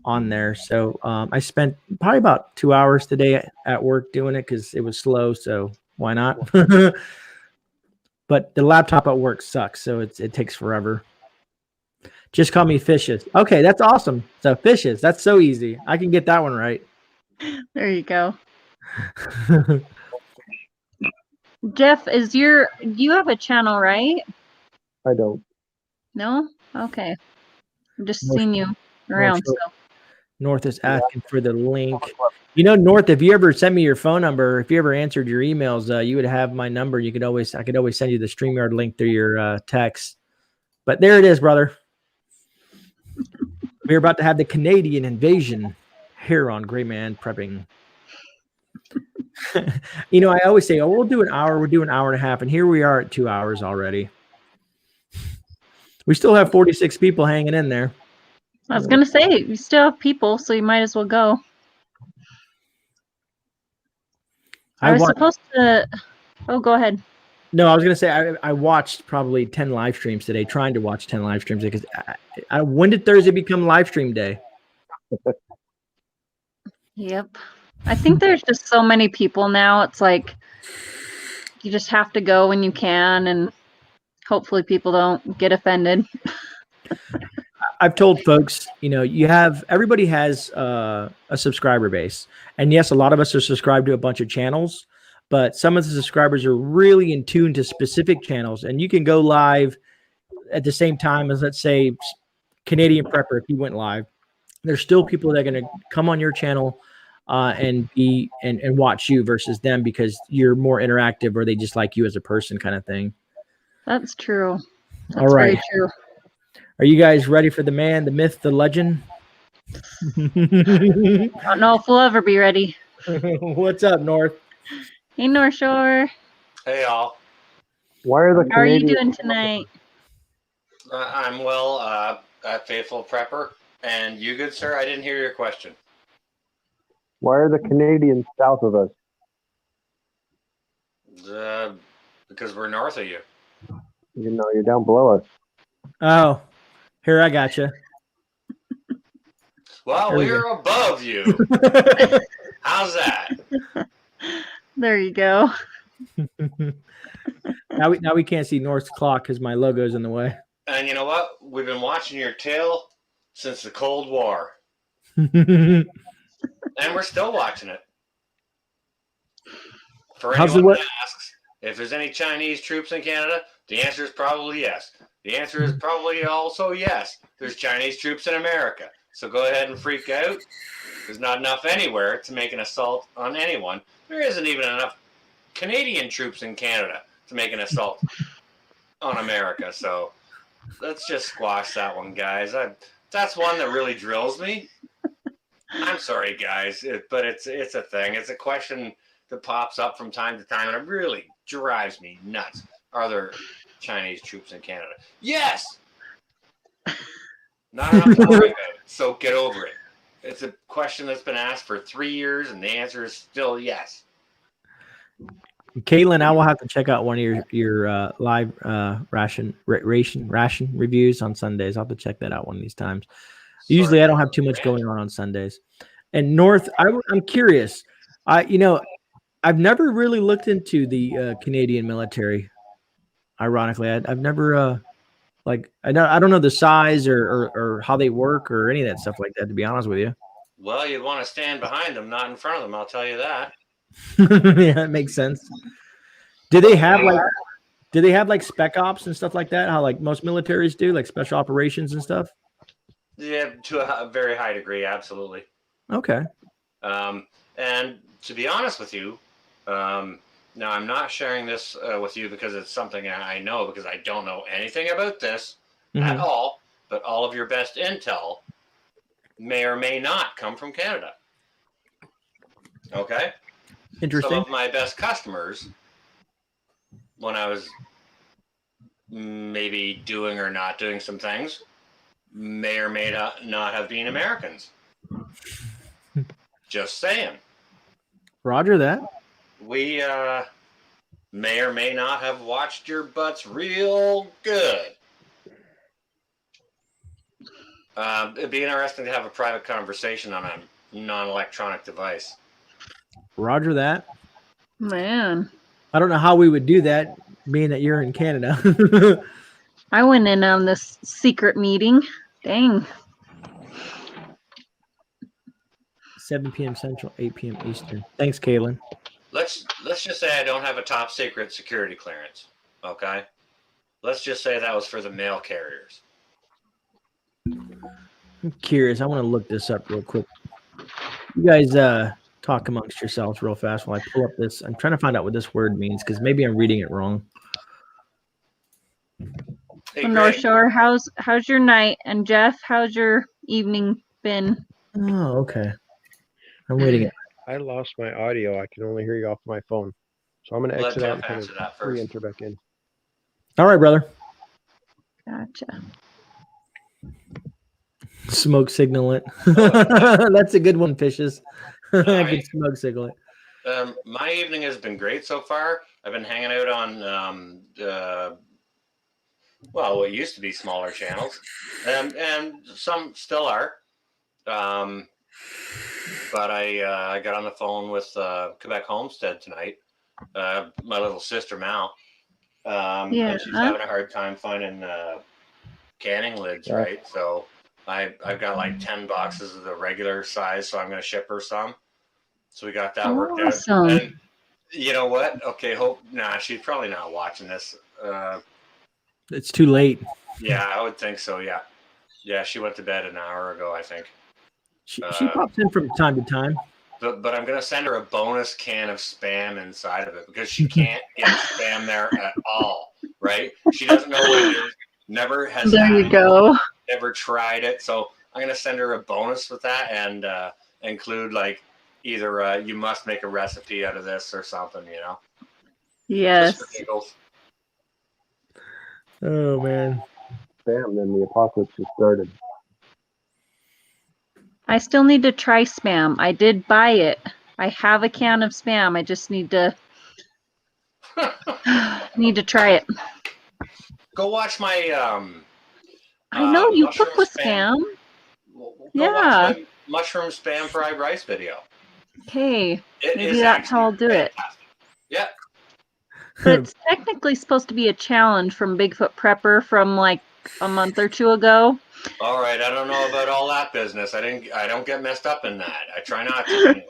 on there. So I spent probably about 2 hours today at work doing it because it was slow. So why not? But the laptop at work sucks, so it takes forever. Just call me Fishes. Okay, that's awesome. So Fishes, that's so easy. I can get that one right. There you go. Jeff, you have a channel, right? I don't. No? Okay. I've just seen you around. So. North is asking for the link. You know, North, if you ever sent me your phone number, if you ever answered your emails, you would have my number. I could always send you the StreamYard link through your text. But there it is, brother. We're about to have the Canadian invasion here on GreyMan Prepping. You know, I always say, oh, we'll do an hour. We'll do an hour and a half. And here we are at 2 hours already. We still have 46 people hanging in there. I was going to say, you still have people, so you might as well go. I was supposed to... Oh, go ahead. No, I was going to say I watched probably 10 live streams today, trying to watch 10 live streams because when did Thursday become live stream day? Yep. I think there's just so many people now. It's like you just have to go when you can, and hopefully people don't get offended. I've told folks, you know, everybody has a subscriber base. And yes, a lot of us are subscribed to a bunch of channels, but some of the subscribers are really in tune to specific channels. And you can go live at the same time as, let's say, Canadian Prepper. If you went live, there's still people that are going to come on your channel and watch you versus them because you're more interactive or they just like you as a person kind of thing. That's true. That's all right. Very true. Are you guys ready for the man, the myth, the legend? I don't know if we'll ever be ready. What's up, North? Hey, North Shore. Hey, all. Why are the How are you doing tonight? I'm well, a faithful prepper. And you, good sir? I didn't hear your question. Why are the Canadians south of us? Because we're north of you. You know, you're down below us. Oh, here I got you. Well, we're above you. How's that? There you go. Now we can't see North's clock because my logo's in the way. And you know what? We've been watching your tail since the Cold War. And we're still watching it. For anyone that asks if there's any Chinese troops in Canada, the answer is probably yes. The answer is probably also yes. There's Chinese troops in America. So go ahead and freak out. There's not enough anywhere to make an assault on anyone. There isn't even enough Canadian troops in Canada to make an assault on America. So let's just squash that one, guys. That's one that really drills me. I'm sorry, guys, but it's a thing. It's a question that pops up from time to time, and it really drives me nuts. Are there Chinese troops in Canada? Yes! Not enough to worry about it, so get over it. It's a question that's been asked for 3 years, and the answer is still yes. Caitlin, I will have to check out one of your live ration reviews on Sundays. I'll have to check that out one of these times. Usually I don't have too much going on Sundays. And North, I'm curious. I've never really looked into the Canadian military. Ironically, I've never I don't know the size or how they work or any of that stuff like that, to be honest with you. Well, you'd want to stand behind them, not in front of them. I'll tell you that. Yeah, that makes sense. Do they have like spec ops and stuff like that? How like most militaries do, like special operations and stuff? Yeah, to a very high degree, absolutely. Okay. And to be honest with you, now I'm not sharing this with you because it's something I know, because I don't know anything about this at all. But all of your best intel may or may not come from Canada. Okay? Interesting. Some of my best customers, when I was maybe doing or not doing some things, may or may not have been Americans. Just saying. Roger that. We may or may not have watched your butts real good. It'd be interesting to have a private conversation on a non-electronic device. Roger that. Man. I don't know how we would do that, being that you're in Canada. I went in on this secret meeting. Dang. 7 p.m. Central, 8 p.m. Eastern. Thanks, Kaylin. Let's just say I don't have a top secret security clearance. Okay? Let's just say that was for the mail carriers. I'm curious. I want to look this up real quick. You guys talk amongst yourselves real fast while I pull up this. I'm trying to find out what this word means because maybe I'm reading it wrong. Hey, North Greg, Shore, how's your night? And Jeff, how's your evening been? Oh, okay. I'm waiting. I lost my audio. I can only hear you off my phone. So I'm going to let exit out Jeff and answer kind that of first. re-enter back in. All right, brother. Gotcha. Smoke signal it. That's a good one, Fishes. I Right. can smoke signal it. My evening has been great so far. I've been hanging out on what used to be smaller channels, and some still are. But I got on the phone with Quebec Homestead tonight. My little sister Mal, and she's having a hard time finding canning lids, right? So I've got like 10 boxes of the regular size, so I'm going to ship her some. So we got that worked out. And you know what? Okay, she's probably not watching this. It's too late. Yeah, I would think so. Yeah, she went to bed an hour ago, I think. She pops in from time to time. But I'm gonna send her a bonus can of Spam inside of it because she can't get Spam there at all. Right? She doesn't know what it is. Never has. There you go. Never tried it. So I'm gonna send her a bonus with that and include like either you must make a recipe out of this or something. You know. Yes. Just for giggles. Oh man. Bam! Then the apocalypse has started. I still need to try Spam. I did buy it. I have a can of Spam. I just need to try it. Go watch my I know you cook with Spam. Go watch my mushroom Spam fried rice video. Okay, maybe that's how I'll do it. Yeah. But it's technically supposed to be a challenge from Bigfoot Prepper from like a month or two ago. All right, I don't know about all that business. I don't get messed up in that. I try not to.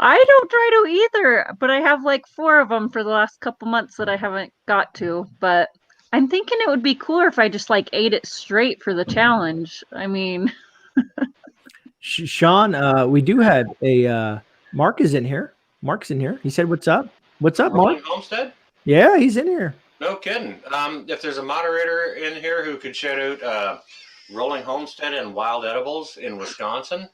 I don't try to either, but I have like 4 of them for the last couple months that I haven't got to. But I'm thinking it would be cooler if I just like ate it straight for the challenge. I mean, Sean, we do have a Mark is in here. Mark's in here. He said, "What's up? What's up, Mark?" Homestead? Yeah, he's in here. No kidding. If there's a moderator in here who could shout out Rolling Homestead and Wild Edibles in Wisconsin.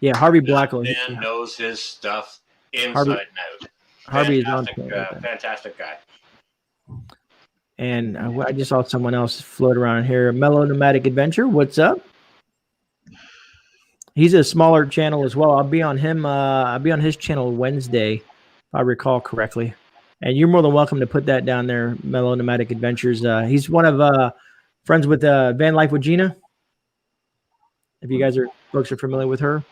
Yeah, Harvey Blacklow. Man knows his stuff inside and out. Harvey is on. Fantastic guy. And I just saw someone else float around here. Mellow Nomadic Adventure. What's up? He's a smaller channel as well. I'll be on him. I'll be on his channel Wednesday, if I recall correctly. And you're more than welcome to put that down there, Mellow Nomadic Adventures. He's one of friends with Van Life with Gina. If you guys folks are familiar with her.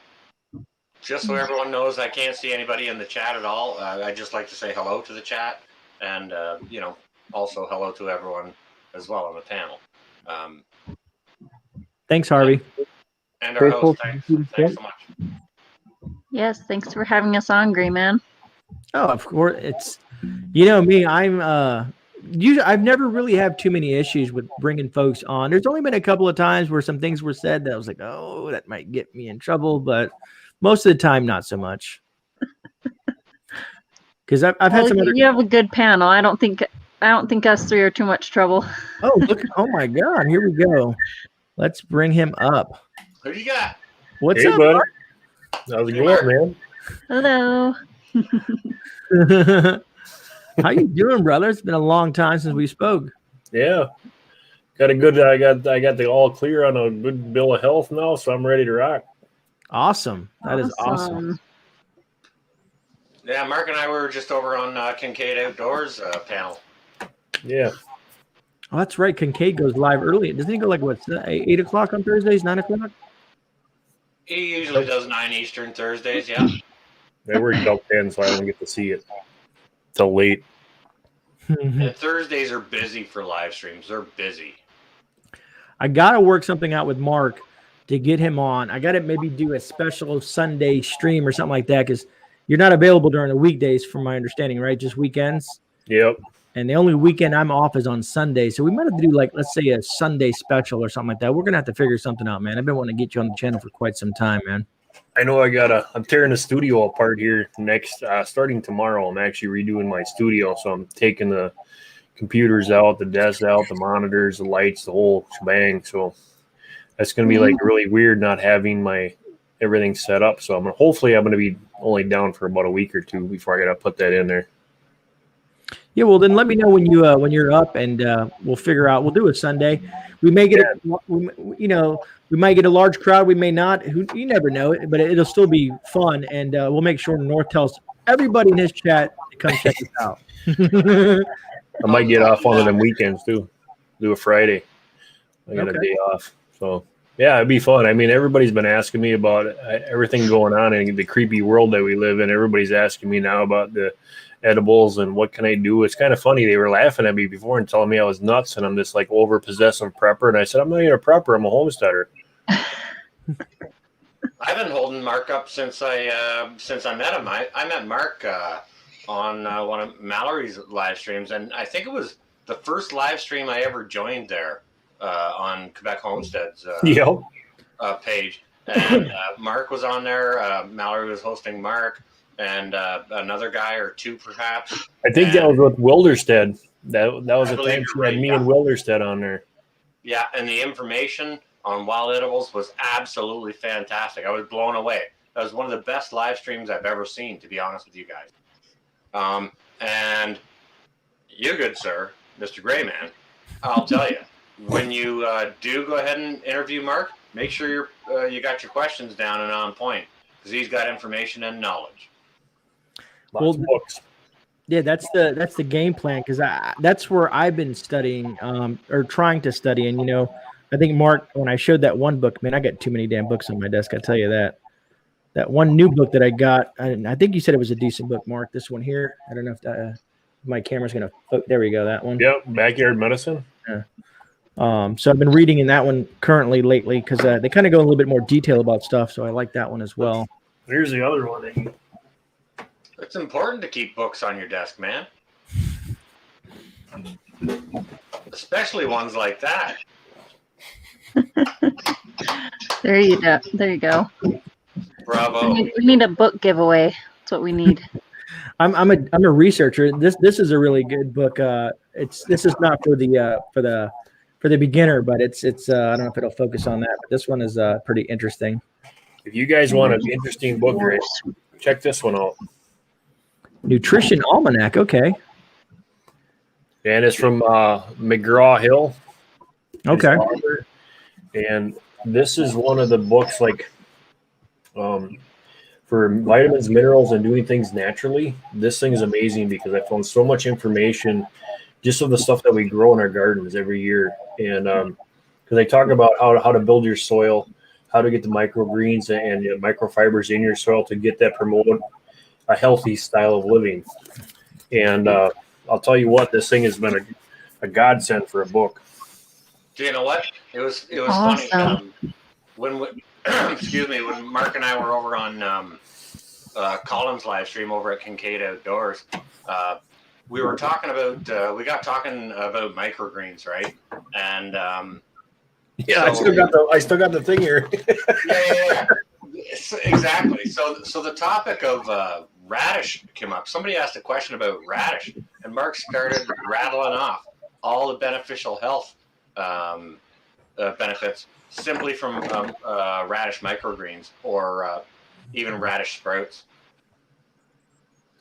Just so everyone knows, I can't see anybody in the chat at all. I just like to say hello to the chat, and also hello to everyone as well on the panel. Thanks, Harvey. And our host, thanks so much. yes, thanks for having us on, GreyMan. Oh, of course. It's me. I've never really had too many issues with bringing folks on. There's only been a couple of times where some things were said that I was like, oh, that might get me in trouble. But Most of the time, not so much. Because I've had some other. You have a good panel. I don't think us three are too much trouble. Oh, look! Oh my God! Here we go. Let's bring him up. Who do you got? What's hey, up, buddy? Mark? How's it going, man? Hello. How you doing, brother? It's been a long time since we spoke. Yeah, got a good. I got the all clear on a good bill of health now, so I'm ready to rock. Awesome. That is awesome. Yeah, Mark and I were just over on Kincaid Outdoors panel. Yeah. Oh, that's right. Kincaid goes live early. Doesn't he go like what, 8 o'clock on Thursdays, 9 o'clock? He usually does 9 Eastern Thursdays. Yeah. I work till 10, so I don't get to see it till late. And Thursdays are busy for live streams. They're busy. I gotta work something out with Mark to get him on. I gotta maybe do a special Sunday stream or something like that because you're not available during the weekdays, from my understanding, right? Just weekends. Yep. And the only weekend I'm off is on Sunday. So we might have to do like, let's say a Sunday special or something like that. We're going to have to figure something out, man. I've been wanting to get you on the channel for quite some time, man. I know I'm tearing the studio apart here next, starting tomorrow. I'm actually redoing my studio. So I'm taking the computers out, the desks out, the monitors, the lights, the whole shebang. So that's going to be like really weird not having my everything set up. So hopefully I'm going to be only down for about a week or two before I got to put that in there. Yeah, well then let me know when you're up, and we'll figure out. We'll do it Sunday. We may get we might get a large crowd. We may not. You never know, but it'll still be fun, and we'll make sure North tells everybody in his chat to come check us out. I might get off one of them weekends too. Do a Friday. I got a day off, so yeah, it'd be fun. I mean, everybody's been asking me about everything going on in the creepy world that we live in. Everybody's asking me now about the edibles and what can I do. It's kind of funny. They were laughing at me before and telling me I was nuts and I'm this like over possessive prepper. And I said, I'm not even a prepper. I'm a homesteader. I've been holding Mark up since I met him. I met Mark on one of Mallory's live streams, and I think it was the first live stream I ever joined there on Quebec Homestead's page. And Mark was on there. Mallory was hosting Mark. And another guy or two, perhaps. I think that was with Wilderstead. That was a time she had me and Wilderstead on there. Yeah, and the information on wild edibles was absolutely fantastic. I was blown away. That was one of the best live streams I've ever seen, to be honest with you guys. And you, good sir, Mr. GreyMan, I'll tell you, when you do go ahead and interview Mark, make sure you got your questions down and on point, because he's got information and knowledge. Well, yeah, that's the game plan, because that's where I've been studying or trying to study. And I think Mark, when I showed that one book, man, I got too many damn books on my desk. I tell you that one new book that I got, I think you said it was a decent book, Mark. This one here, I don't know if my camera's gonna. Oh, there we go, that one. Yep, Backyard Medicine. Yeah. So I've been reading in that one currently lately because they kind of go in a little bit more detail about stuff. So I like that one as well. Here's the other one. It's important to keep books on your desk, man. Especially ones like that. There you go. Bravo. We need a book giveaway. That's what we need. I'm a researcher. This is a really good book. This is not for the beginner, but it's I don't know if it'll focus on that, but this one is pretty interesting. If you guys want an interesting book, check this one out. Nutrition Almanac, okay. And it's from McGraw-Hill. Okay. And this is one of the books for vitamins, minerals, and doing things naturally. This thing is amazing because I found so much information just of the stuff that we grow in our gardens every year. And because they talk about how to build your soil, how to get the microgreens and microfibers in your soil to get that promote a healthy style of living. And I'll tell you what, this thing has been a godsend for a book. Do you know what? It was awesome. Funny. When when Mark and I were over on Colin's live stream over at Kincaid Outdoors, we were talking about we got talking about microgreens, right? And I still got the thing here. yeah. Exactly. So the topic of radish came up. Somebody asked a question about radish, and Mark started rattling off all the beneficial health benefits simply from radish microgreens or even radish sprouts.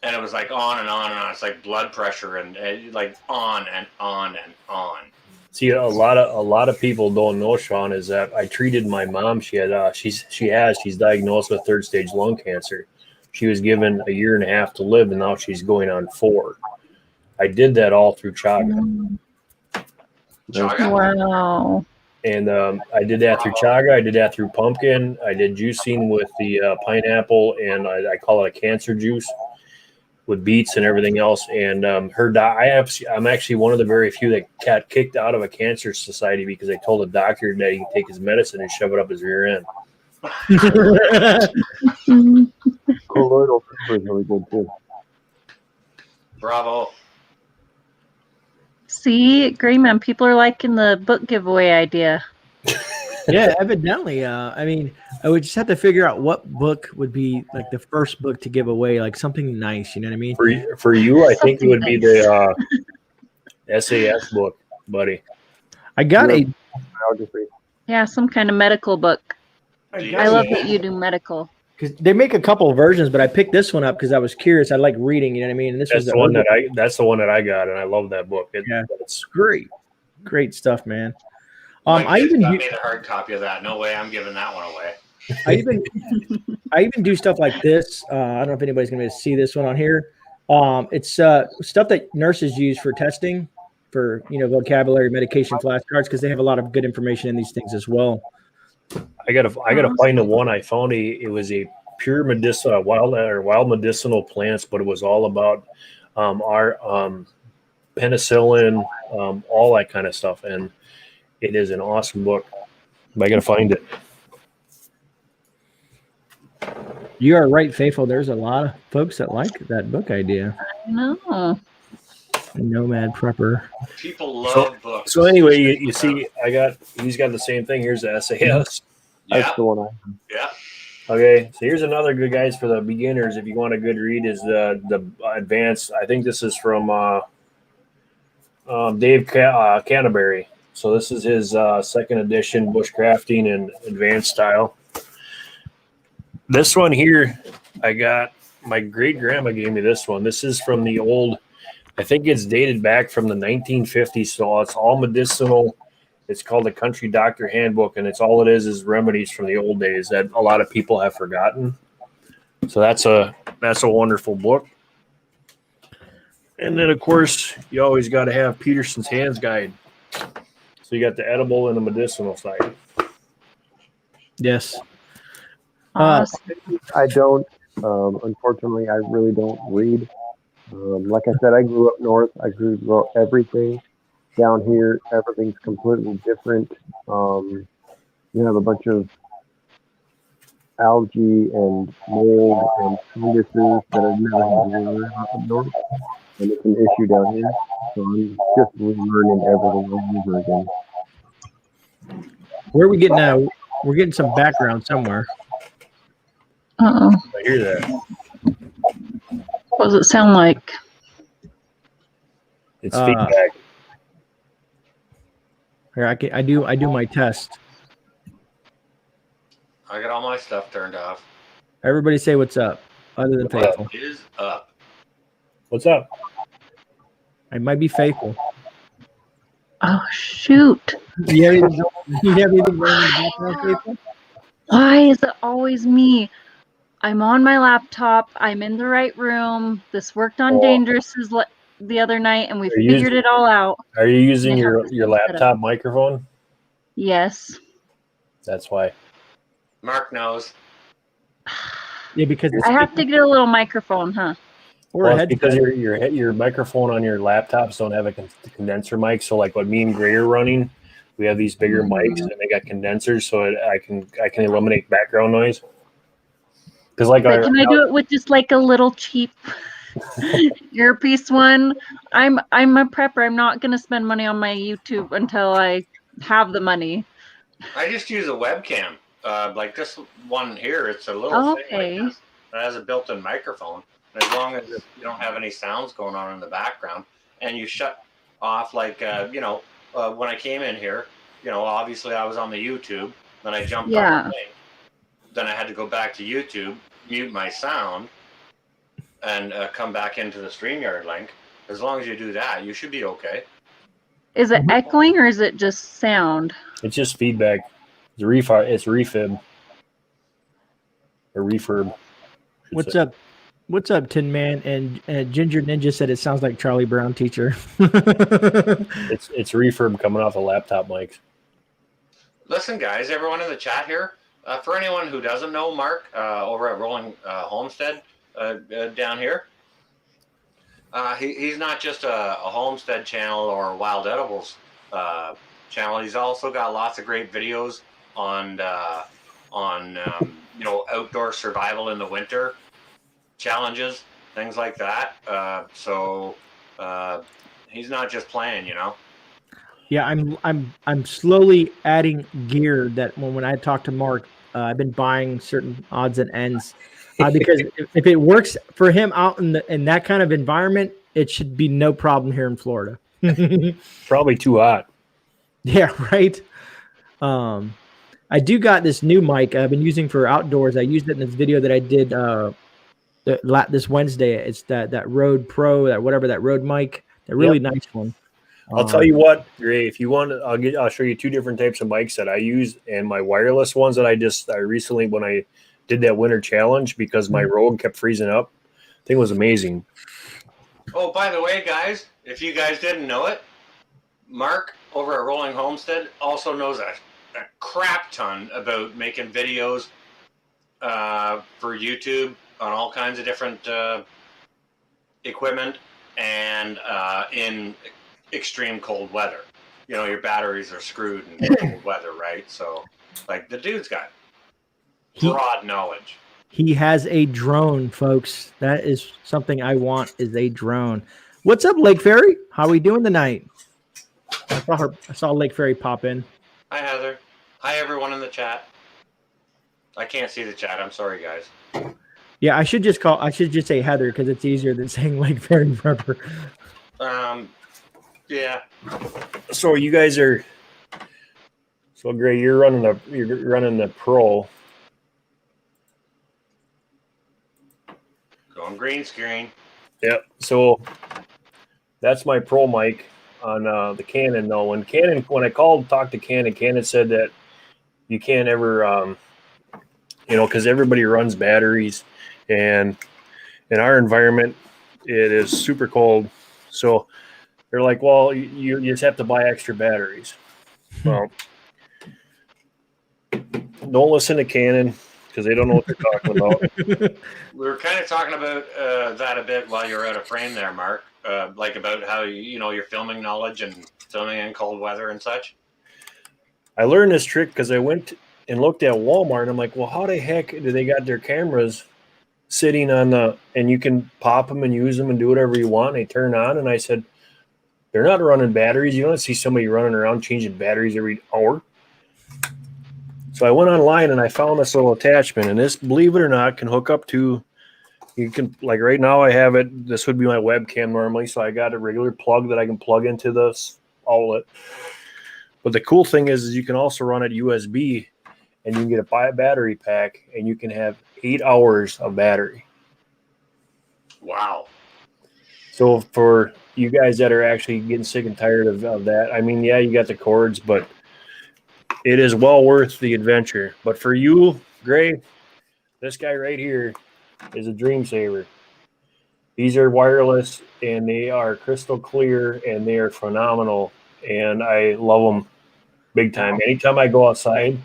And it was like on and on and on. It's like blood pressure and like on and on and on. See, a lot of people don't know, Sean, is that I treated my mom. She's diagnosed with 3rd-stage lung cancer. She was given a year and a half to live, and now she's going on 4. I did that all through chaga. Chaga? Wow. And I did that through chaga. I did that through pumpkin. I did juicing with the pineapple, and I call it a cancer juice with beets and everything else. And I'm actually one of the very few that got kicked out of a cancer society because I told the doctor that he can take his medicine and shove it up his rear end. Colloidal silver is really good too. Bravo. See, GreyMan, people are liking the book giveaway idea. Yeah, evidently. I mean, I would just have to figure out what book would be like the first book to give away, like something nice. You know what I mean? For you, I think it would be the SAS book, buddy. I got a biography. Yeah, some kind of medical book. I love that you do medical. Because they make a couple of versions, but I picked this one up because I was curious. I like reading. You know what I mean? And this That's was the one that's the one that I got, and I love that book. It's great stuff, man. I even got me the hard copy of that. No way, I'm giving that one away. I even do stuff like this. I don't know if anybody's gonna be able to see this one on here. It's stuff that nurses use for testing, for vocabulary, medication flashcards, because they have a lot of good information in these things as well. I gotta find the one I found. It was a pure medicinal wild medicinal plants, but it was all about our penicillin, all that kind of stuff, and it is an awesome book. I gotta find it. You are right, Faithful. There's a lot of folks that like that book idea. I know. Nomad Prepper. People love books. So anyway, you see, he's got the same thing. Here's the SAS. That's the one I have. Yeah. Okay, so here's another good, guys, for the beginners. If you want a good read, is the advanced. I think this is from Dave Canterbury. So this is his 2nd edition bushcrafting and advanced style. This one here, I got, my great grandma gave me this one. This is from the old, I think it's dated back from the 1950s. So it's all medicinal. It's called the Country Doctor Handbook, and it's all it is remedies from the old days that a lot of people have forgotten. So that's a wonderful book. And then, of course, you always got to have Peterson's Hands Guide. So you got the edible and the medicinal side. Yes. I don't. Unfortunately, I really don't read. Like I said, I grew up north. I grew up everything. Down here, everything's completely different. You have a bunch of algae and mold and funguses that I've never had to learn about up north, and it's an issue down here. So I'm just relearning everything all over again. Where are we getting now? We're getting some background somewhere. Uh-oh. I hear that. What does it sound like? It's feedback. Here, I do my test. I got all my stuff turned off. Everybody say what's up, other than Faithful. What is up? What's up? It might be Faithful. Oh, shoot. You have anything going in the background, Faithful? Why is it always me? I'm on my laptop. I'm in the right room. This worked on Dangerous's the other night, and we figured it all out. Are you using your laptop microphone? Yes. That's why. Mark knows. Yeah, because I have to get a little microphone, huh? Well, it's because your microphone on your laptops don't have a condenser mic. So like what me and Gray are running, we have these bigger mics and they got condensers, so I can eliminate background noise. Because can I do it with just like a little cheap earpiece one? I'm a prepper. I'm not gonna spend money on my YouTube until I have the money. I just use a webcam. Like this one here, it's a little Oh, thing okay. like this. It has a built-in microphone. And as long as you don't have any sounds going on in the background, and you shut off, like when I came in here, obviously I was on the YouTube. Then I jumped on the Yeah. link. Then I had to go back to YouTube, mute my sound, and come back into the StreamYard link. As long as you do that, you should be okay. Is it echoing or is it just sound? It's just feedback. It's refib or refurb. What's up? What's up, Tin Man? And Ginger Ninja said it sounds like Charlie Brown teacher. It's refurb coming off the laptop mics. Listen, guys, everyone in the chat here, for anyone who doesn't know Mark over at Rolling Homestead down here, he's not just a homestead channel or Wild Edibles channel. He's also got lots of great videos on outdoor survival in the winter challenges, things like that. So he's not just playing, Yeah, I'm slowly adding gear that when I talk to Mark, I've been buying certain odds and ends because if it works for him out in that kind of environment, it should be no problem here in Florida. Probably too hot. Yeah, right. I do got this new mic I've been using for outdoors. I used it in this video that I did this Wednesday. It's that Rode Pro, that Rode mic, that really nice one. I'll tell you what, Gray, if you want, I'll show you two different types of mics that I use, and my wireless ones that I recently, when I did that winter challenge, because my Rogue kept freezing up. Thing was amazing. Oh, by the way, guys, if you guys didn't know it, Mark over at Rolling Homestead also knows a crap ton about making videos for YouTube on all kinds of different equipment and in extreme cold weather. Your batteries are screwed in cold weather, right? So, like, the dude's got broad knowledge. He has a drone, folks. That is something I want, is a drone. What's up, Lake Fairy? How are we doing tonight? I saw Lake Fairy pop in. Hi, Heather. Hi, everyone in the chat. I can't see the chat. I'm sorry, guys. Yeah, I should just say Heather because it's easier than saying Lake Fairy Prepper. Yeah. So you guys are. So Gray, you're running the Pro. Going green screen. Yep. So that's my Pro mic on the Canon. Though when I talked to Canon said that you can't ever, because everybody runs batteries, and in our environment it is super cold. So they're like, well, you just have to buy extra batteries. Well, don't listen to Canon because they don't know what they're talking about. We were kind of talking about that a bit while you were out of frame there, Mark. Like about how your filming knowledge and filming in cold weather and such. I learned this trick because I went and looked at Walmart, and I'm like, well, how the heck do they got their cameras sitting on and you can pop them and use them and do whatever you want. They turn on, and I said, they're not running batteries. You don't see somebody running around changing batteries every hour. So I went online and I found this little attachment, and this, believe it or not, can hook up to, you can, like right now I have it, this would be my webcam normally, so I got a regular plug that I can plug into this outlet. But the cool thing is you can also run it USB, and you can get a battery pack, and you can have 8 hours of battery. Wow. So for you guys that are actually getting sick and tired of that, I mean, yeah, you got the cords, but it is well worth the adventure. But for you, Gray, this guy right here is a dream saver. These are wireless, and they are crystal clear, and they are phenomenal, and I love them big time. Anytime I go outside,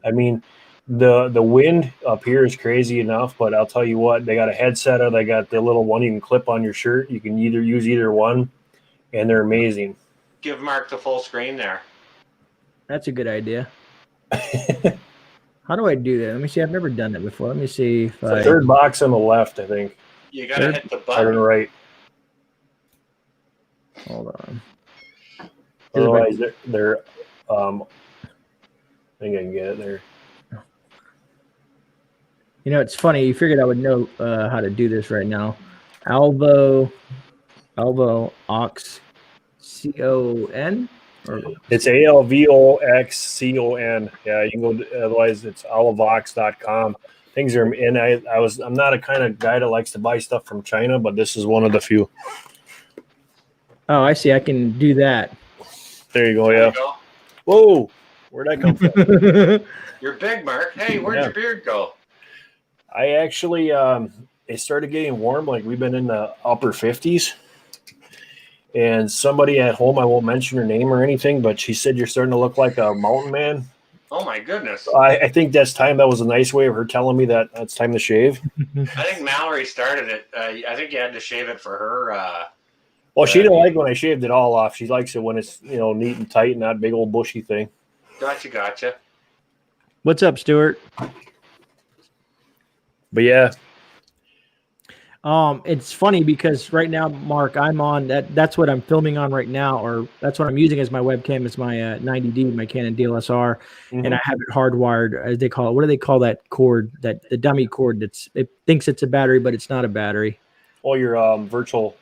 I mean, the wind up here is crazy enough, but I'll tell you what, they got a headset, or they got the little one you can clip on your shirt. You can use either one, and they're amazing. Give Mark the full screen there. That's a good idea. How do I do that? Let me see. I've never done that before. Let me see if the third box on the left, I think. You gotta hit the button. On the right. Hold on. Otherwise, they're I think I can get it there. You know, it's funny. You figured I would know how to do this right now. Alvo Ox CON. It's ALVOXCON. Yeah, you can go. Otherwise, it's olivox.com. Things are, and I'm not a kind of guy that likes to buy stuff from China, but this is one of the few. Oh, I see. I can do that. There you go. There Yeah. you go. Whoa, where'd that come from? You're big, Mark. Hey, where'd your beard go? I actually, it started getting warm. Like we've been in the upper 50s. And somebody at home, I won't mention her name or anything, but she said you're starting to look like a mountain man. Oh my goodness! I think that's time. That was a nice way of her telling me that it's time to shave. I think Mallory started it. I think you had to shave it for her. Well, she didn't like when I shaved it all off. She likes it when it's neat and tight and not big old bushy thing. Gotcha. What's up, Stuart? But yeah. It's funny because right now, Mark, I'm on that's what I'm filming on right now, or that's what I'm using as my webcam. Is my 90D, my Canon DLSR, and I have it hardwired, as they call it. What do they call that cord? That the dummy cord it thinks it's a battery, but it's not a battery. Oh, your virtual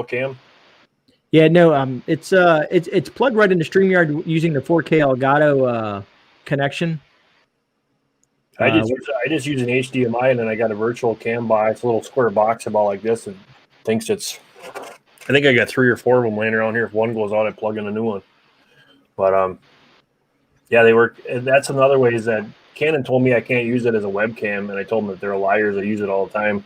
cam. Yeah, no, it's plugged right into StreamYard using the 4K Elgato connection. I just use an HDMI, and then I got a virtual cam by. It's a little square box about like this, and thinks it's. I think I got 3 or 4 of them laying around here. If one goes out, I plug in a new one. But yeah, they work. And that's another way is that Canon told me I can't use it as a webcam, and I told them that they're liars. I use it all the time.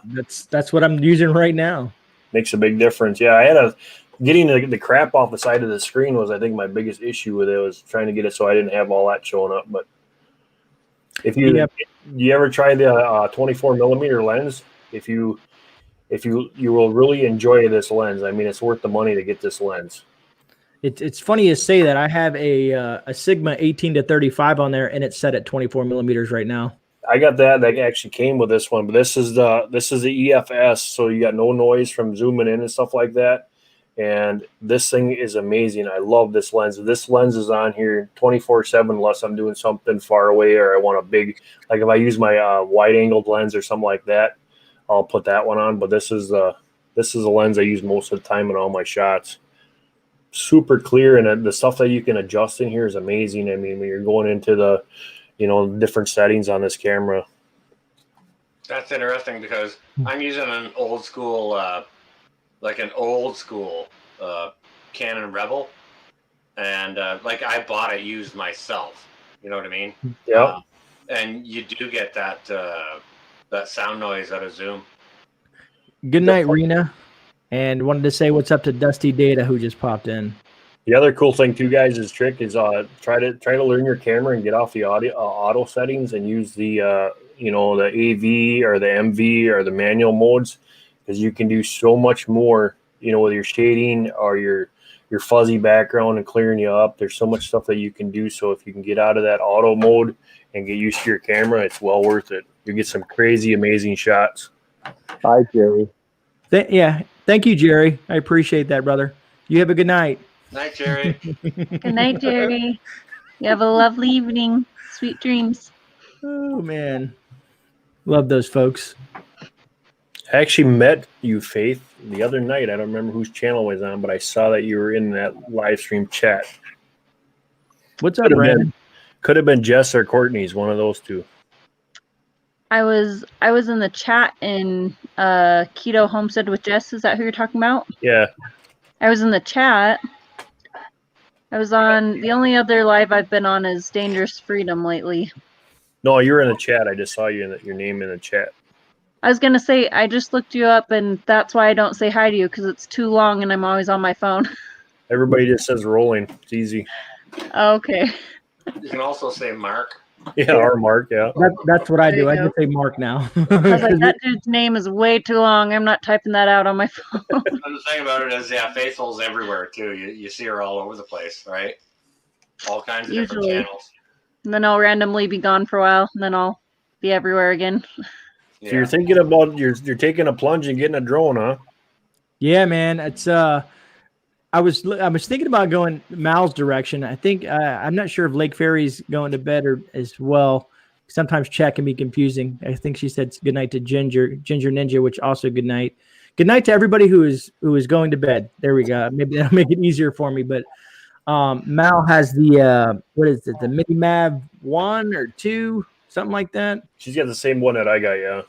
That's what I'm using right now. Makes a big difference. Yeah, I had getting the crap off the side of the screen was, I think, my biggest issue with it, was trying to get it so I didn't have all that showing up. But if you ever try the 24 millimeter lens, if you will really enjoy this lens. I mean, it's worth the money to get this lens. It's funny to say that I have a Sigma 18-35 on there, and it's set at 24 millimeters right now. I got that actually came with this one, but this is the EFS, so you got no noise from zooming in and stuff like that. And this thing is amazing. I love this lens. This lens is on here 24/7 unless I'm doing something far away or I want a big, like if I use my wide angled lens or something like that, I'll put that one on. But this is a lens I use most of the time in all my shots. Super clear, and the stuff that you can adjust in here is amazing. I mean, when you're going into the different settings on this camera. That's interesting because I'm using an old school Canon Rebel, and like I bought it used myself. You know what I mean? Yeah. And you do get that sound noise out of zoom. Good night, Rena. And wanted to say what's up to Dusty Data, who just popped in. The other cool thing too, guys, is try to learn your camera and get off the auto settings and use the the AV or the MV or the manual modes, because you can do so much more with your shading or your fuzzy background and clearing you up. There's so much stuff that you can do. So if you can get out of that auto mode and get used to your camera, it's well worth it. You get some crazy, amazing shots. Hi, Jerry. Thank you, Jerry. I appreciate that, brother. You have a good night. Night, Jerry. Good night, Jerry. You have a lovely evening. Sweet dreams. Oh, man. Love those folks. I actually met you, Faith, the other night. I don't remember whose channel I was on, but I saw that you were in that live stream chat. What's up, Brandon? Could have been Jess or Courtney's, one of those two. I was in the chat in Keto Homestead with Jess. Is that who you're talking about? Yeah. I was in the chat. I was on, the only other live I've been on is Dangerous Freedom lately. No, you were in the chat. I just saw you your name in the chat. I was going to say, I just looked you up, and that's why I don't say hi to you, because it's too long and I'm always on my phone. Everybody just says rolling. It's easy. Okay. You can also say Mark. Yeah, or Mark, yeah. That's what I do. I just say Mark now. I was like, that dude's name is way too long. I'm not typing that out on my phone. The thing about it is, Faithful's everywhere, too. You see her all over the place, right? All kinds of different channels. And then I'll randomly be gone for a while, and then I'll be everywhere again. Yeah. So you're thinking about, you're taking a plunge and getting a drone, huh? Yeah, man. It's I was thinking about going Mal's direction. I think I'm not sure if Lake Ferry's going to bed or as well, Sometimes chat can be confusing. I think she said good night to Ginger Ninja, which also good night. Good night to everybody who is going to bed. There we go. Maybe that'll make it easier for me. But Mal has the what is it? The Mini Mav 1 or 2, something like that. She's got the same one that I got. Yeah.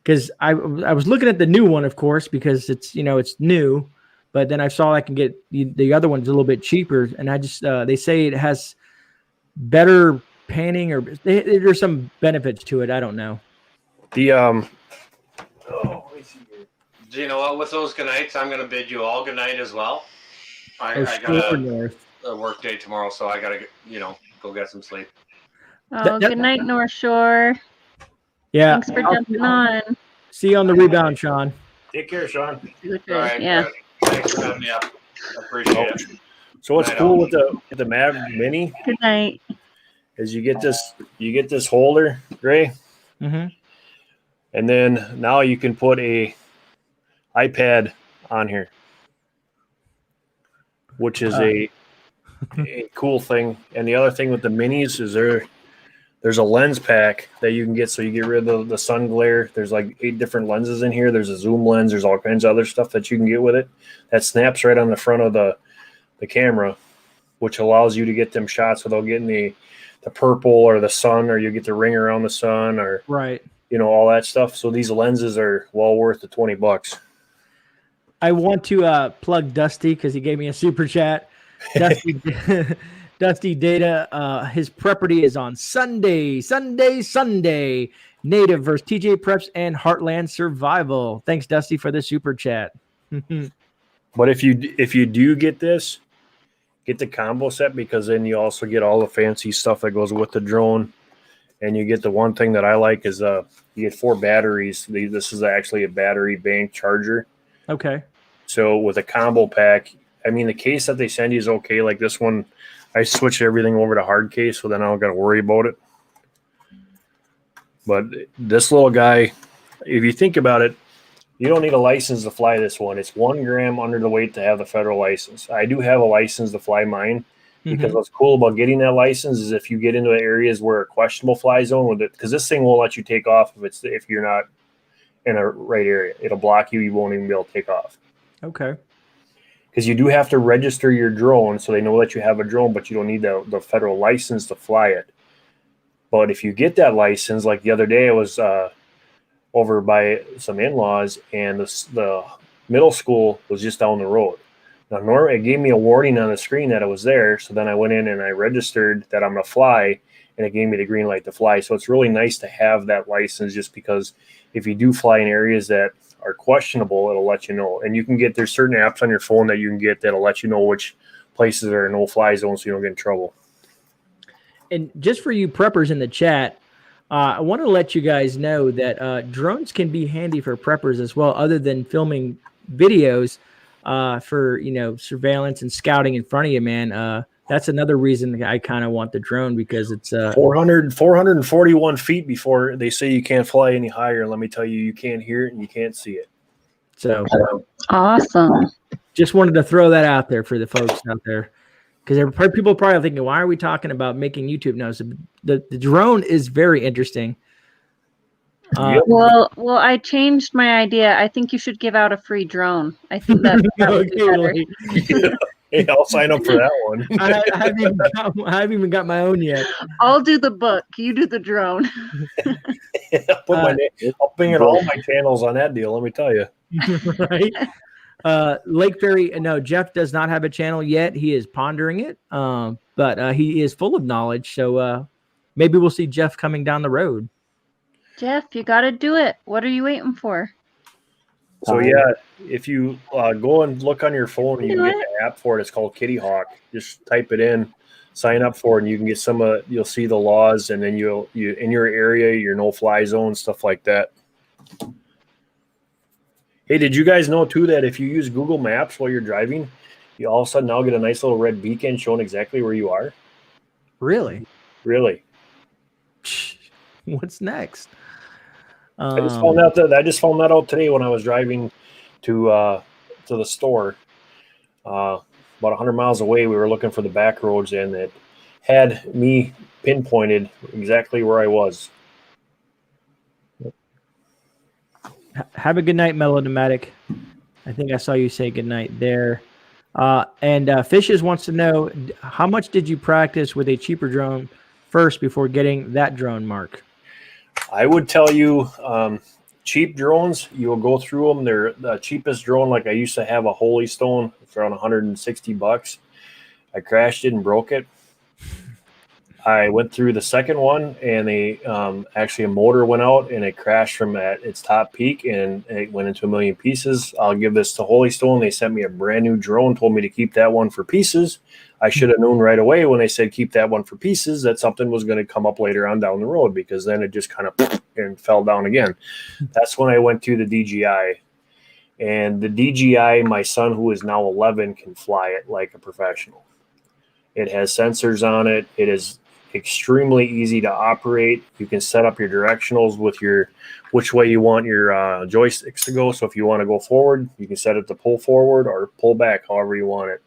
Because I was looking at the new one, of course, because it's it's new. But then I saw I can get the other one's a little bit cheaper, and I just they say it has better panning, or there's some benefits to it. I don't know. The Do you know what? With those good nights, I'm going to bid you all good night as well. I got a work day tomorrow, so I got to go get some sleep. Oh, good night, North Shore. Yeah. Thanks for jumping on. See you on the rebound, Sean. Take care, Sean. All right, yeah. good. Thanks for having me up. I appreciate it. So what's cool with the Mav Mini Good night. is you get this holder, Gray, Mm-hmm. and then now you can put a iPad on here, which is a cool thing. And the other thing with the minis is there's a lens pack that you can get, so you get rid of the sun glare. There's like 8 different lenses in here. There's a zoom lens. There's all kinds of other stuff that you can get with it that snaps right on the front of the camera, which allows you to get them shots without getting the purple or the sun, or you get the ring around the sun, or right, all that stuff. So these lenses are well worth the $20. I want to plug Dusty because he gave me a super chat. Dusty, Dusty Data, his Prepperty is on Sunday. Native versus TJ Preps and Heartland Survival. Thanks, Dusty, for the super chat. But if you do get this, get the combo set, because then you also get all the fancy stuff that goes with the drone. And you get the one thing that I like is you get 4 batteries. This is actually a battery bank charger. Okay. So with a combo pack, I mean, the case that they send you is okay. Like this one, I switched everything over to hard case, so then I don't got to worry about it. But this little guy, if you think about it, you don't need a license to fly this one. It's 1 gram under the weight to have the federal license. I do have a license to fly mine, because what's cool about getting that license is if you get into areas where a questionable fly zone with it, because this thing won't let you take off if you're not in a right area. It'll block you. You won't even be able to take off. Okay. Because you do have to register your drone so they know that you have a drone, but you don't need the federal license to fly it. But if you get that license, like the other day, I was over by some in-laws, and the middle school was just down the road. Now, normally it gave me a warning on the screen that it was there, so then I went in and I registered that I'm going to fly, and it gave me the green light to fly. So it's really nice to have that license, just because if you do fly in areas that are questionable, it'll let you know. And there's certain apps on your phone that you can get that'll let you know which places are no-fly zones so you don't get in trouble. And just for you preppers in the chat, I want to let you guys know that drones can be handy for preppers as well, other than filming videos for surveillance and scouting in front of you, man. That's another reason I kind of want the drone, because it's 441 feet before they say you can't fly any higher. Let me tell you, you can't hear it and you can't see it. So awesome. Just wanted to throw that out there for the folks out there, because people are probably thinking, why are we talking about making YouTube? No, so the drone is very interesting. Well, I changed my idea. I think you should give out a free drone. I think that would be better. Hey, I'll sign up for that one. I haven't even got my own yet. I'll do the book. You do the drone. I'll bring it all my channels on that deal. Let me tell you. Right. Lake Ferry. No, Jeff does not have a channel yet. He is pondering it. But he is full of knowledge. So maybe we'll see Jeff coming down the road. Jeff, you got to do it. What are you waiting for? So yeah, if you go and look on your phone, you can get the app for it. It's called Kitty Hawk. Just type it in, sign up for it, and you can get some. You'll see the laws, and then you in your area, your no-fly zone, stuff like that. Hey, did you guys know too that if you use Google Maps while you're driving, you all of a sudden now get a nice little red beacon showing exactly where you are? Really? Really. What's next? I just found that out today when I was driving to the store. About 100 miles away, we were looking for the back roads, and had me pinpointed exactly where I was. Have a good night, Melodramatic. I think I saw you say good night there. And Fishes wants to know, how much did you practice with a cheaper drone first before getting that drone, Mark? I would tell you, cheap drones, you'll go through them. They're the cheapest drone. Like I used to have a Holy Stone for around $160. I crashed it and broke it. I went through the second one, and actually a motor went out, and it crashed from at its top peak, and it went into a million pieces. I'll give this to Holy Stone. They sent me a brand new drone, told me to keep that one for pieces. I should have known right away when they said keep that one for pieces that something was going to come up later on down the road, because then it just kind of and fell down again. That's when I went to the DJI. And the DJI, my son, who is now 11, can fly it like a professional. It has sensors on it. It is extremely easy to operate. You can set up your directionals with which way you want your joysticks to go. So if you want to go forward, you can set it to pull forward or pull back, however you want it.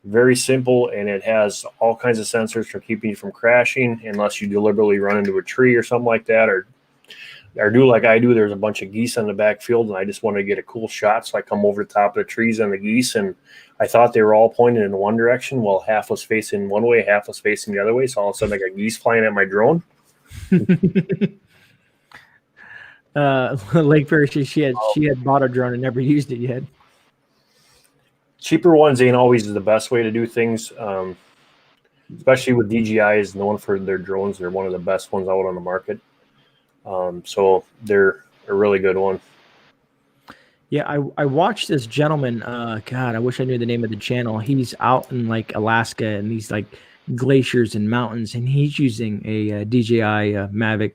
Very simple, and it has all kinds of sensors for keeping you from crashing unless you deliberately run into a tree or something like that, or do like I do. There's a bunch of geese on the backfield, and I just want to get a cool shot, so I come over the top of the trees on the geese, and I thought they were all pointed in one direction. Well, half was facing one way, half was facing the other way, so all of a sudden I got geese flying at my drone. Lake Fairy, she had bought a drone and never used it yet. Cheaper ones ain't always the best way to do things, especially with DJI is known for their drones. They're one of the best ones out on the market. So they're a really good one. Yeah, I watched this gentleman. God, I wish I knew the name of the channel. He's out in like Alaska and these like glaciers and mountains, and he's using a DJI Mavic.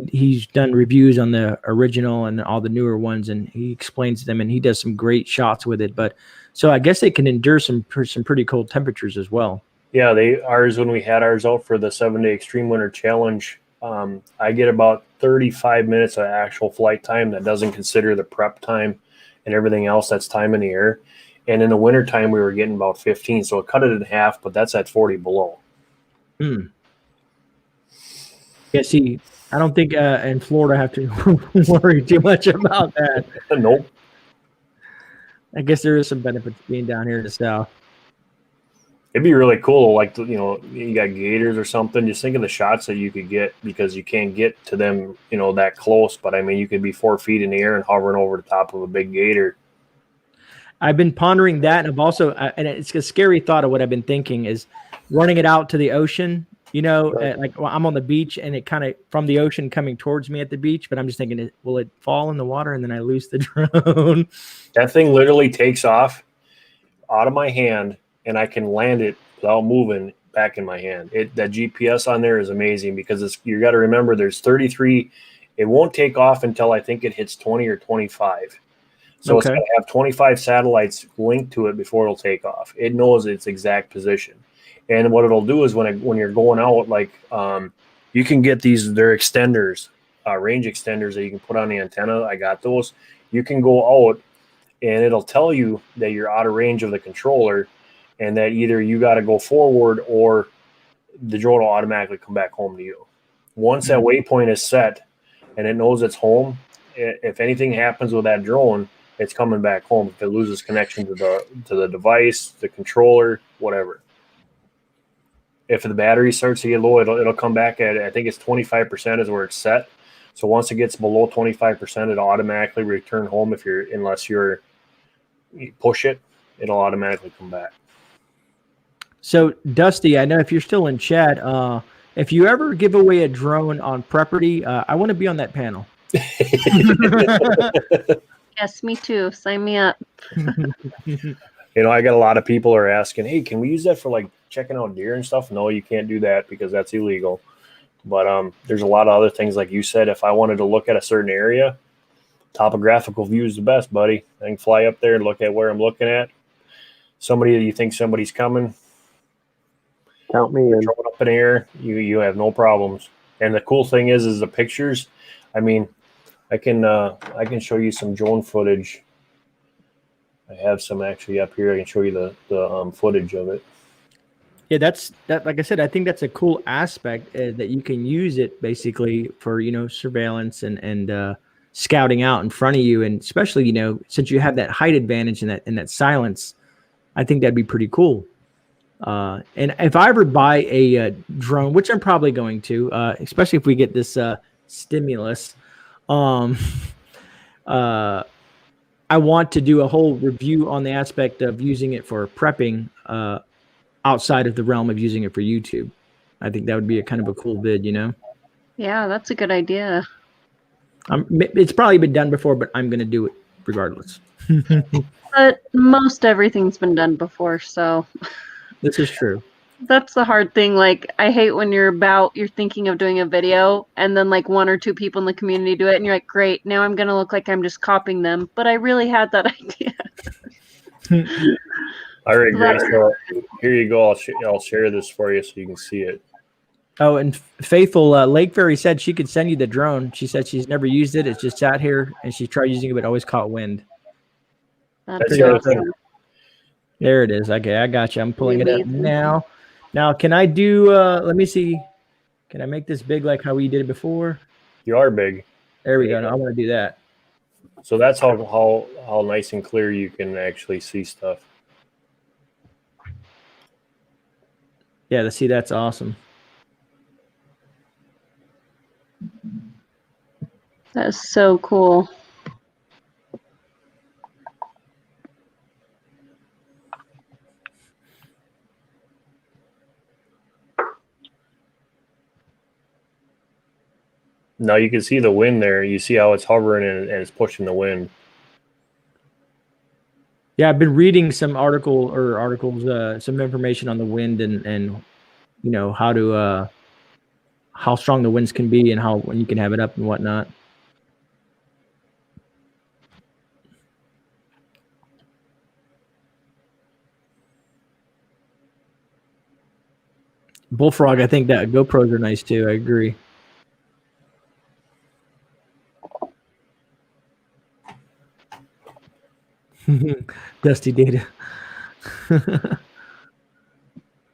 He's done reviews on the original and all the newer ones, and he explains them, and he does some great shots with it. But so I guess they can endure some pretty cold temperatures as well. Yeah, when we had ours out for the 7-day Extreme Winter Challenge, I get about 35 minutes of actual flight time. That doesn't consider the prep time and everything else. That's time in the air. And in the winter time, we were getting about 15. So it cut it in half, but that's at 40 below. Yeah, see, I don't think in Florida I have to worry too much about that. Nope. I guess there is some benefit to being down here in the South. It'd be really cool, like, you got gators or something. Just think of the shots that you could get, because you can't get to them, that close. But I mean, you could be 4 feet in the air and hovering over the top of a big gator. I've been pondering that, and I've also, and it's a scary thought of what I've been thinking is running it out to the ocean. Like I'm on the beach, and it kind of from the ocean coming towards me at the beach. But I'm just thinking, will it fall in the water and then I lose the drone? That thing literally takes off out of my hand, and I can land it without moving back in my hand. That GPS on there is amazing, because you got to remember there's 33. It won't take off until I think it hits 20 or 25. So It's got to have 25 satellites linked to it before it'll take off. It knows its exact position. And what it'll do is when you're going out, like you can get they're extenders, range extenders that you can put on the antenna. I got those. You can go out, and it'll tell you that you're out of range of the controller, and that either you got to go forward or the drone will automatically come back home to you. Once that waypoint is set and it knows it's home, if anything happens with that drone, it's coming back home. If it loses connection to the device, the controller, whatever. If the battery starts to get low, it'll come back at, I think it's 25% is where it's set. So once it gets below 25%, it'll automatically return home. Unless you push it, it'll automatically come back. So Dusty, I know if you're still in chat, if you ever give away a drone on Preparedness, I want to be on that panel. Yes, me too. Sign me up. I got a lot of people are asking, hey, can we use that for like checking out deer and stuff? No, you can't do that because that's illegal. But there's a lot of other things, like you said. If I wanted to look at a certain area, topographical view is the best, buddy. I can fly up there and look at where I'm looking at. You think somebody's coming, count me in. throw it up in the air, you have no problems. And the cool thing is the pictures. I mean, I can show you some drone footage. I have some actually up here. I can show you the footage of it. Yeah, that's that. Like I said, I think that's a cool aspect that you can use it basically for surveillance and scouting out in front of you, and especially since you have that height advantage and that silence, I think that'd be pretty cool. And if I ever buy a drone, which I'm probably going to, especially if we get this stimulus, um, I want to do a whole review on the aspect of using it for prepping outside of the realm of using it for YouTube. I think that would be a kind of a cool vid, Yeah, that's a good idea. It's probably been done before, but I'm going to do it regardless. But most everything's been done before, so This is true. that's the hard thing. Like, I hate when you're thinking of doing a video and then like one or two people in the community do it and you're like, great, now I'm going to look like I'm just copying them. But I really had that idea. All right, Grace. So here you go. I'll share this for you so you can see it. Oh, and Faithful Lake Fairy said she could send you the drone. She said she's never used it. It's just sat here, and she tried using it, but always caught wind. That's the other thing. awesome. There it is. Okay, I got you. I'm pulling it up now. Now, can I do? Let me see. Can I make this big like how we did it before? You are big. There we go. No, I want to do that. So that's how nice and clear you can actually see stuff. Yeah, see, that's awesome. That is so cool. Now you can see the wind there. You see how it's hovering and it's pushing the wind. Yeah, I've been reading some articles, some information on the wind and how to how strong the winds can be and when you can have it up and whatnot. Bullfrog, I think that GoPros are nice too. I agree. Dusty data.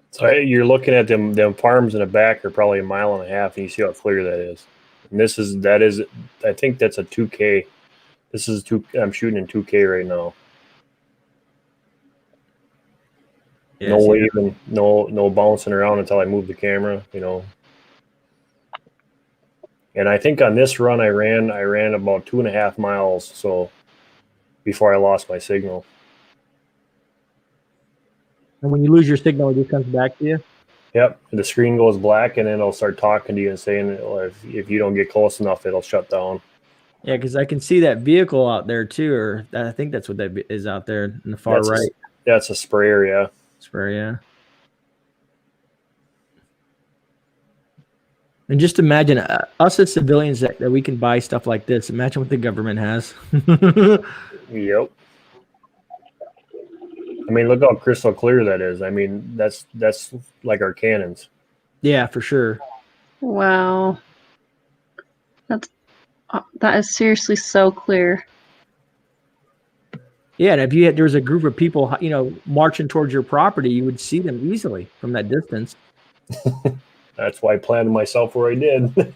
So you're looking at them farms in the back are probably 1.5 miles, and you see how clear that is. And that is I think that's a 2K. I'm shooting in 2K right now. Yeah, no waving, no bouncing around until I move the camera, And I think on this run I ran about 2.5 miles, so before I lost my signal. And when you lose your signal, it just comes back to you? Yep. The screen goes black, and then it'll start talking to you and saying, if you don't get close enough, it'll shut down. Yeah, because I can see that vehicle out there too, or I think that's what that is out there in the far right. That's a sprayer, yeah. Sprayer, yeah. And just imagine us as civilians that we can buy stuff like this. Imagine what the government has. Yep. I mean, look how crystal clear that is. I mean, that's like our cannons. Yeah, for sure. Wow. That is seriously so clear. Yeah, and if there was a group of people, marching towards your property, you would see them easily from that distance. That's why I planted myself where I did.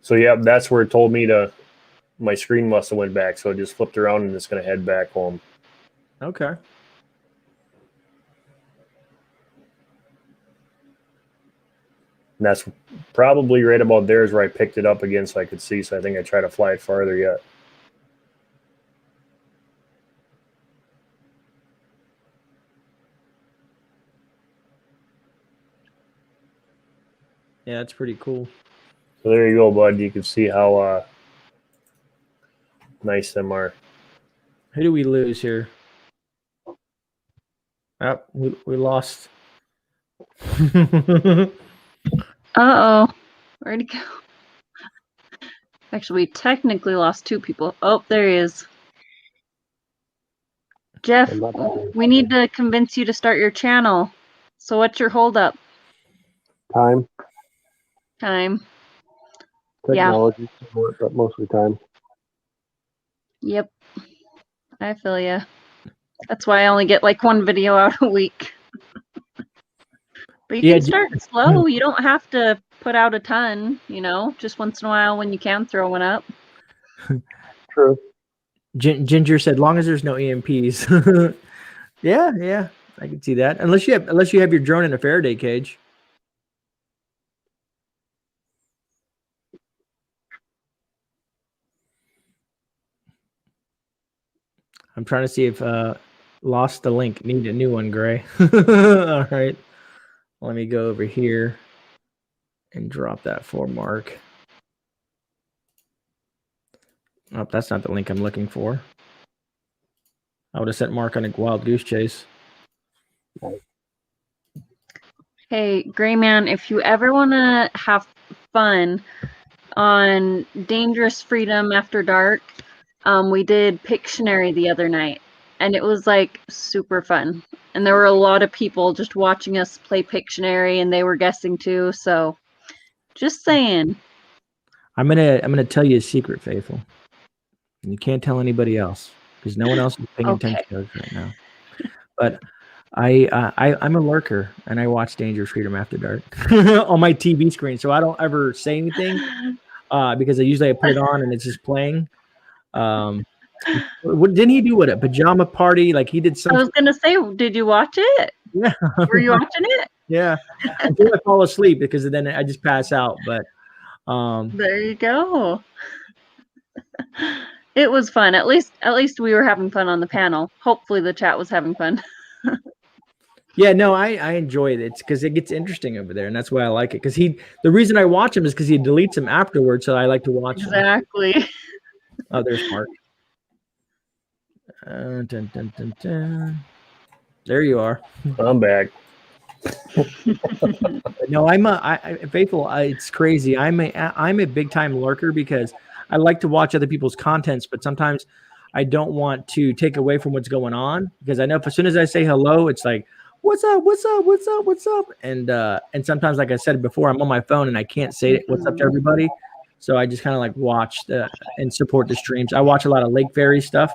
So yeah, that's where it told me my screen must have went back, so it just flipped around and it's going to head back home. Okay. And that's probably right about there is where I picked it up again so I could see. So I think I try to fly it farther yet. Yeah, that's pretty cool. So there you go, bud. You can see how nice them are. Who do we lose here? Oh, we lost. Uh-oh. Where'd he go? Actually, we technically lost 2 people. Oh, there he is. Jeff, we need to convince you to start your channel. So what's your holdup? Time. Technology, Yeah. but mostly time. Yep. I feel ya. That's why I only get like one video out a week. But you can start slow. You don't have to put out a ton, you know, just once in a while when you can throw one up. True. Ginger said, long as there's no EMPs. Yeah, I can see that. Unless you have your drone in a Faraday cage. I'm trying to see if lost the link. Need a new one, Gray. All right. Let me go over here and drop that for Mark. Oh, that's not the link I'm looking for. I would have sent Mark on a wild goose chase. Hey, GreyMan, if you ever want to have fun on Dangerous Freedom After Dark, we did Pictionary the other night, and it was like super fun. And there were a lot of people just watching us play Pictionary, and they were guessing too. So, just saying. I'm gonna tell you a secret, Faithful. And you can't tell anybody else because no one else is paying attention to us right now. But I'm a lurker, and I watch Dangerous Freedom After Dark on my TV screen, so I don't ever say anything because I put it on and it's just playing. What didn't he do? What, a pajama party? Like he did something. I was gonna say, did you watch it? Yeah. Were you watching it? Yeah. Until I fall asleep because then I just pass out. But there you go. It was fun. At least we were having fun on the panel. Hopefully the chat was having fun. Yeah, no, I enjoy it. It's because it gets interesting over there, and that's why I like it. Because the reason I watch him is because he deletes them afterwards, so I like to watch exactly. Them. Oh, there's Mark. Dun, dun, dun, dun. There you are. I'm back. No, Faithful. It's crazy. I'm a big time lurker because I like to watch other people's contents, but sometimes I don't want to take away from what's going on because I know as soon as I say hello, it's like, what's up, what's up, what's up, what's up, and sometimes, like I said before, I'm on my phone and I can't say what's up to everybody, so I just kind of like watch and support the streams. I watch a lot of Lake Fairy stuff.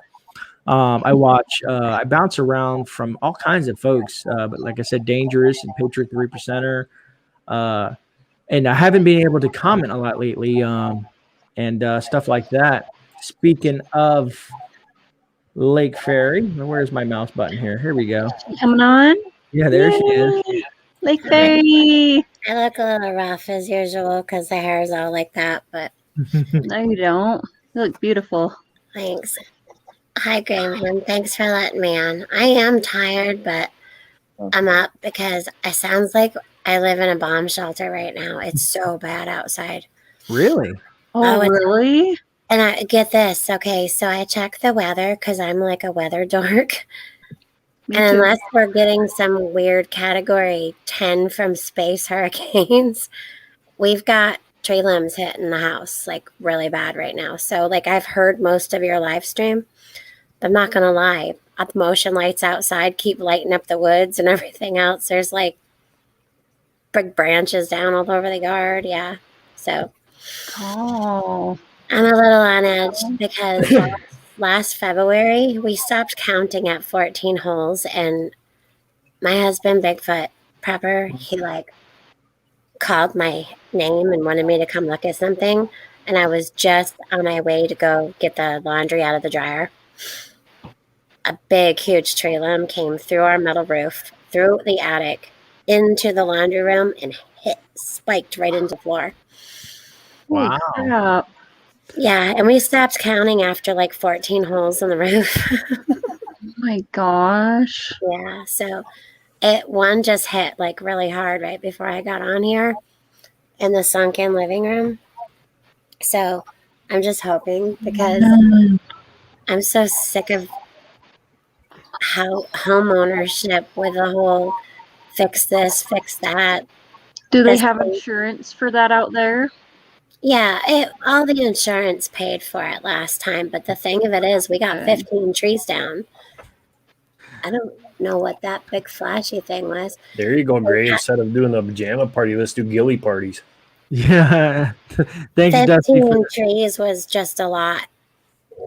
I bounce around from all kinds of folks, but like I said, Dangerous and Patriot 3%er, and I haven't been able to comment a lot lately, and stuff like that. Speaking of Lake Fairy, where's my mouse button here? Here we go. Coming on? Yeah, there she is. Lake Fairy. I look a little rough as usual because the hair is all like that, but no, you don't. You look beautiful. Thanks. Hi, GreyMan. Thanks for letting me on. I am tired, but I'm up because it sounds like I live in a bomb shelter right now. It's so bad outside. Really? Oh, really? And I get this. Okay, so I check the weather because I'm like a weather dork. And unless we're getting some weird category 10 from space hurricanes, we've got tree limbs hitting the house like really bad right now. So like I've heard most of your live stream, but I'm not going to lie. The motion lights outside keep lighting up the woods and everything else. There's like big branches down all over the yard. Yeah. So I'm a little on edge because last February, we stopped counting at 14 holes, and my husband, Bigfoot Prepper, he like called my name and wanted me to come look at something, and I was just on my way to go get the laundry out of the dryer. A big, huge tree limb came through our metal roof, through the attic, into the laundry room, and spiked right into the floor. Wow. Yeah, and we stopped counting after like 14 holes in the roof. Oh my gosh. Yeah, so one just hit like really hard right before I got on here in the sunken living room. So I'm just hoping because I'm so sick of how home ownership with the whole fix this, fix that. Do they have insurance for that out there? Yeah, all the insurance paid for it last time, but the thing of it is we got 15 trees down. I don't know what that big flashy thing was. There you go, Gray. Instead of doing a pajama party, let's do ghillie parties. Yeah. Thanks, 15 Dusty. trees was just a lot.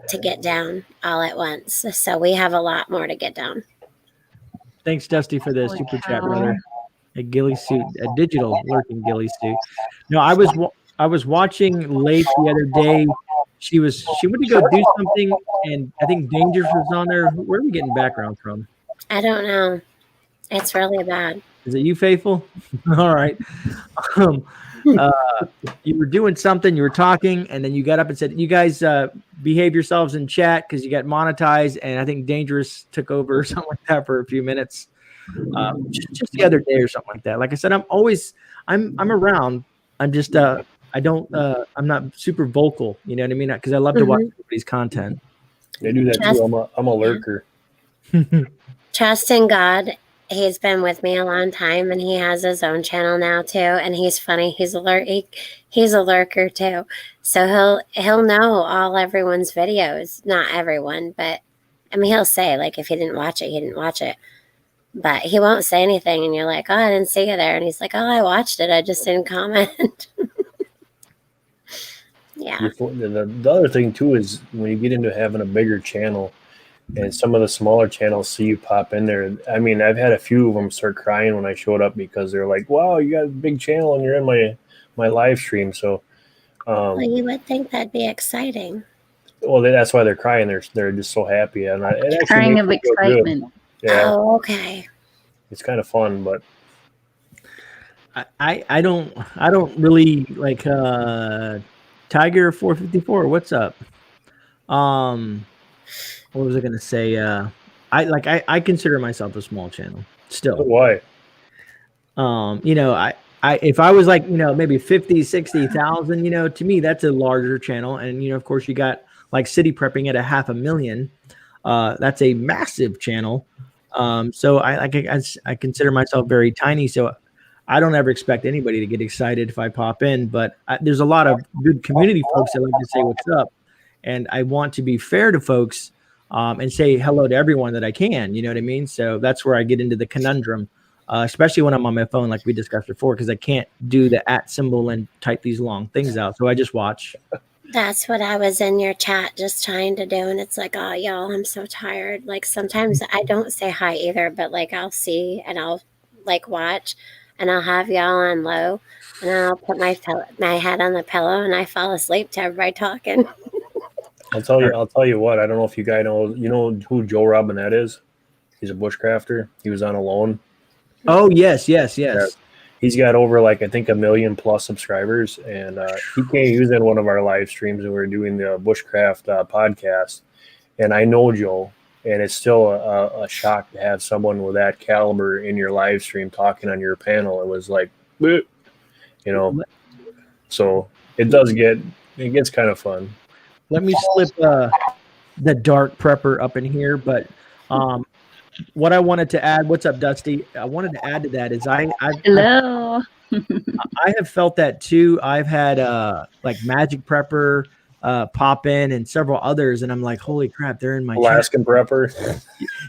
to get down all at once. So we have a lot more to get down. Thanks, Dusty, for the Holy super chat, cow. brother. A ghillie suit, a digital lurking ghillie suit. No, I was watching late the other day. She went to go do something, and I think Dangerous was on there. Where are we getting background from? I don't know. It's really bad. Is it you, Faithful? All right. You were doing something, you were talking, and then you got up and said, "You guys behave yourselves in chat because you got monetized." And I think Dangerous took over or something like that for a few minutes. Just the other day or something like that. Like I said, I'm around. I'm just I'm not super vocal. You know what I mean? Because I love to watch everybody's content. I do that too. I'm a lurker. Trust in God. He's been with me a long time, and he has his own channel now too. And he's funny. He's a lurker too. So he'll know all everyone's videos. Not everyone, but I mean, he'll say like if he didn't watch it, he didn't watch it. But he won't say anything, and you're like, "Oh, I didn't see you there," and he's like, "Oh, I watched it. I just didn't comment." Yeah. The other thing too is when you get into having a bigger channel, and some of the smaller channels see you pop in there. I mean, I've had a few of them start crying when I showed up because they're like, "Wow, you got a big channel and you're in my live stream." So, well, you would think that'd be exciting. Well, that's why they're crying. They're just so happy, and it Crying of excitement. Yeah. Oh, okay. It's kind of fun, but I don't really like Tiger 454. What's up? What was I gonna say? I consider myself a small channel still. Why? If I was like, maybe 50, 60,000, to me, that's a larger channel. And, of course you got like City Prepping at 500,000. That's a massive channel. So I consider myself very tiny. So I don't ever expect anybody to get excited if I pop in, but there's a lot of good community folks that like to say what's up. And I want to be fair to folks and say hello to everyone that I can, you know what I mean? So that's where I get into the conundrum, especially when I'm on my phone, like we discussed before, because I can't do the @ symbol and type these long things out. So I just watch. That's what I was in your chat just trying to do. And it's like, oh, y'all, I'm so tired. Like sometimes I don't say hi either, but like I'll see and I'll like watch and I'll have y'all on low and I'll put my head on the pillow and I fall asleep to everybody talking. I'll tell you what. I don't know if you guys know. You know who Joe Robinette is? He's a bushcrafter. He was on Alone. Oh yes. Yeah. He's got over like I think 1 million+ subscribers, and he was in one of our live streams, and we were doing the Bushcraft podcast. And I know Joe, and it's still a shock to have someone with that caliber in your live stream talking on your panel. It was like, so it gets kind of fun. Let me slip the dark prepper up in here, but what I wanted to add, what's up, Dusty? I wanted to add to that is Hello. I have felt that too. I've had like Magic Prepper pop in and several others, and I'm like, holy crap, they're in my Alaskan Prepper.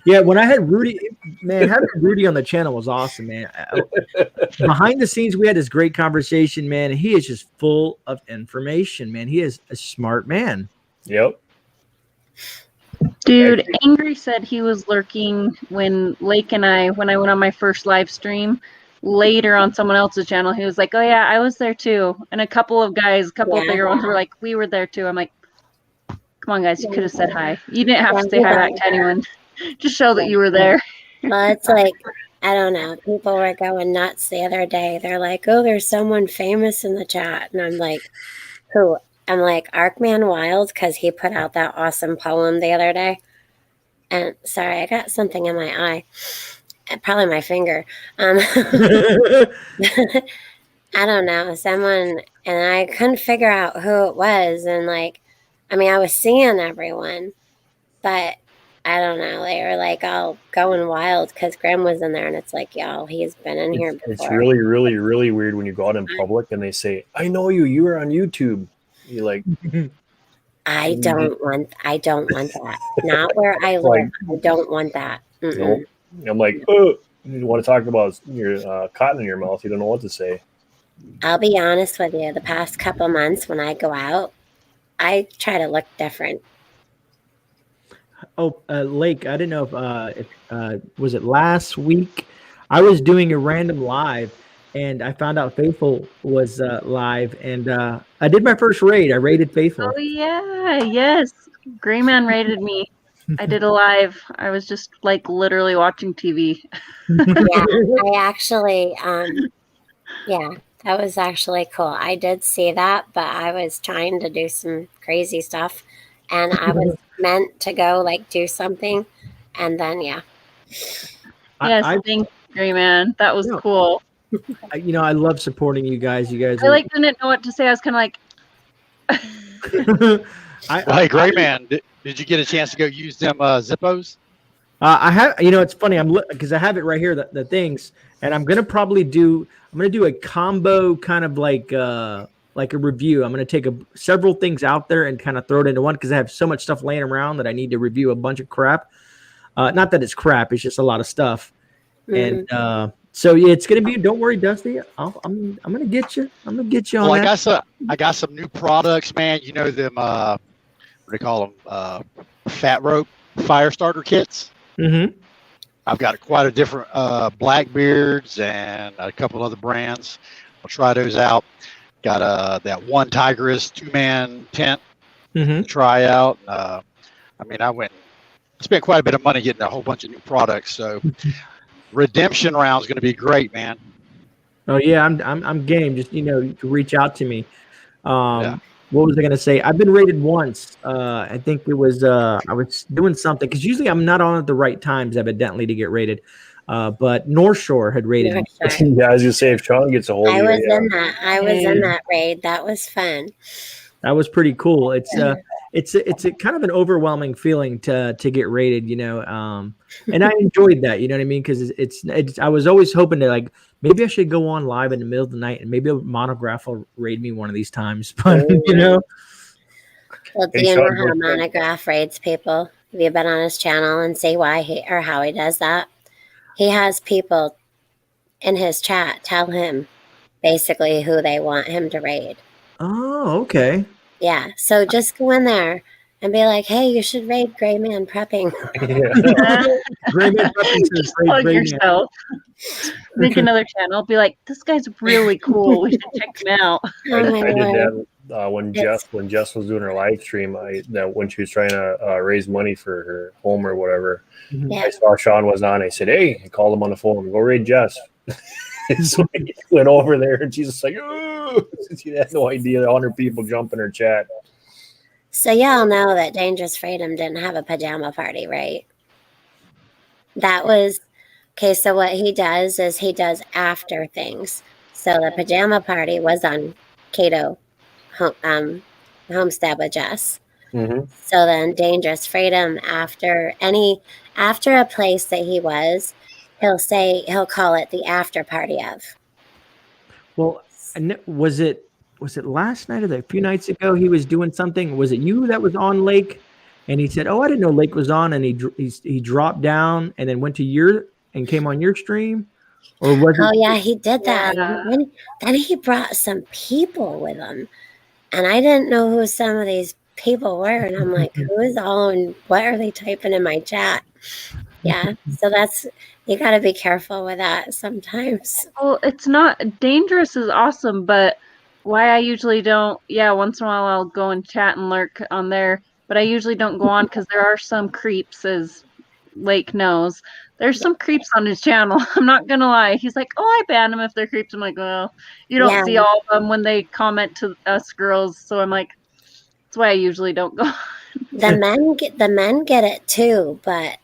Yeah, when I had Rudy, man, having Rudy on the channel was awesome, man. Behind the scenes, we had this great conversation, man. And he is just full of information, man. He is a smart man. Yep. Dude, Angry said he was lurking when Lake and when I went on my first live stream later on someone else's channel. He was like, oh yeah, I was there too. And a couple of bigger ones were like, we were there too. I'm like, come on guys, you could have said hi. You didn't have to say hi back to anyone. Just show that you were there. Well, it's like, I don't know. People were going nuts the other day. They're like, oh, there's someone famous in the chat. And I'm like, who? I'm like, Arcman Wild, because he put out that awesome poem the other day. And sorry, I got something in my eye. Probably my finger. I don't know. Someone, and I couldn't figure out who it was. And like, I mean, I was seeing everyone, but I don't know. They were like all going wild because Graham was in there. And it's like, y'all, he's been in here before. It's really, really, really weird when you go out in public and they say, I know you. You were on YouTube. You're like, I don't want that. Not where I live. I don't want that. Nope. I'm like, oh, you want to talk about your cotton in your mouth. You don't know what to say. I'll be honest with you. The past couple months when I go out, I try to look different. Lake, I didn't know if was it last week? I was doing a random live, and I found out Faithful was live, and I did my first raid. I raided Faithful. Oh yeah, yes. GreyMan rated me. I did a live. I was just like literally watching TV. Yeah, I actually, yeah, that was actually cool. I did see that, but I was trying to do some crazy stuff, and I was meant to go like do something, and then yeah. Yes, I thanks, GreyMan. That was cool. I love supporting you guys. You guys I are. like didn't know what to say. I was kind of like, Hey, GreyMan, did you get a chance to go use them Zippos? I have, it's funny. Because I have it right here, the things, and I'm gonna do a combo kind of like a review. I'm gonna take several things out there and kind of throw it into one because I have so much stuff laying around that I need to review a bunch of crap. Not that it's crap; it's just a lot of stuff. And so yeah, it's gonna be. Don't worry, Dusty. I'm gonna get you. I'm gonna get you on that. I got some new products, man. You know them. What do they call them? Fat rope fire starter kits. Mm-hmm. I've got quite a different Blackbeards and a couple other brands. I'll try those out. Got that one Tigress 2-man tent to try out. I spent quite a bit of money getting a whole bunch of new products. So redemption round is going to be great, man. Oh yeah, I'm game. Just reach out to me. What was I going to say? I've been rated once. I think it was I was doing something because usually I'm not on at the right times, evidently, to get rated. But North Shore had rated me. Yeah, I was gonna say if Sean gets a hold of you. I was in that raid. That was fun. That was pretty cool. It's a kind of an overwhelming feeling to get rated, and I enjoyed that. You know what I mean? Because it's I was always hoping to maybe I should go on live in the middle of the night and maybe a Monograph will raid me one of these times. But Well, do you know how Monograph raids people? Have you been on his channel and see why how he does that? He has people in his chat tell him basically who they want him to raid. Oh, okay. Yeah, so just go in there and be like, "Hey, you should raid GreyMan Prepping." GreyMan Prepping says plug yourself. Make another channel. Be like, this guy's really cool. We should check him out. Oh my I did Lord. that when Jess was doing her live stream. When she was trying to raise money for her home or whatever. Yeah. I saw Sean was on. I said, "Hey," I called him on the phone. Go raid Jess. So I went over there, and she's just like, "Oh!" She had no idea 100 people jump in her chat. So y'all know that Dangerous Freedom didn't have a pajama party, right? That was okay. So what he does is he does after things. So the pajama party was on Cato Homestead with Jess. Mm-hmm. So then Dangerous Freedom after a place that he was, he'll call it the after party of. Well, was it last night or a few nights ago? He was doing something. Was it you that was on Lake? And he said, "Oh, I didn't know Lake was on." And he dropped down and then went to and came on your stream. Or was it? Oh yeah, he did that. Yeah. Then he brought some people with him, and I didn't know who some of these people were. And I'm like, who is all and what are they typing in my chat? Yeah, so you got to be careful with that sometimes. Well, it's not dangerous is awesome, but why I usually don't. Yeah, once in a while I'll go and chat and lurk on there, but I usually don't go on because there are some creeps, as Lake knows. There's some creeps on his channel. I'm not gonna lie. He's like, "Oh, I ban them if they're creeps." I'm like, "Well, you don't see all of them when they comment to us girls." So I'm like, that's why I usually don't go. The men get it too, but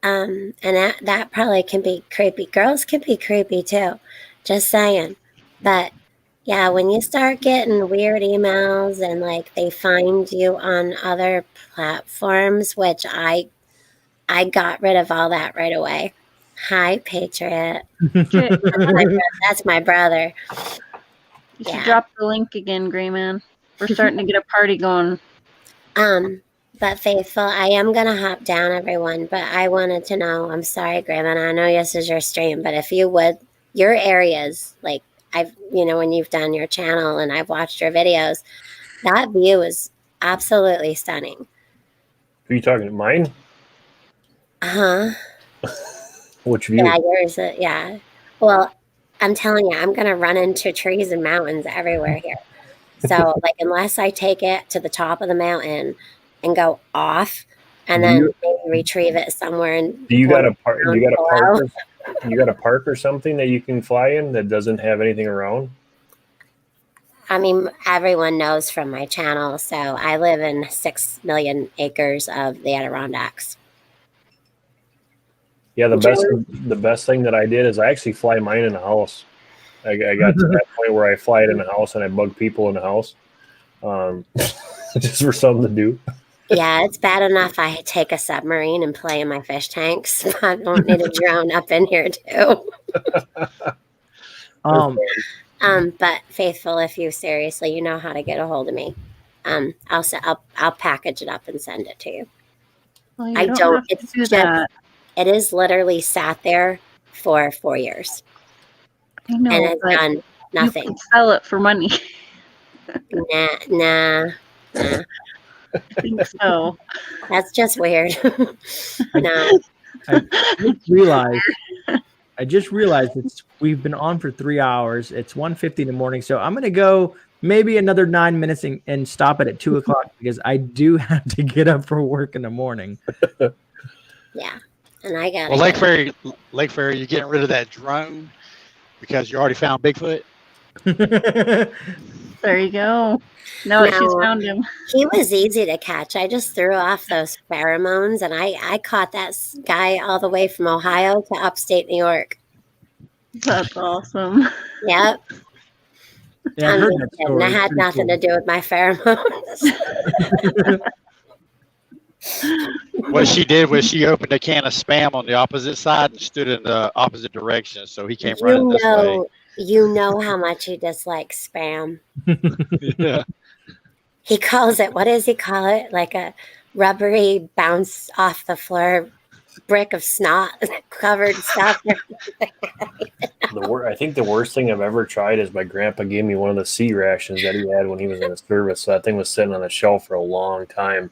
and that probably can be creepy. Girls can be creepy too. Just saying. But yeah, when you start getting weird emails and they find you on other platforms, which I got rid of all that right away. Hi, Patriot. That's my brother. You should drop the link again, GreyMan. We're starting to get a party going. But Faithful, I am going to hop down, everyone, but I wanted to know, I'm sorry, GreyMan, I know this is your stream, but if you would, your areas, when you've done your channel and I've watched your videos, that view is absolutely stunning. Who are you talking to? Mine? Uh-huh. Which view? Yeah, yours. Yeah. Well, I'm telling you, I'm going to run into trees and mountains everywhere here. So, like, unless I take it to the top of the mountain and go off and then maybe retrieve it somewhere and you got a park or something that you can fly in that doesn't have anything around? I mean, everyone knows from my channel, so I live in 6 million acres of the Adirondacks. Yeah, the best thing that I did is I actually fly mine in the house. I got to that point where I fly it in the house and I bug people in the house, just for something to do. Yeah, it's bad enough I take a submarine and play in my fish tanks. I don't need a drone up in here too. But Faithful, if you seriously, you know how to get a hold of me. I'll package it up and send it to you. Well, you don't have to do that. It is literally sat there for 4 years. I know, and it's done nothing. You can sell it for money. Nah. I think so. That's just weird. No. I just realized we've been on for 3 hours. It's 1:50 in the morning, so I'm gonna go maybe another 9 minutes and stop it at 2 o'clock because I do have to get up for work in the morning. Yeah, and I got. Well, Lake Ferry, you're getting rid of that drone because you already found Bigfoot. There you go. No, she's found him. He was easy to catch. I just threw off those pheromones, and I caught that guy all the way from Ohio to upstate New York. That's awesome. Yep. Yeah, I heard that story. I had nothing to do with my pheromones. What she did was she opened a can of Spam on the opposite side and stood in the opposite direction, so he came running this way. You know how much he dislikes Spam. Yeah. He calls it, what does he call it? Like a rubbery bounce off the floor brick of snot covered stuff. I think the worst thing I've ever tried is my grandpa gave me one of the sea rations that he had when he was in the service. So that thing was sitting on the shelf for a long time.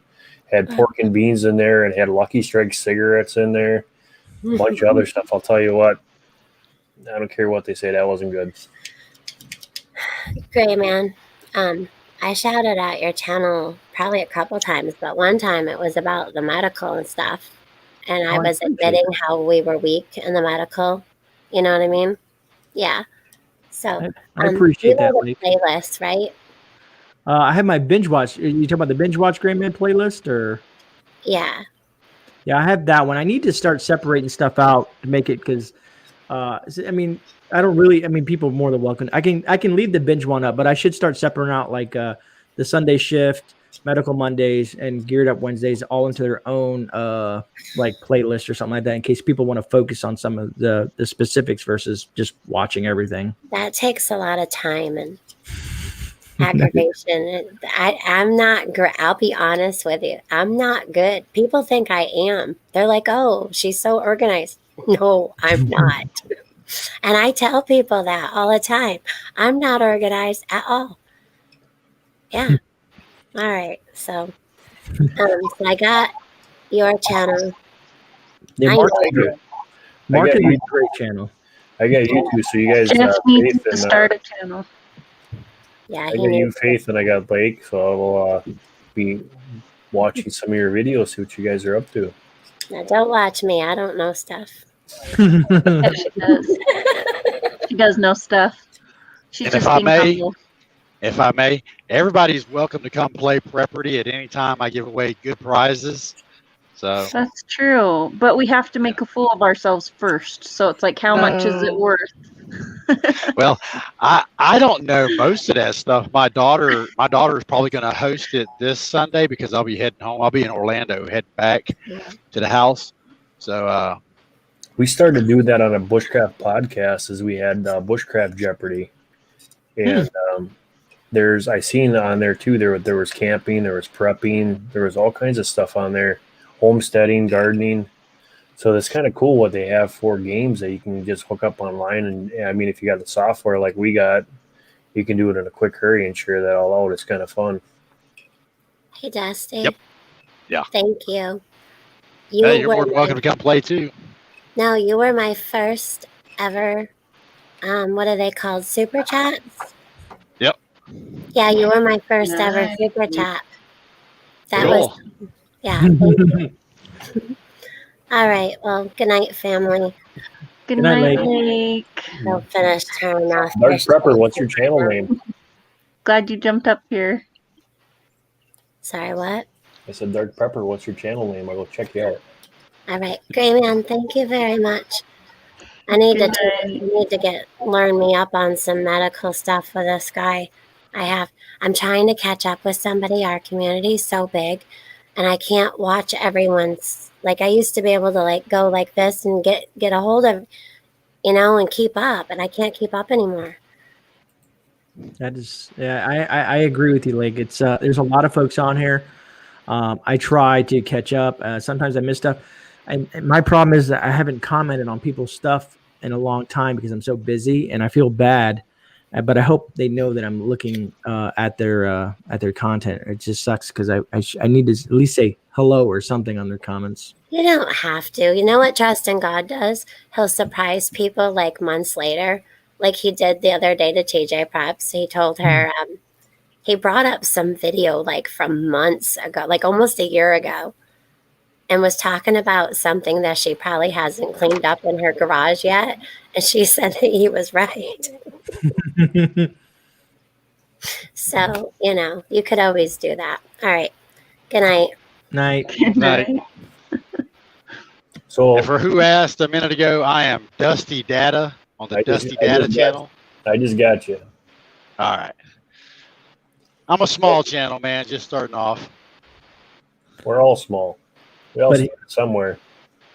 Had pork and beans in there and had Lucky Strike cigarettes in there. A bunch of other stuff. I'll tell you what. I don't care what they say. That wasn't good. GreyMan, I shouted out your channel probably a couple times, but one time it was about the medical and stuff. And I was admitting how we were weak in the medical. You know what I mean? Yeah. So I appreciate that. The playlist, right? I have my binge watch. You talking about the binge watch GreyMan playlist, or? Yeah. Yeah, I have that one. I need to start separating stuff out to make it because, I mean, I don't really. I mean, people are more than welcome. I can leave the binge one up, but I should start separating out like the Sunday shift, Medical Mondays, and Geared Up Wednesdays all into their own like playlist or something like that, in case people want to focus on some of the specifics versus just watching everything. That takes a lot of time and aggravation. I'm not good. I'll be honest with you. I'm not good. People think I am. They're like, "Oh, she's so organized." No, I'm not. And I tell people that all the time. I'm not organized at all. Yeah. All right. So I got your channel. Yeah, Mark is a great channel. I got you two, so you guys need to start a channel. Yeah, I got you, Faith, and I got Blake, so I will be watching some of your videos, see what you guys are up to. Now, don't watch me. I don't know stuff. Yeah, she does. She does know stuff. She's just being humble. If I may, everybody's welcome to come play Preparedness at any time. I give away good prizes. So that's true, but we have to make a fool of ourselves first. So it's like, how much is it worth? Well, I don't know most of that stuff. My daughter is probably going to host it this Sunday because I'll be heading home. I'll be in Orlando, heading back to the house. So we started doing that on a Bushcraft podcast, as we had Bushcraft Jeopardy, and I seen on there too. There was camping, there was prepping, there was all kinds of stuff on there, homesteading, gardening. So that's kind of cool what they have for games that you can just hook up online. And I mean, if you got the software like we got, you can do it in a quick hurry and share that all out. It's kind of fun. Hey, Dusty. Yep. Yeah. Thank you. Hey, you're more than welcome to come play too. No, you were my first ever, what are they called? Super chats? Yep. Yeah, you were my first ever Nice. super chat. That Cool. was, yeah. Thank you. All right. Well, good night, family. Good night, night, Lake. Lake. I'll finish turning off Dark this. Prepper, what's your channel name? Glad you jumped up here. Sorry, what? I said, Dark Prepper, what's your channel name? I'll go check you out. All right, GreyMan, thank you very much. I need Good to learn me up on some medical stuff for this guy. I'm trying to catch up with somebody. Our community's so big, and I can't watch everyone's. Like I used to be able to like go like this and get a hold of, and keep up, and I can't keep up anymore. That is, yeah, I agree with you, Lake. It's there's a lot of folks on here. I try to catch up. Sometimes I miss stuff. And my problem is that I haven't commented on people's stuff in a long time because I'm so busy, and I feel bad. But I hope they know that I'm looking at their content. It just sucks because I need to at least say hello or something on their comments. You don't have to. You know what Trust in God does? He'll surprise people like months later, like he did the other day to TJ Preps. He told her, he brought up some video like from months ago, like almost a year ago, and was talking about something that she probably hasn't cleaned up in her garage yet. And she said that he was right. So, you could always do that. All right. Good night. Night. Good Night. night. So, And for who asked a minute ago, I am Dusty Data on the Dusty Data channel. I just got you. All right. I'm a small channel, man, just starting off. We're all small. We all But start somewhere.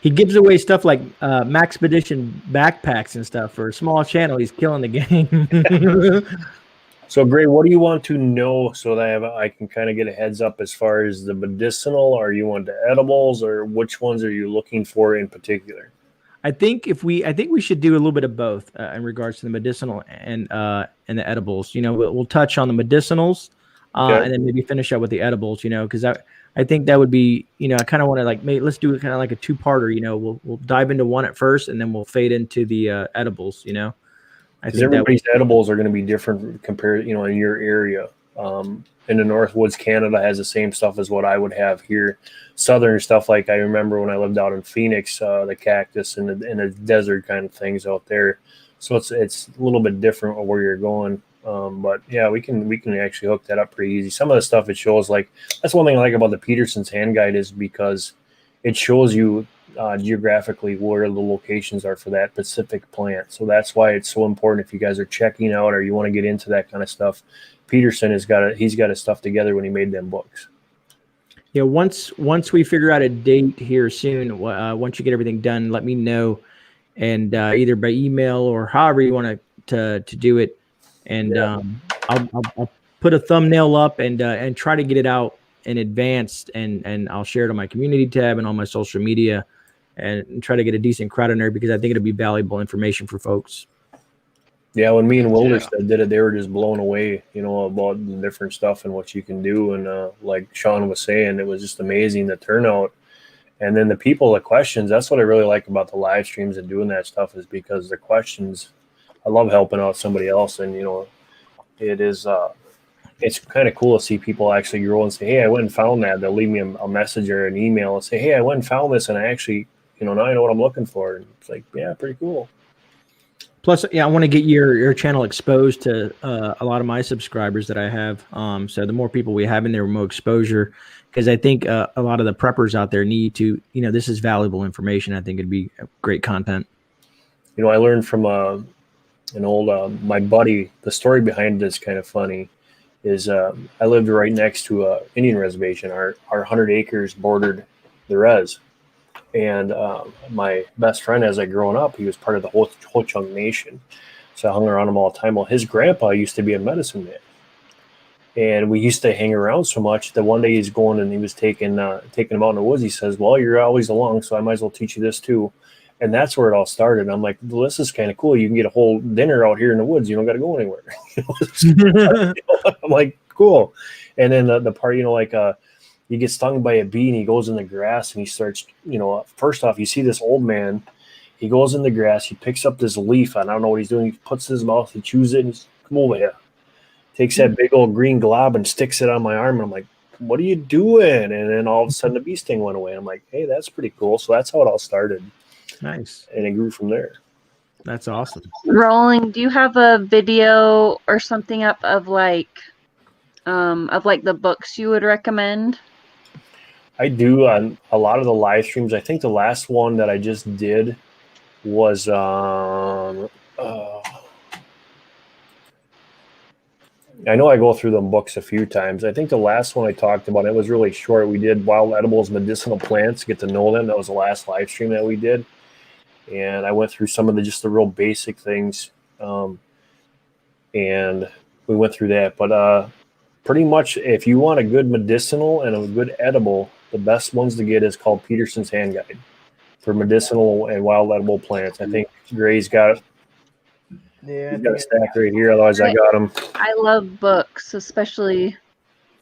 He gives away stuff like Maxpedition backpacks and stuff for a small channel. He's killing the game. So, Gray, what do you want to know so that I can kind of get a heads up as far as the medicinal, or you want the edibles, or which ones are you looking for in particular? I think we should do a little bit of both in regards to the medicinal and the edibles. We'll touch on the medicinals and then maybe finish up with the edibles. Because I think that would be, I kind of want to let's do it kind of like a two-parter. We'll dive into one at first, and then we'll fade into the edibles. I think everybody's edibles are going to be different compared, in your area. In the Northwoods, Canada has the same stuff as what I would have here. Southern stuff, like I remember when I lived out in Phoenix, the cactus and the desert kind of things out there. So it's a little bit different where you're going. But yeah, we can actually hook that up pretty easy. Some of the stuff it shows, like that's one thing I like about the Peterson's hand guide, is because it shows you geographically where the locations are for that specific plant. So that's why it's so important if you guys are checking out or you want to get into that kind of stuff. Peterson he's got his stuff together when he made them books. Yeah, once we figure out a date here soon, once you get everything done, let me know, and either by email or however you want to do it, and I'll put a thumbnail up and try to get it out in advance, and I'll share it on my community tab and on my social media, and try to get a decent crowd in there because I think it'll be valuable information for folks. Yeah, when me and Wilderstead did it, they were just blown away, about the different stuff and what you can do. And like Sean was saying, it was just amazing, the turnout. And then the people, the questions, that's what I really like about the live streams and doing that stuff, is because the questions, I love helping out somebody else. And, it is, it's kind of cool to see people actually grow and say, hey, I went and found that. They'll leave me a message or an email and say, hey, I went and found this, and I actually, now I know what I'm looking for. And it's like, yeah, pretty cool. Plus, I want to get your channel exposed to a lot of my subscribers that I have. So the more people we have in there, more exposure, because I think a lot of the preppers out there need to, this is valuable information. I think it'd be great content. I learned from an old my buddy. The story behind this is kind of funny. Is I lived right next to a Indian reservation. Our 100 acres bordered the res. And my best friend, as I growing up, he was part of the Ho Chunk Nation. So I hung around him all the time. Well, his grandpa used to be a medicine man. And we used to hang around so much that one day he's going and he was taking him out in the woods. He says, well, you're always along, so I might as well teach you this too. And that's where it all started. And I'm like, well, this is kind of cool. You can get a whole dinner out here in the woods. You don't got to go anywhere. I'm like, cool. And then the part, he gets stung by a bee and he goes in the grass and he starts, first off, you see this old man, he goes in the grass, he picks up this leaf, and I don't know what he's doing. He puts it in his mouth, he chews it, and he's, come over here. Takes that big old green glob and sticks it on my arm. And I'm like, what are you doing? And then all of a sudden the bee sting went away. I'm like, hey, that's pretty cool. So that's how it all started. Nice. And it grew from there. That's awesome. Rolling, do you have a video or something up of like the books you would recommend? I do on a lot of the live streams. I think the last one that I just did was I know I go through them books a few times. I think the last one I talked about, it was really short. We did wild edibles, medicinal plants, get to know them. That was the last live stream that we did. And I went through some of the real basic things. And we went through that. But pretty much if you want a good medicinal and a good edible, the best ones to get is called Peterson's Hand Guide for medicinal and wild edible plants. I think Grey's got it. Yeah, he's got a stack right here. Otherwise, I got him. I love books, especially.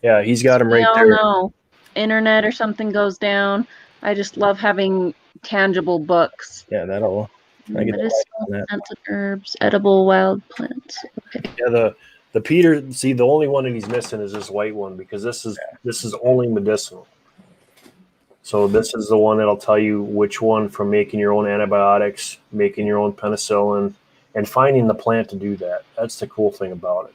Yeah, he's got them right there. We all know internet or something goes down. I just love having tangible books. Yeah, that'll. Medicinal plants and herbs, edible wild plants. Okay. Yeah, the Peter. See, the only one that he's missing is this white one because this is only medicinal. So this is the one that'll tell you which one from making your own antibiotics, making your own penicillin, and finding the plant to do that. That's the cool thing about it.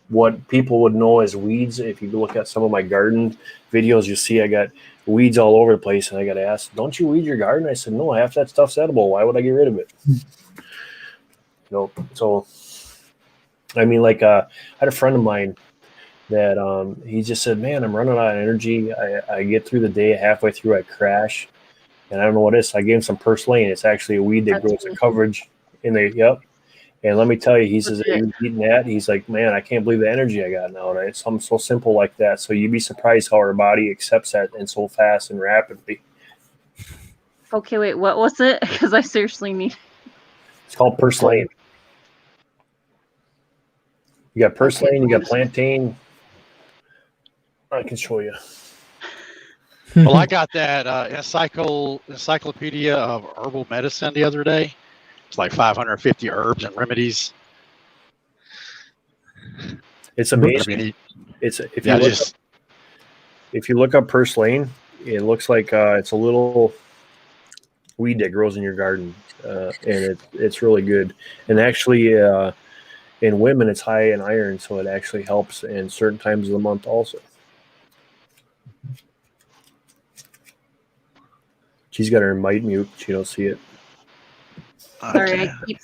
What people would know as weeds, if you look at some of my garden videos, you see I got weeds all over the place, and I got asked, don't you weed your garden? I said, no, half that stuff's edible. Why would I get rid of it? So, I mean, like I had a friend of mine that he just said, man, I'm running out of energy. I get through the day, halfway through I crash, and I don't know what it is. So I gave him some purslane. It's actually a weed that grows a coverage in the, yep. And let me tell you, he says, he's eating that. He's like, man, I can't believe the energy I got now. And it's something so simple like that. So you'd be surprised how our body accepts that and so fast and rapidly. Okay, wait, what was it? Because I seriously need. It's called purslane. You got purslane, you got plantain. I can show you. Well, I got that encyclopedia of herbal medicine the other day. It's like 550 herbs and remedies. It's amazing. I mean, if you look up purslane, it looks like it's a little weed that grows in your garden, and it's really good. And actually, in women, it's high in iron, so it actually helps in certain times of the month also. She's got her mic mute. She don't see it. Sorry, I keep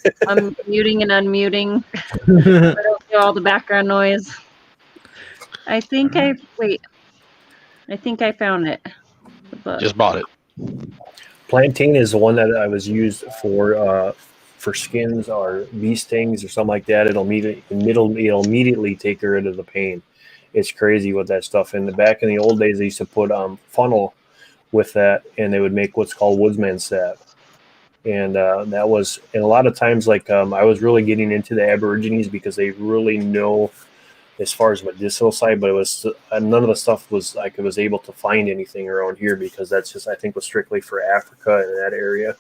muting and unmuting. I don't do all the background noise. I think I found it. Just bought it. Plantain is the one that I was used for skins or bee stings or something like that. It'll immediately take rid of the pain. It's crazy with that stuff. And back in the old days, they used to put funnel with that, and they would make what's called woodsman's salve. And that was, and a lot of times, like I was really getting into the Aborigines because they really know as far as medicinal side, but it was none of the stuff was like I was able to find anything around here because that's just, I think, was strictly for Africa and that area.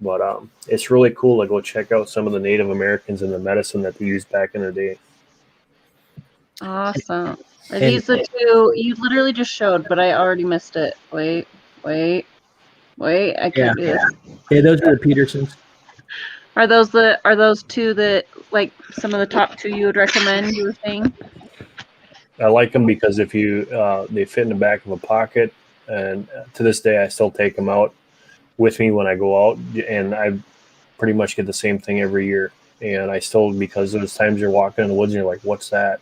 But it's really cool to go check out some of the Native Americans and the medicine that they used back in the day. Awesome. Are these the two you literally just showed, but I already missed it. Wait, I can't do this. Yeah, those are the Petersons. Are those two that, like, some of the top two you would recommend, you were saying? I like them because if you they fit in the back of a pocket, and to this day I still take them out with me when I go out, and I pretty much get the same thing every year. And I still, because there's times you're walking in the woods and you're like, what's that?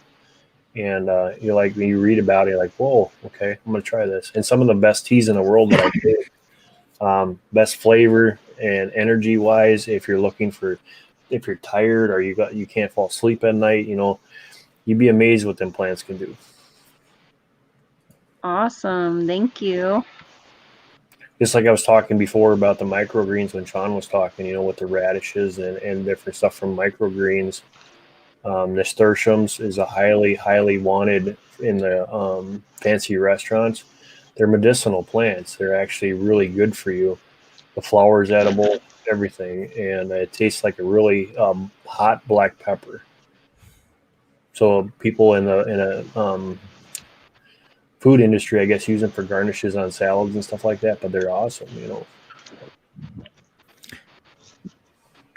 And you're like, when you read about it, you're like, whoa, okay, I'm gonna try this. And some of the best teas in the world that I do, best flavor and energy wise, if you're tired or you can't fall asleep at night, you'd be amazed what them plants can do. Awesome, thank you. Just like I was talking before about the microgreens when Sean was talking, with the radishes and different stuff from microgreens. Nasturtiums is a highly, highly wanted in the fancy restaurants, they're medicinal plants. They're actually really good for you. The flower is edible, everything, and it tastes like a really hot black pepper. So people in a food industry, I guess, use them for garnishes on salads and stuff like that. But they're awesome, you know.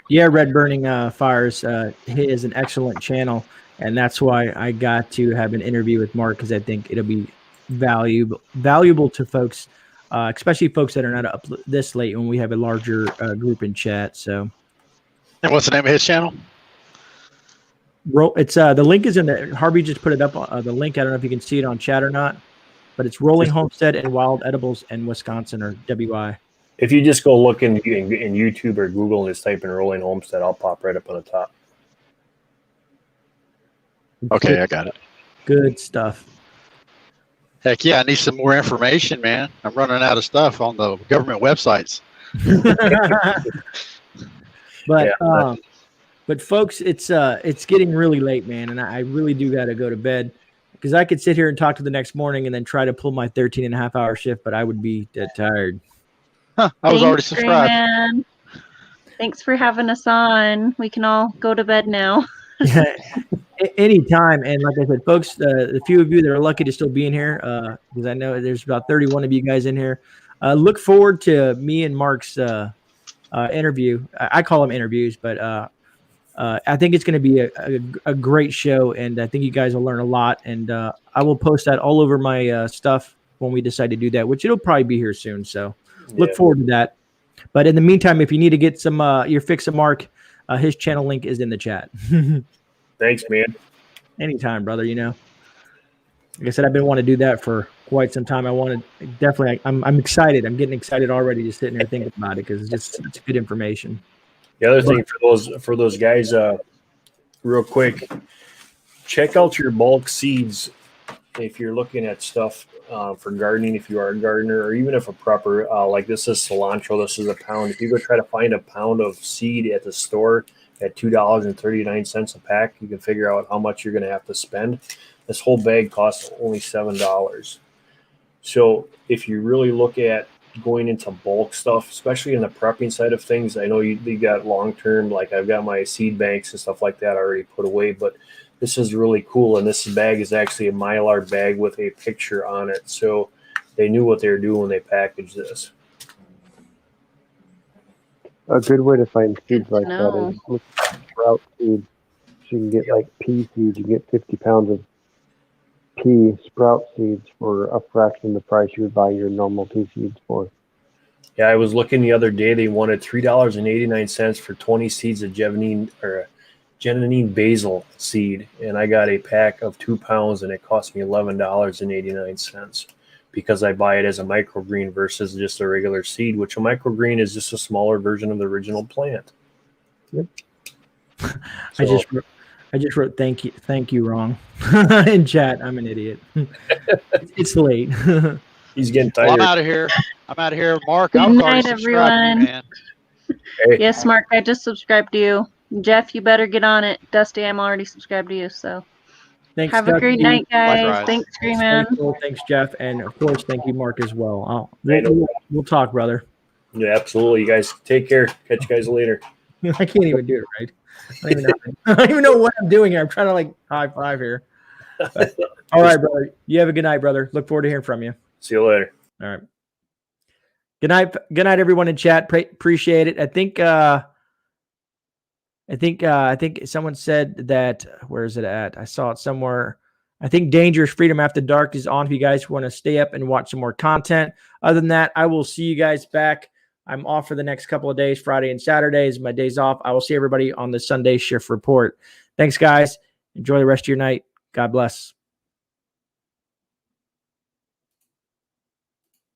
Yeah, Red Burning Fires is an excellent channel, and that's why I got to have an interview with Mark, because I think it'll be valuable to folks, especially folks that are not up this late when we have a larger group in chat. So, and what's the name of his channel? It's the link is in the Harvey just put it up. The link, I don't know if you can see it on chat or not, but it's Rolling Homestead and Wild Edibles in Wisconsin, or WI. If you just go look in YouTube or Google and just type in Rolling Homestead, I'll pop right up on the top. Okay, I got it. Good stuff. Heck yeah, I need some more information, man. I'm running out of stuff on the government websites. But folks, it's getting really late, man, and I really do got to go to bed, because I could sit here and talk to the next morning and then try to pull my 13.5-hour shift, but I would be dead tired. Huh, I was already subscribed. GreyMan. Thanks for having us on. We can all go to bed now. Yeah, anytime. And like I said, folks, the few of you that are lucky to still be in here, because I know there's about 31 of you guys in here, look forward to me and Mark's interview. I call them interviews, but I think it's going to be a great show, and I think you guys will learn a lot. And I will post that all over my stuff when we decide to do that, which it'll probably be here soon. So look forward to that. But in the meantime, if you need to get some your fix of Mark, his channel link is in the chat. Thanks, man. Anytime, brother. You know, like I said, I've been wanting to do that for quite some time. I'm excited. I'm getting excited already just sitting there thinking about it, because it's just such good information. The other thing for those guys, real quick, check out your bulk seeds if you're looking at stuff for gardening. If you are a gardener, or even if a prepper, like this is cilantro, this is a pound. If you go try to find a pound of seed at the store at $2.39 a pack, you can figure out how much you're going to have to spend. This whole bag costs only $7. So if you really look at going into bulk stuff, especially in the prepping side of things, I know you got long-term, like I've got my seed banks and stuff like that already put away, but this is really cool. And this bag is actually a Mylar bag with a picture on it. So they knew what they were doing when they packaged this. A good way to find seeds like that is look at sprout seeds. So you can get like pea seeds. You can get 50 pounds of pea sprout seeds for a fraction of the price you would buy your normal pea seeds for. Yeah, I was looking the other day. They wanted $3.89 for 20 seeds of Geminine basil seed, and I got a pack of 2 pounds, and it cost me $11.89 because I buy it as a microgreen versus just a regular seed, which a microgreen is just a smaller version of the original plant. Yep. So, I just wrote thank you wrong in chat. I'm an idiot. It's late. He's getting tired. Well, I'm out of here. Mark, Good I was already night, subscribed everyone. to you, man. Hey. Yes, Mark, I just subscribed to you. Jeff, you better get on it. Dusty, I'm already subscribed to you. So Thanks, have a great night, guys. Likewise. Thanks, GreyMan. Thanks, Jeff, and of course, thank you, Mark, as well. We'll talk, brother. Yeah, absolutely. You guys take care. Catch you guys later. I can't even do it right. I don't even know what I'm doing here. I'm trying to like high five here. But, all right, brother. You have a good night, brother. Look forward to hearing from you. See you later. All right. Good night. Good night, everyone in chat. Appreciate it. I think someone said that. Where is it at? I saw it somewhere. I think Dangerous Freedom After Dark is on if you guys want to stay up and watch some more content. Other than that, I will see you guys back. I'm off for the next couple of days, Friday and Saturdays, my days off. I will see everybody on the Sunday shift report. Thanks, guys. Enjoy the rest of your night. God bless.